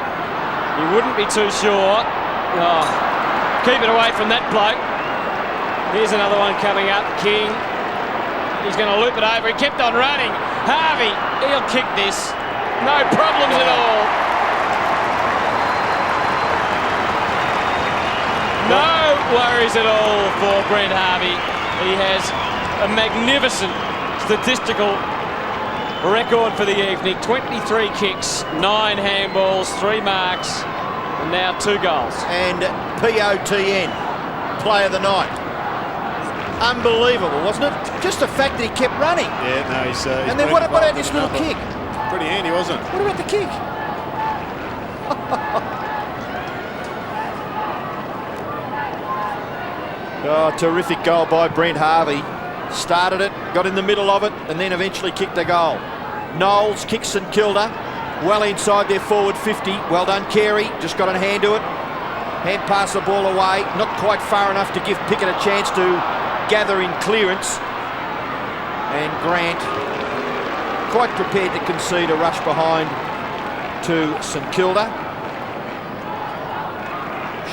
You wouldn't be too sure. Oh, keep it away from that bloke. Here's another one coming up. King. He's going to loop it over. He kept on running. Harvey, he'll kick this. No problems at all. No worries at all for Brent Harvey. He has a magnificent statistical record for the evening. 23 kicks, 9 handballs, 3 marks, and now 2 goals. And POTN, player of the night. Unbelievable, wasn't it? Just the fact that he kept running. Yeah, no, he's and then what about this little kick? Pretty handy, wasn't it? What about the kick? Oh, terrific goal by Brent Harvey. Started it, got in the middle of it, and then eventually kicked the goal. Knowles kicks St Kilda, well inside their forward 50. Well done, Carey. Just got a hand to it. Hand pass the ball away. Not quite far enough to give Pickett a chance to gather in clearance. And Grant quite prepared to concede a rush behind to St Kilda.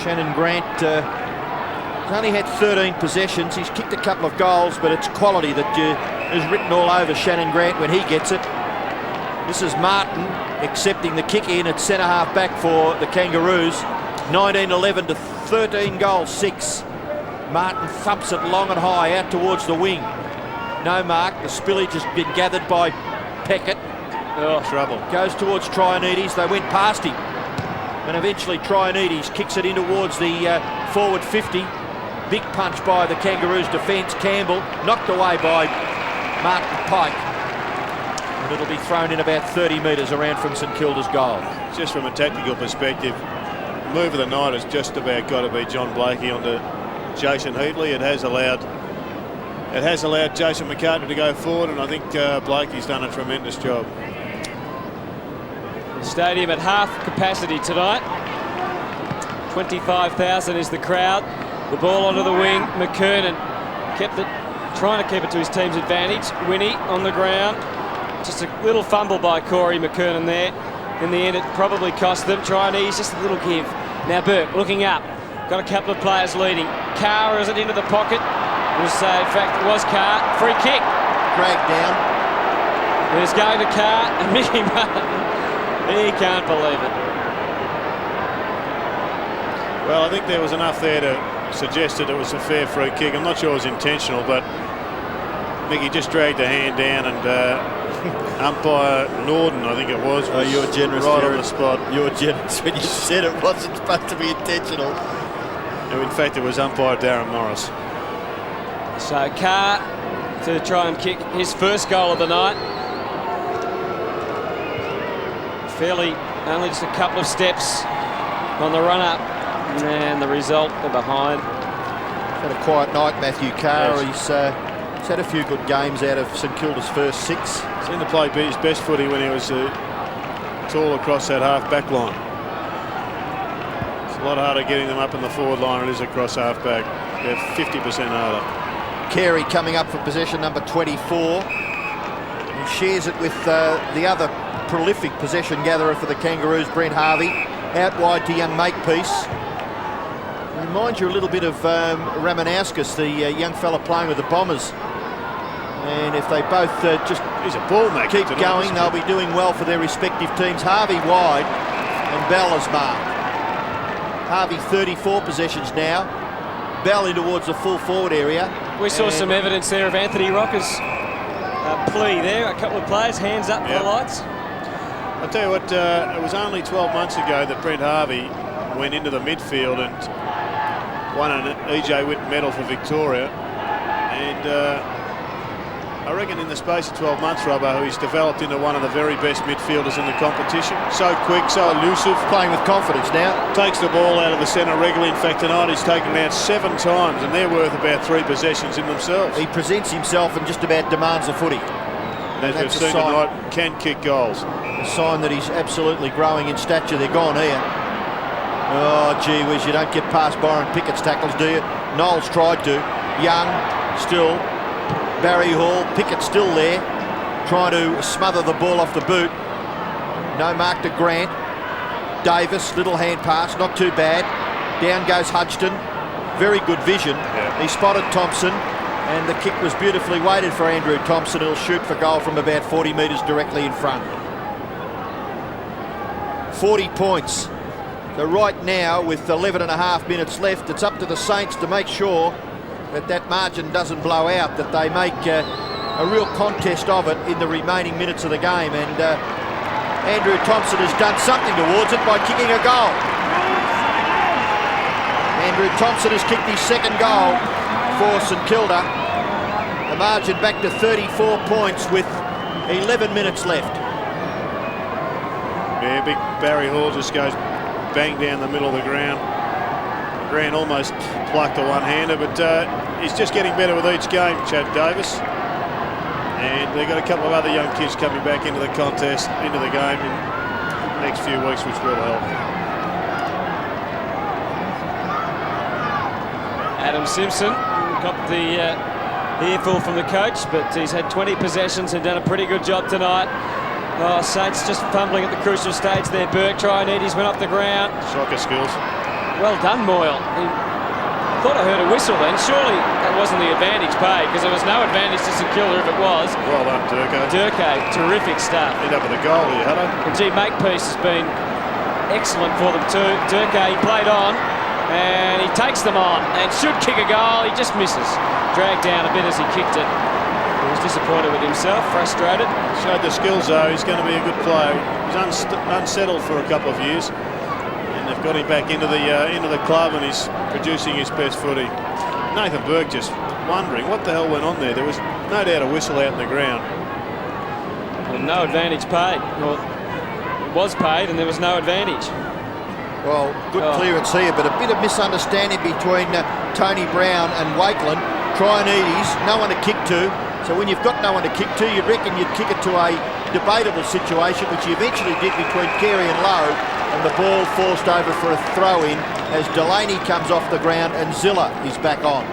Shannon Grant has only had 13 possessions. He's kicked a couple of goals, but it's quality that is written all over Shannon Grant when he gets it. This is Martin accepting the kick in at centre half back for the Kangaroos. 19-11 to 13 goals, 6. Martin thumps it long and high out towards the wing. No mark. The spillage has been gathered by Peckett. Trouble. Goes towards Trianides. They went past him. And eventually Trianides kicks it in towards the forward 50. Big punch by the Kangaroos defence. Campbell knocked away by Martin Pike. And it'll be thrown in about 30 metres around from St Kilda's goal. Just from a tactical perspective, move of the night has just about got to be John Blakey onto Jason Heatley. It has allowed Jason McCartney to go forward, and I think Blakey's done a tremendous job. The stadium at half capacity tonight. 25,000 is the crowd. The ball onto the wing. McKernan kept it, trying to keep it to his team's advantage. Winnie on the ground. Just a little fumble by Corey McKernan there. In the end, it probably cost them. Trianides, just a little give. Now Burke looking up. Got a couple of players leading. Carr is it into the pocket. In fact, it was Carr. Free kick. Dragged down. There's going to Carr and Mickey Martin. He can't believe it. Well, I think there was enough there to suggest that it was a fair free kick. I'm not sure it was intentional, but Mickey just dragged the hand down, and umpire Norden, I think it was you were generous right there. on the spot. You were generous when you said it wasn't supposed to be intentional. No, in fact, it was umpire Darren Morris. So Carr to try and kick his first goal of the night. Fairly only just a couple of steps on the run up, and the result, they're behind. Had a quiet night, Matthew Carr. Yes. He's had a few good games out of St Kilda's first 6. Seemed to play his best footy when he was tall across that half back line. It's a lot harder getting them up in the forward line than it is across half back. They're 50% harder. Carey coming up for possession number 24. He shares it with the other prolific possession gatherer for the Kangaroos, Brent Harvey. Out wide to young Makepeace. Reminds you a little bit of Ramanauskas, the young fella playing with the Bombers. And if they both just He's a ball maker keep tonight, going, isn't they'll he? be doing well for their respective teams. Harvey wide and Bell is marked. Harvey 34 possessions now. Bell in towards the full forward area. We saw some evidence there of Anthony Rocker's plea there. A couple of players, hands up for the lights. I'll tell you what, it was only 12 months ago that Brent Harvey went into the midfield and won an E.J. Witt medal for Victoria. And I reckon in the space of 12 months, Robbo, he's developed into one of the very best midfielders in the competition. So quick, so elusive. Playing with confidence now. Takes the ball out of the centre regularly. In fact, tonight he's taken it out 7 times, and they're worth about 3 possessions in themselves. He presents himself and just about demands the footy. And as we've seen tonight, can kick goals. A sign that he's absolutely growing in stature. They're gone here. Oh, gee whiz, you don't get past Byron Pickett's tackles, do you? Knowles tried to. Young, still. Barry Hall, Pickett still there. Trying to smother the ball off the boot. No mark to Grant. Davis, little hand pass, not too bad. Down goes Hudgton. Very good vision. He spotted Thompson. And the kick was beautifully weighted for Andrew Thompson. He'll shoot for goal from about 40 metres directly in front. 40 points. So right now, with 11.5 minutes left, it's up to the Saints to make sure that that margin doesn't blow out, that they make a real contest of it in the remaining minutes of the game. And Andrew Thompson has done something towards it by kicking a goal. Andrew Thompson has kicked his second goal for St Kilda. The margin back to 34 points with 11 minutes left. Yeah, big Barry Hall just goes bang down the middle of the ground. Grant almost plucked a one-hander, but he's just getting better with each game, Chad Davis. And they've got a couple of other young kids coming back into the contest, into the game in the next few weeks, which will help. Adam Simpson got the earful from the coach, but he's had 20 possessions and done a pretty good job tonight. Oh, Saints just fumbling at the crucial stage there. Burke Trianides went off the ground. Soccer skills. Well done, Moyle. I thought I heard a whistle then. Surely that wasn't the advantage paid, because there was no advantage to St Kilda if it was. Well done, Durko. Durko, terrific stuff. End up with a goal here, Hutto. And gee, Makepeace has been excellent for them too. Durko, he played on, and he takes them on, and should kick a goal. He just misses. Dragged down a bit as he kicked it. It was disappointing. disappointed with himself, frustrated. Showed the skills though. He's going to be a good player. He's unsettled for a couple of years, and they've got him back into the club, and he's producing his best footy. Nathan Burke just wondering what the hell went on there. There was no doubt a whistle out in the ground. Well, no advantage paid. Well, it was paid, and there was no advantage. Well, good clearance here, but a bit of misunderstanding between Tony Brown and Wakeland. Trainees, no one to kick to. So when you've got no one to kick to, you'd reckon you'd kick it to a debatable situation, which he eventually did between Carey and Lowe, and the ball forced over for a throw-in as Delaney comes off the ground and Zilla is back on.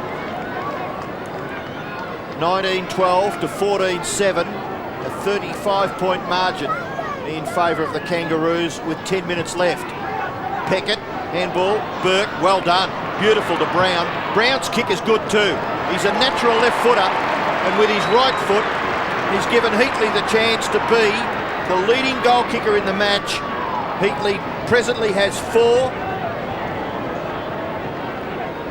19-12 to 14-7, a 35-point margin in favour of the Kangaroos with 10 minutes left. Peckett, handball, Burke, well done. Beautiful to Brown. Brown's kick is good too. He's a natural left footer, and with his right foot, he's given Heatley the chance to be the leading goal kicker in the match. Heatley presently has 4.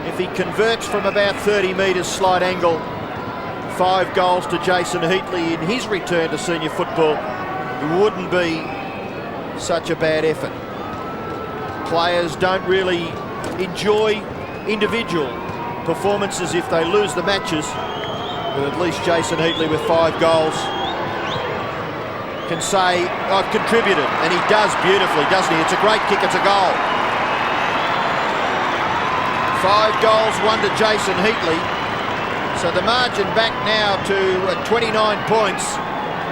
If he converts from about 30 metres slight angle, 5 goals to Jason Heatley in his return to senior football, it wouldn't be such a bad effort. Players don't really enjoy individual performances if they lose the matches, but at least Jason Heatley with 5 goals can say, I've contributed, and he does beautifully, doesn't he? It's a great kick, it's a goal. 5 goals, 1 to Jason Heatley. So the margin back now to 29 points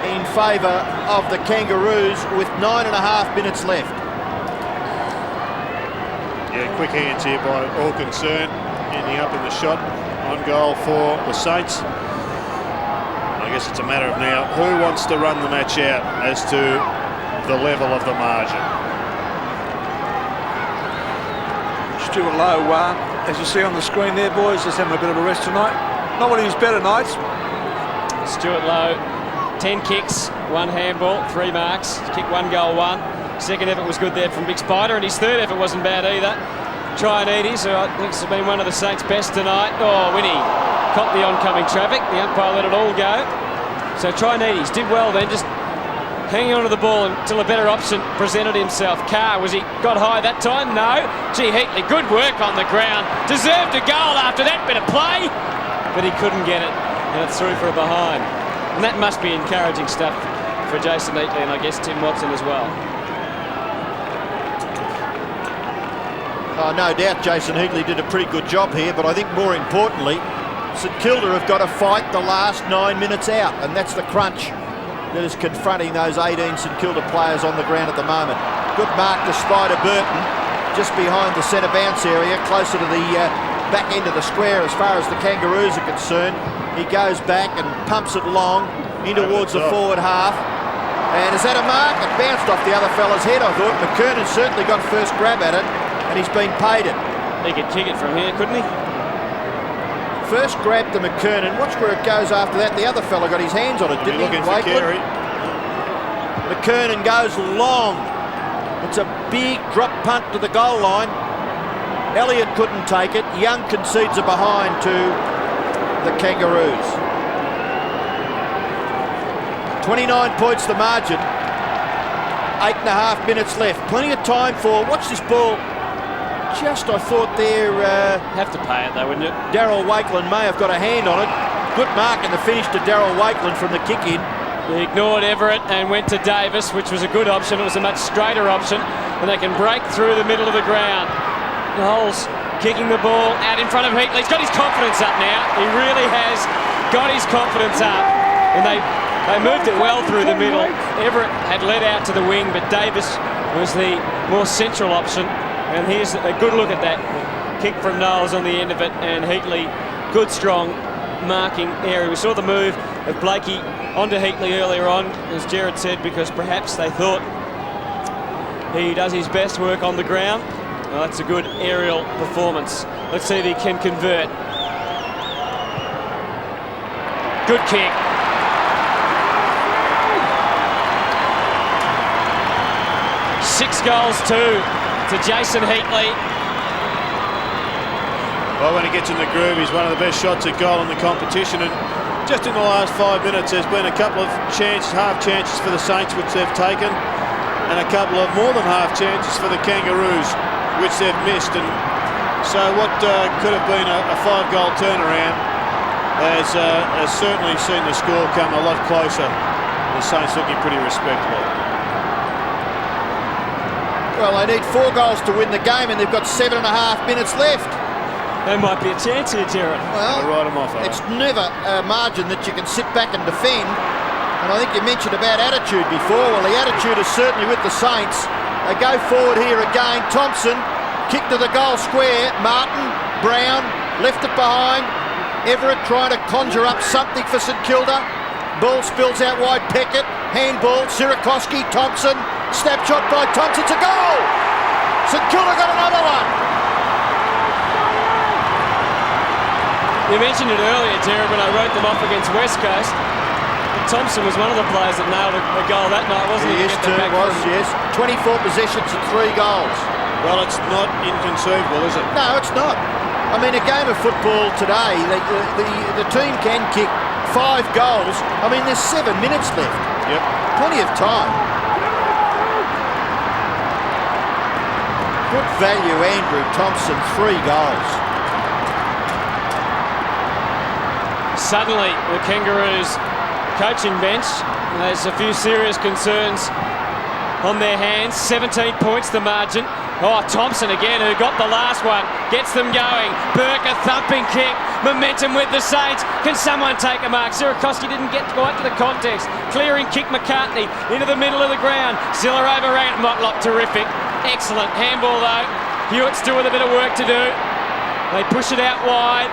in favour of the Kangaroos with 9.5 minutes left. Yeah, quick hands here by all concerned, ending up in the shot on goal for the Saints. I guess it's a matter of now who wants to run the match out as to the level of the margin. Stuart Lowe, as you see on the screen there, boys, just having a bit of a rest tonight. Not one of his better nights. Stuart Lowe, 10 kicks, 1 handball, 3 marks, kick 1 goal 1. Second effort was good there from Big Spider, and his third effort wasn't bad either. Trainees, who I think has been one of the Saints' best tonight. Oh, Winnie caught the oncoming traffic. The umpire let it all go. So Trainees did well then, just hanging onto the ball until a better option presented himself. Carr, was he got high that time? No. Gee, Heatley, good work on the ground. Deserved a goal after that bit of play, but he couldn't get it, and it's through for a behind. And that must be encouraging stuff for Jason Heatley, and I guess Tim Watson as well. Oh, no doubt Jason Heatley did a pretty good job here, but I think more importantly, St Kilda have got to fight the last 9 minutes out, and that's the crunch that is confronting those 18 St Kilda players on the ground at the moment. Good mark to Spider Burton, just behind the centre bounce area, closer to the back end of the square as far as the Kangaroos are concerned. He goes back and pumps it long in towards the forward half. And is that a mark? It bounced off the other fella's head, I thought. McKernan certainly got first grab at it, and he's been paid it. He could kick it from here, couldn't he? First grab to McKernan. Watch where it goes after that. The other fella got his hands on it, didn't he? Looking for Carey. McKernan goes long. It's a big drop punt to the goal line. Elliott couldn't take it. Young concedes a behind to the Kangaroos. 29 points the margin. 8.5 minutes left. Plenty of time for, watch this ball. Just, I thought there... Have to pay it though, wouldn't you? Darryl Wakeland may have got a hand on it. Good mark in the finish to Darryl Wakeland from the kick in. He ignored Everett and went to Davis, which was a good option. It was a much straighter option, and they can break through the middle of the ground. Knowles kicking the ball out in front of Heatley. He's got his confidence up now. He really has got his confidence up. And they moved it well through the middle. Everett had led out to the wing, but Davis was the more central option. And here's a good look at that kick from Knowles on the end of it, and Heatley, good strong marking area. We saw the move of Blakey onto Heatley earlier on, as Jared said, because perhaps they thought he does his best work on the ground. Well, that's a good aerial performance. Let's see if he can convert. Good kick. Six goals to Jason Heatley. Well, when he gets in the groove, he's one of the best shots at goal in the competition, and Just in the last 5 minutes, there's been a couple of chances, half chances for the Saints, which they've taken, and a couple of more than half chances for the Kangaroos, which they've missed. And so what could have been a 5-goal turnaround has certainly seen the score come a lot closer. The Saints looking pretty respectable. Well, they need 4 goals to win the game, and they've got 7.5 minutes left. There might be a chance here, Jared. Well, write them off, it's never a margin that you can sit back and defend. And I think you mentioned about attitude before. Well, the attitude is certainly with the Saints. They go forward here again. Thompson, kick to the goal square. Martin, Brown, left it behind. Everett trying to conjure up something for St Kilda. Ball spills out wide. Peckett, handball. Sirakoski, Thompson. Snapshot by Thompson. It's a goal! St Kilda got another one. You mentioned it earlier, Jared, when I wrote them off against West Coast. Thompson was one of the players that nailed a goal that night, wasn't he? He is too, yes. 24 possessions and 3 goals. Well, it's not inconceivable, is it? No, it's not. I mean, a game of football today, the team can kick 5 goals. I mean, there's 7 minutes left. Yep. Plenty of time. Good value, Andrew Thompson, 3 goals. Suddenly, the Kangaroos coaching bench has a few serious concerns on their hands. 17 points the margin. Oh, Thompson again, who got the last one, gets them going. Burke, a thumping kick. Momentum with the Saints. Can someone take a mark? Sirakoski didn't get quite to the context. Clearing kick, McCartney into the middle of the ground. Ziller overran it. Motlop, terrific. Excellent. Handball though. Hewitt still with a bit of work to do. They push it out wide.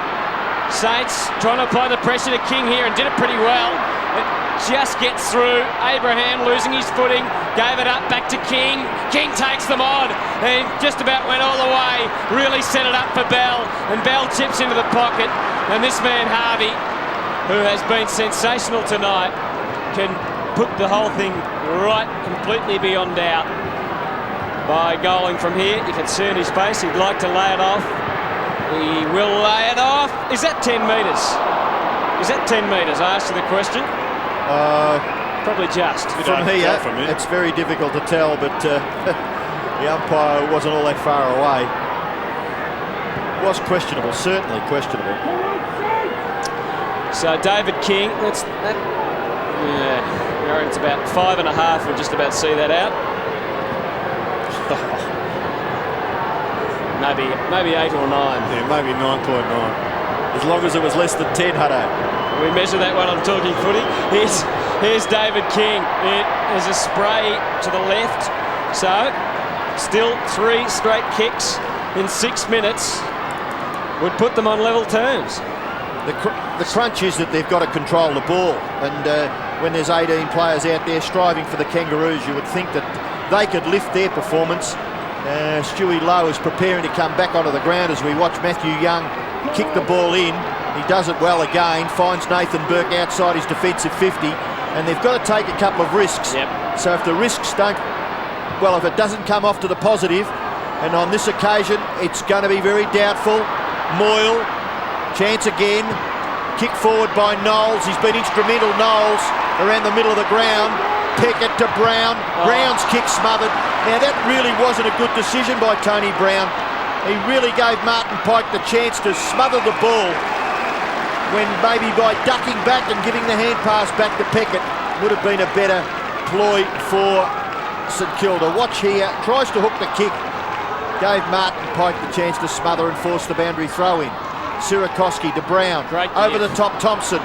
Saints trying to apply the pressure to King here and did it pretty well. It just gets through. Abraham losing his footing, gave it up back to King. King takes them on and just about went all the way. Really set it up for Bell, and Bell chips into the pocket. And this man Harvey, who has been sensational tonight, can put the whole thing right completely beyond doubt by goaling from here. You can see in his face he'd like to lay it off. He will lay it off. Is that 10 metres? Is that 10 metres? I asked you the question. Probably just. From here, it's very difficult to tell, but the umpire wasn't all that far away. Was questionable, certainly questionable. So David King, yeah, I reckon it's about 5.5. We'll just about see that out. Maybe 8 or 9. Yeah, maybe 9.9. As long as it was less than 10, Hutto. We measure that one on Talking Footy. Here's David King. It is a spray to the left. So, still 3 straight kicks in 6 minutes would put them on level terms. The crunch is that they've got to control the ball. And when there's 18 players out there striving for the Kangaroos, you would think that they could lift their performance. Stewie Lowe is preparing to come back onto the ground as we watch Matthew Young kick the ball in. He does it well again, finds Nathan Burke outside his defensive 50, and they've got to take a couple of risks. Yep. So if the risks don't, well, if it doesn't come off to the positive, and on this occasion it's going to be very doubtful. Moyle, chance again, kick forward by Knowles. He's been instrumental, Knowles, around the middle of the ground. Peckett to Brown. Brown's kick smothered. Now that really wasn't a good decision by Tony Brown. He really gave Martin Pike the chance to smother the ball, when maybe by ducking back and giving the hand pass back to Peckett would have been a better ploy for St Kilda. Watch here, tries to hook the kick. Gave Martin Pike the chance to smother and force the boundary throw in. Sirakoski to Brown. Over the top, Thompson.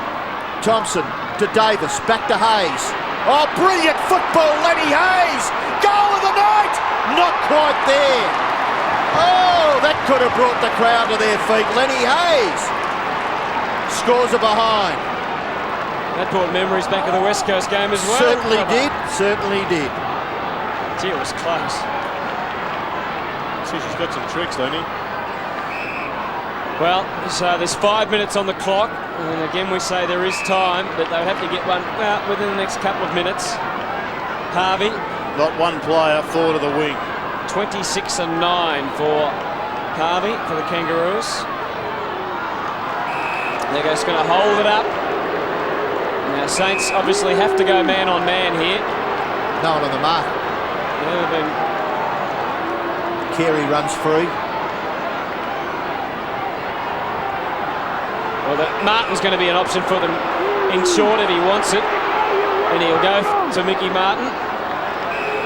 Thompson to Davis. Back to Hayes. Oh, brilliant football, Lenny Hayes! Goal of the night! Not quite there. Oh, that could have brought the crowd to their feet. Lenny Hayes scores a behind. That brought memories back of the West Coast game as well. Certainly did, certainly did. Gee, it was close. See, she's got some tricks, Lenny. Well, so there's 5 minutes on the clock, and again we say there is time, but they'll have to get one within the next couple of minutes. Harvey. Not one player forward of the wing. 26 and 9 for Harvey, for the Kangaroos. They're just going to hold it up. Saints obviously have to go man on man here. No one on the mark. Yeah, Carey runs free. well, Martin's going to be an option for them in short if he wants it. And he'll go to Mickey Martin.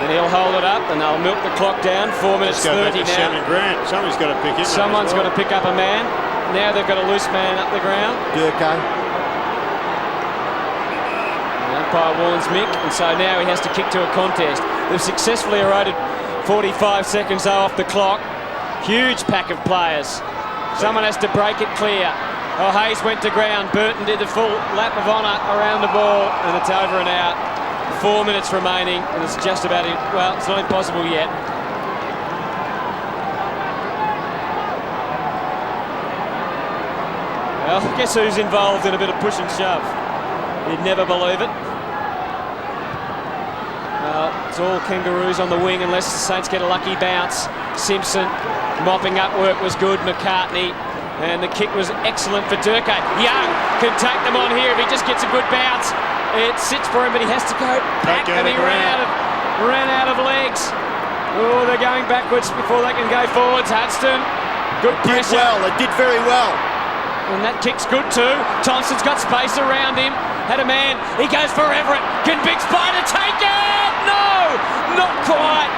And he'll hold it up and they'll milk the clock down. 4 minutes 30 now. Shannon Grant. Someone's got to pick him. Someone's got to pick up a man. Now they've got a loose man up the ground. Durko. The umpire warns Mick, and so now he has to kick to a contest. They've successfully eroded 45 seconds off the clock. Huge pack of players. Someone has to break it clear. Oh, Hayes went to ground. Burton did the full lap of honour around the ball, and it's over and out. 4 minutes remaining, and it's just about it. Well, it's not impossible yet. Well, guess who's involved in a bit of push and shove? You'd never believe it. Well, it's all Kangaroos on the wing unless the Saints get a lucky bounce. Simpson mopping up work was good. McCartney, and the kick was excellent for Durko. Young can take them on here if he just gets a good bounce. It sits for him, but he has to go back, and he ran out of legs. Oh, they're going backwards before they can go forwards. Hudson, good pressure. They did very well. And that kick's good too. Thompson's got space around him. Had a man. He goes for Everett. Can Big Spider take it? No! Not quite.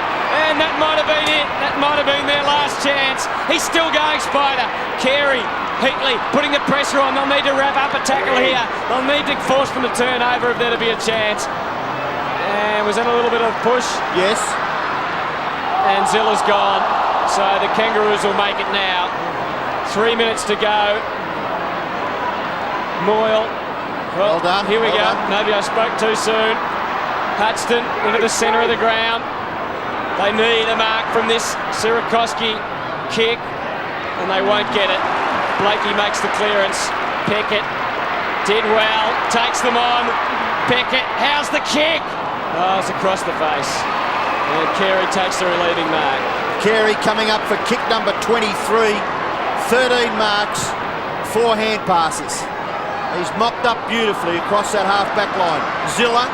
And that might have been it. That might have been their last chance. He's still going, Spider. Carey, Heatley putting the pressure on. They'll need to wrap up a tackle here. They'll need to force from the turnover if there to be a chance. And was that a little bit of push? Yes. And Zilla's gone. So the Kangaroos will make it now. 3 minutes to go. Moyle. Well done. Here we well go. Done. Maybe I spoke too soon. Hudson into the centre of the ground. They need a mark from this Sierakowski kick, and they won't get it. Blakey makes the clearance. Pickett did well. Takes them on. Pickett, how's the kick? Oh, it's across the face. And Carey takes the relieving mark. Carey coming up for kick number 23. 13 marks, 4 hand passes. He's mopped up beautifully across that half-back line. Zilla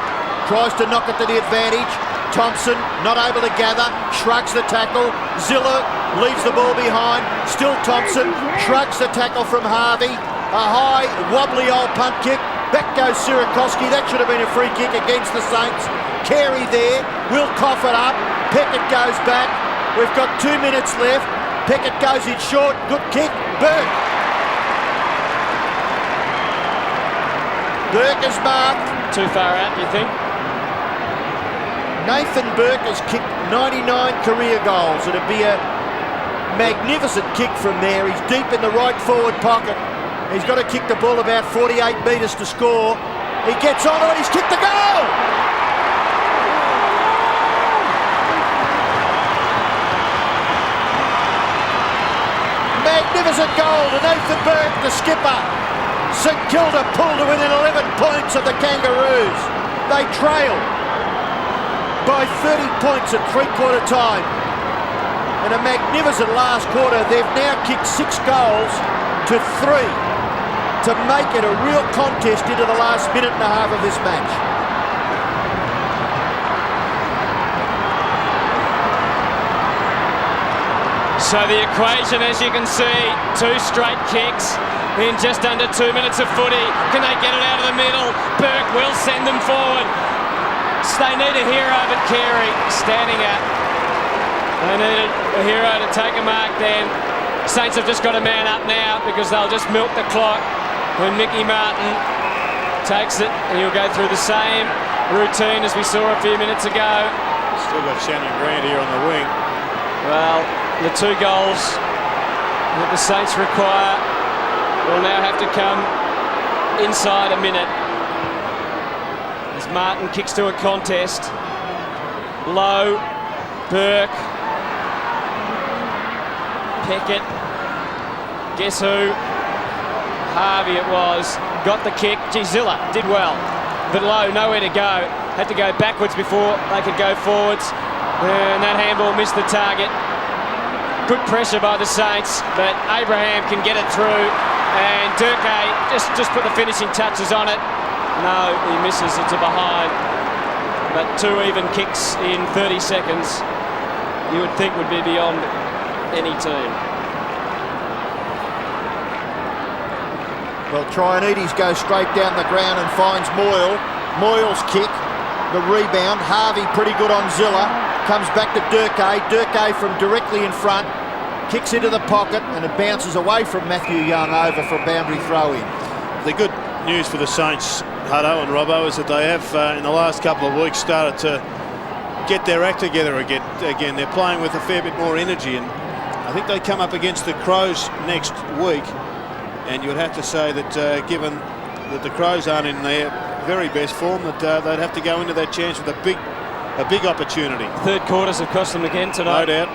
tries to knock it to the advantage. Thompson not able to gather, shrugs the tackle. Zilla leaves the ball behind. Still Thompson shrugs the tackle from Harvey. A high, wobbly old punt kick. Back goes Sierakowski. That should have been a free kick against the Saints. Carey there, will cough it up. Pickett goes back. We've got 2 minutes left. Pickett goes in short. Good kick. Burke. Burke is marked. Too far out, you think? Nathan Burke has kicked 99 career goals. It'd be a magnificent kick from there. He's deep in the right forward pocket. He's got to kick the ball about 48 metres to score. He gets on it. He's kicked the goal. Magnificent goal to Nathan Burke, the skipper. St Kilda pulled to within 11 points of the Kangaroos. They trail by 30 points at three-quarter time. In a magnificent last quarter, they've now kicked 6 goals to 3 to make it a real contest into the last minute and a half of this match. So the equation, as you can see, 2 straight kicks in just under 2 minutes of footy. Can they get it out of the middle? Burke will send them forward. So they need a hero, but Carey standing up. They needed a hero to take a mark then. Saints have just got a man up now because they'll just milk the clock when Mickey Martin takes it, and he'll go through the same routine as we saw a few minutes ago. Still got Shannon Grant here on the wing. Well, the 2 goals that the Saints require will now have to come inside a minute. As Martin kicks to a contest. Low, Burke, Pickett, guess who? Harvey it was, got the kick. Zilla did well, but Low nowhere to go. Had to go backwards before they could go forwards. And that handball missed the target. Good pressure by the Saints, but Abraham can get it through. And Durkay just put the finishing touches on it. No, he misses it to behind. But 2 even kicks in 30 seconds, you would think would be beyond any team. Well, Trianides goes straight down the ground and finds Moyle. Moyle's kick, the rebound. Harvey pretty good on Zilla. Comes back to Durkay. Durkay from directly in front. Kicks into the pocket and it bounces away from Matthew Young over for a boundary throw in. The good news for the Saints, Hutto and Robbo, is that they have in the last couple of weeks started to get their act together again. They're playing with a fair bit more energy, and I think they come up against the Crows next week, and you would have to say that given that the Crows aren't in their very best form, that they'd have to go into that chance with a big opportunity. Third quarters have cost them again tonight. No doubt.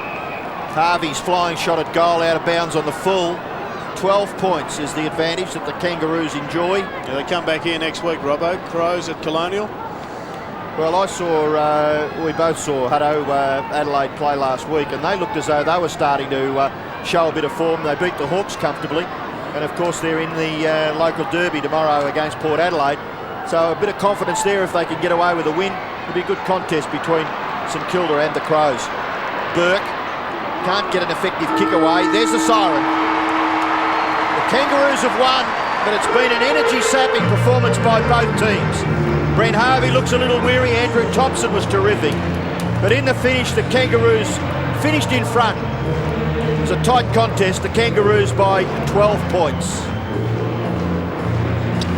Harvey's flying shot at goal out of bounds on the full. 12 points is the advantage that the Kangaroos enjoy. Yeah, they come back here next week, Robbo. Crows at Colonial. Well, we both saw Hutto Adelaide play last week, and they looked as though they were starting to show a bit of form. They beat the Hawks comfortably, and of course they're in the local derby tomorrow against Port Adelaide. So a bit of confidence there if they can get away with a win. It'll be a good contest between St Kilda and the Crows. Burke can't get an effective kick away. There's the siren. The Kangaroos have won, but it's been an energy-sapping performance by both teams. Brent Harvey looks a little weary. Andrew Thompson was terrific. But in the finish, the Kangaroos finished in front. It was a tight contest. The Kangaroos by 12 points.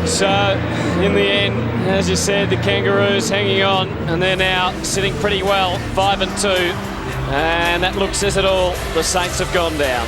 So, in the end, as you said, the Kangaroos hanging on, and they're now sitting pretty well, 5-2. And that look says it all. The Saints have gone down.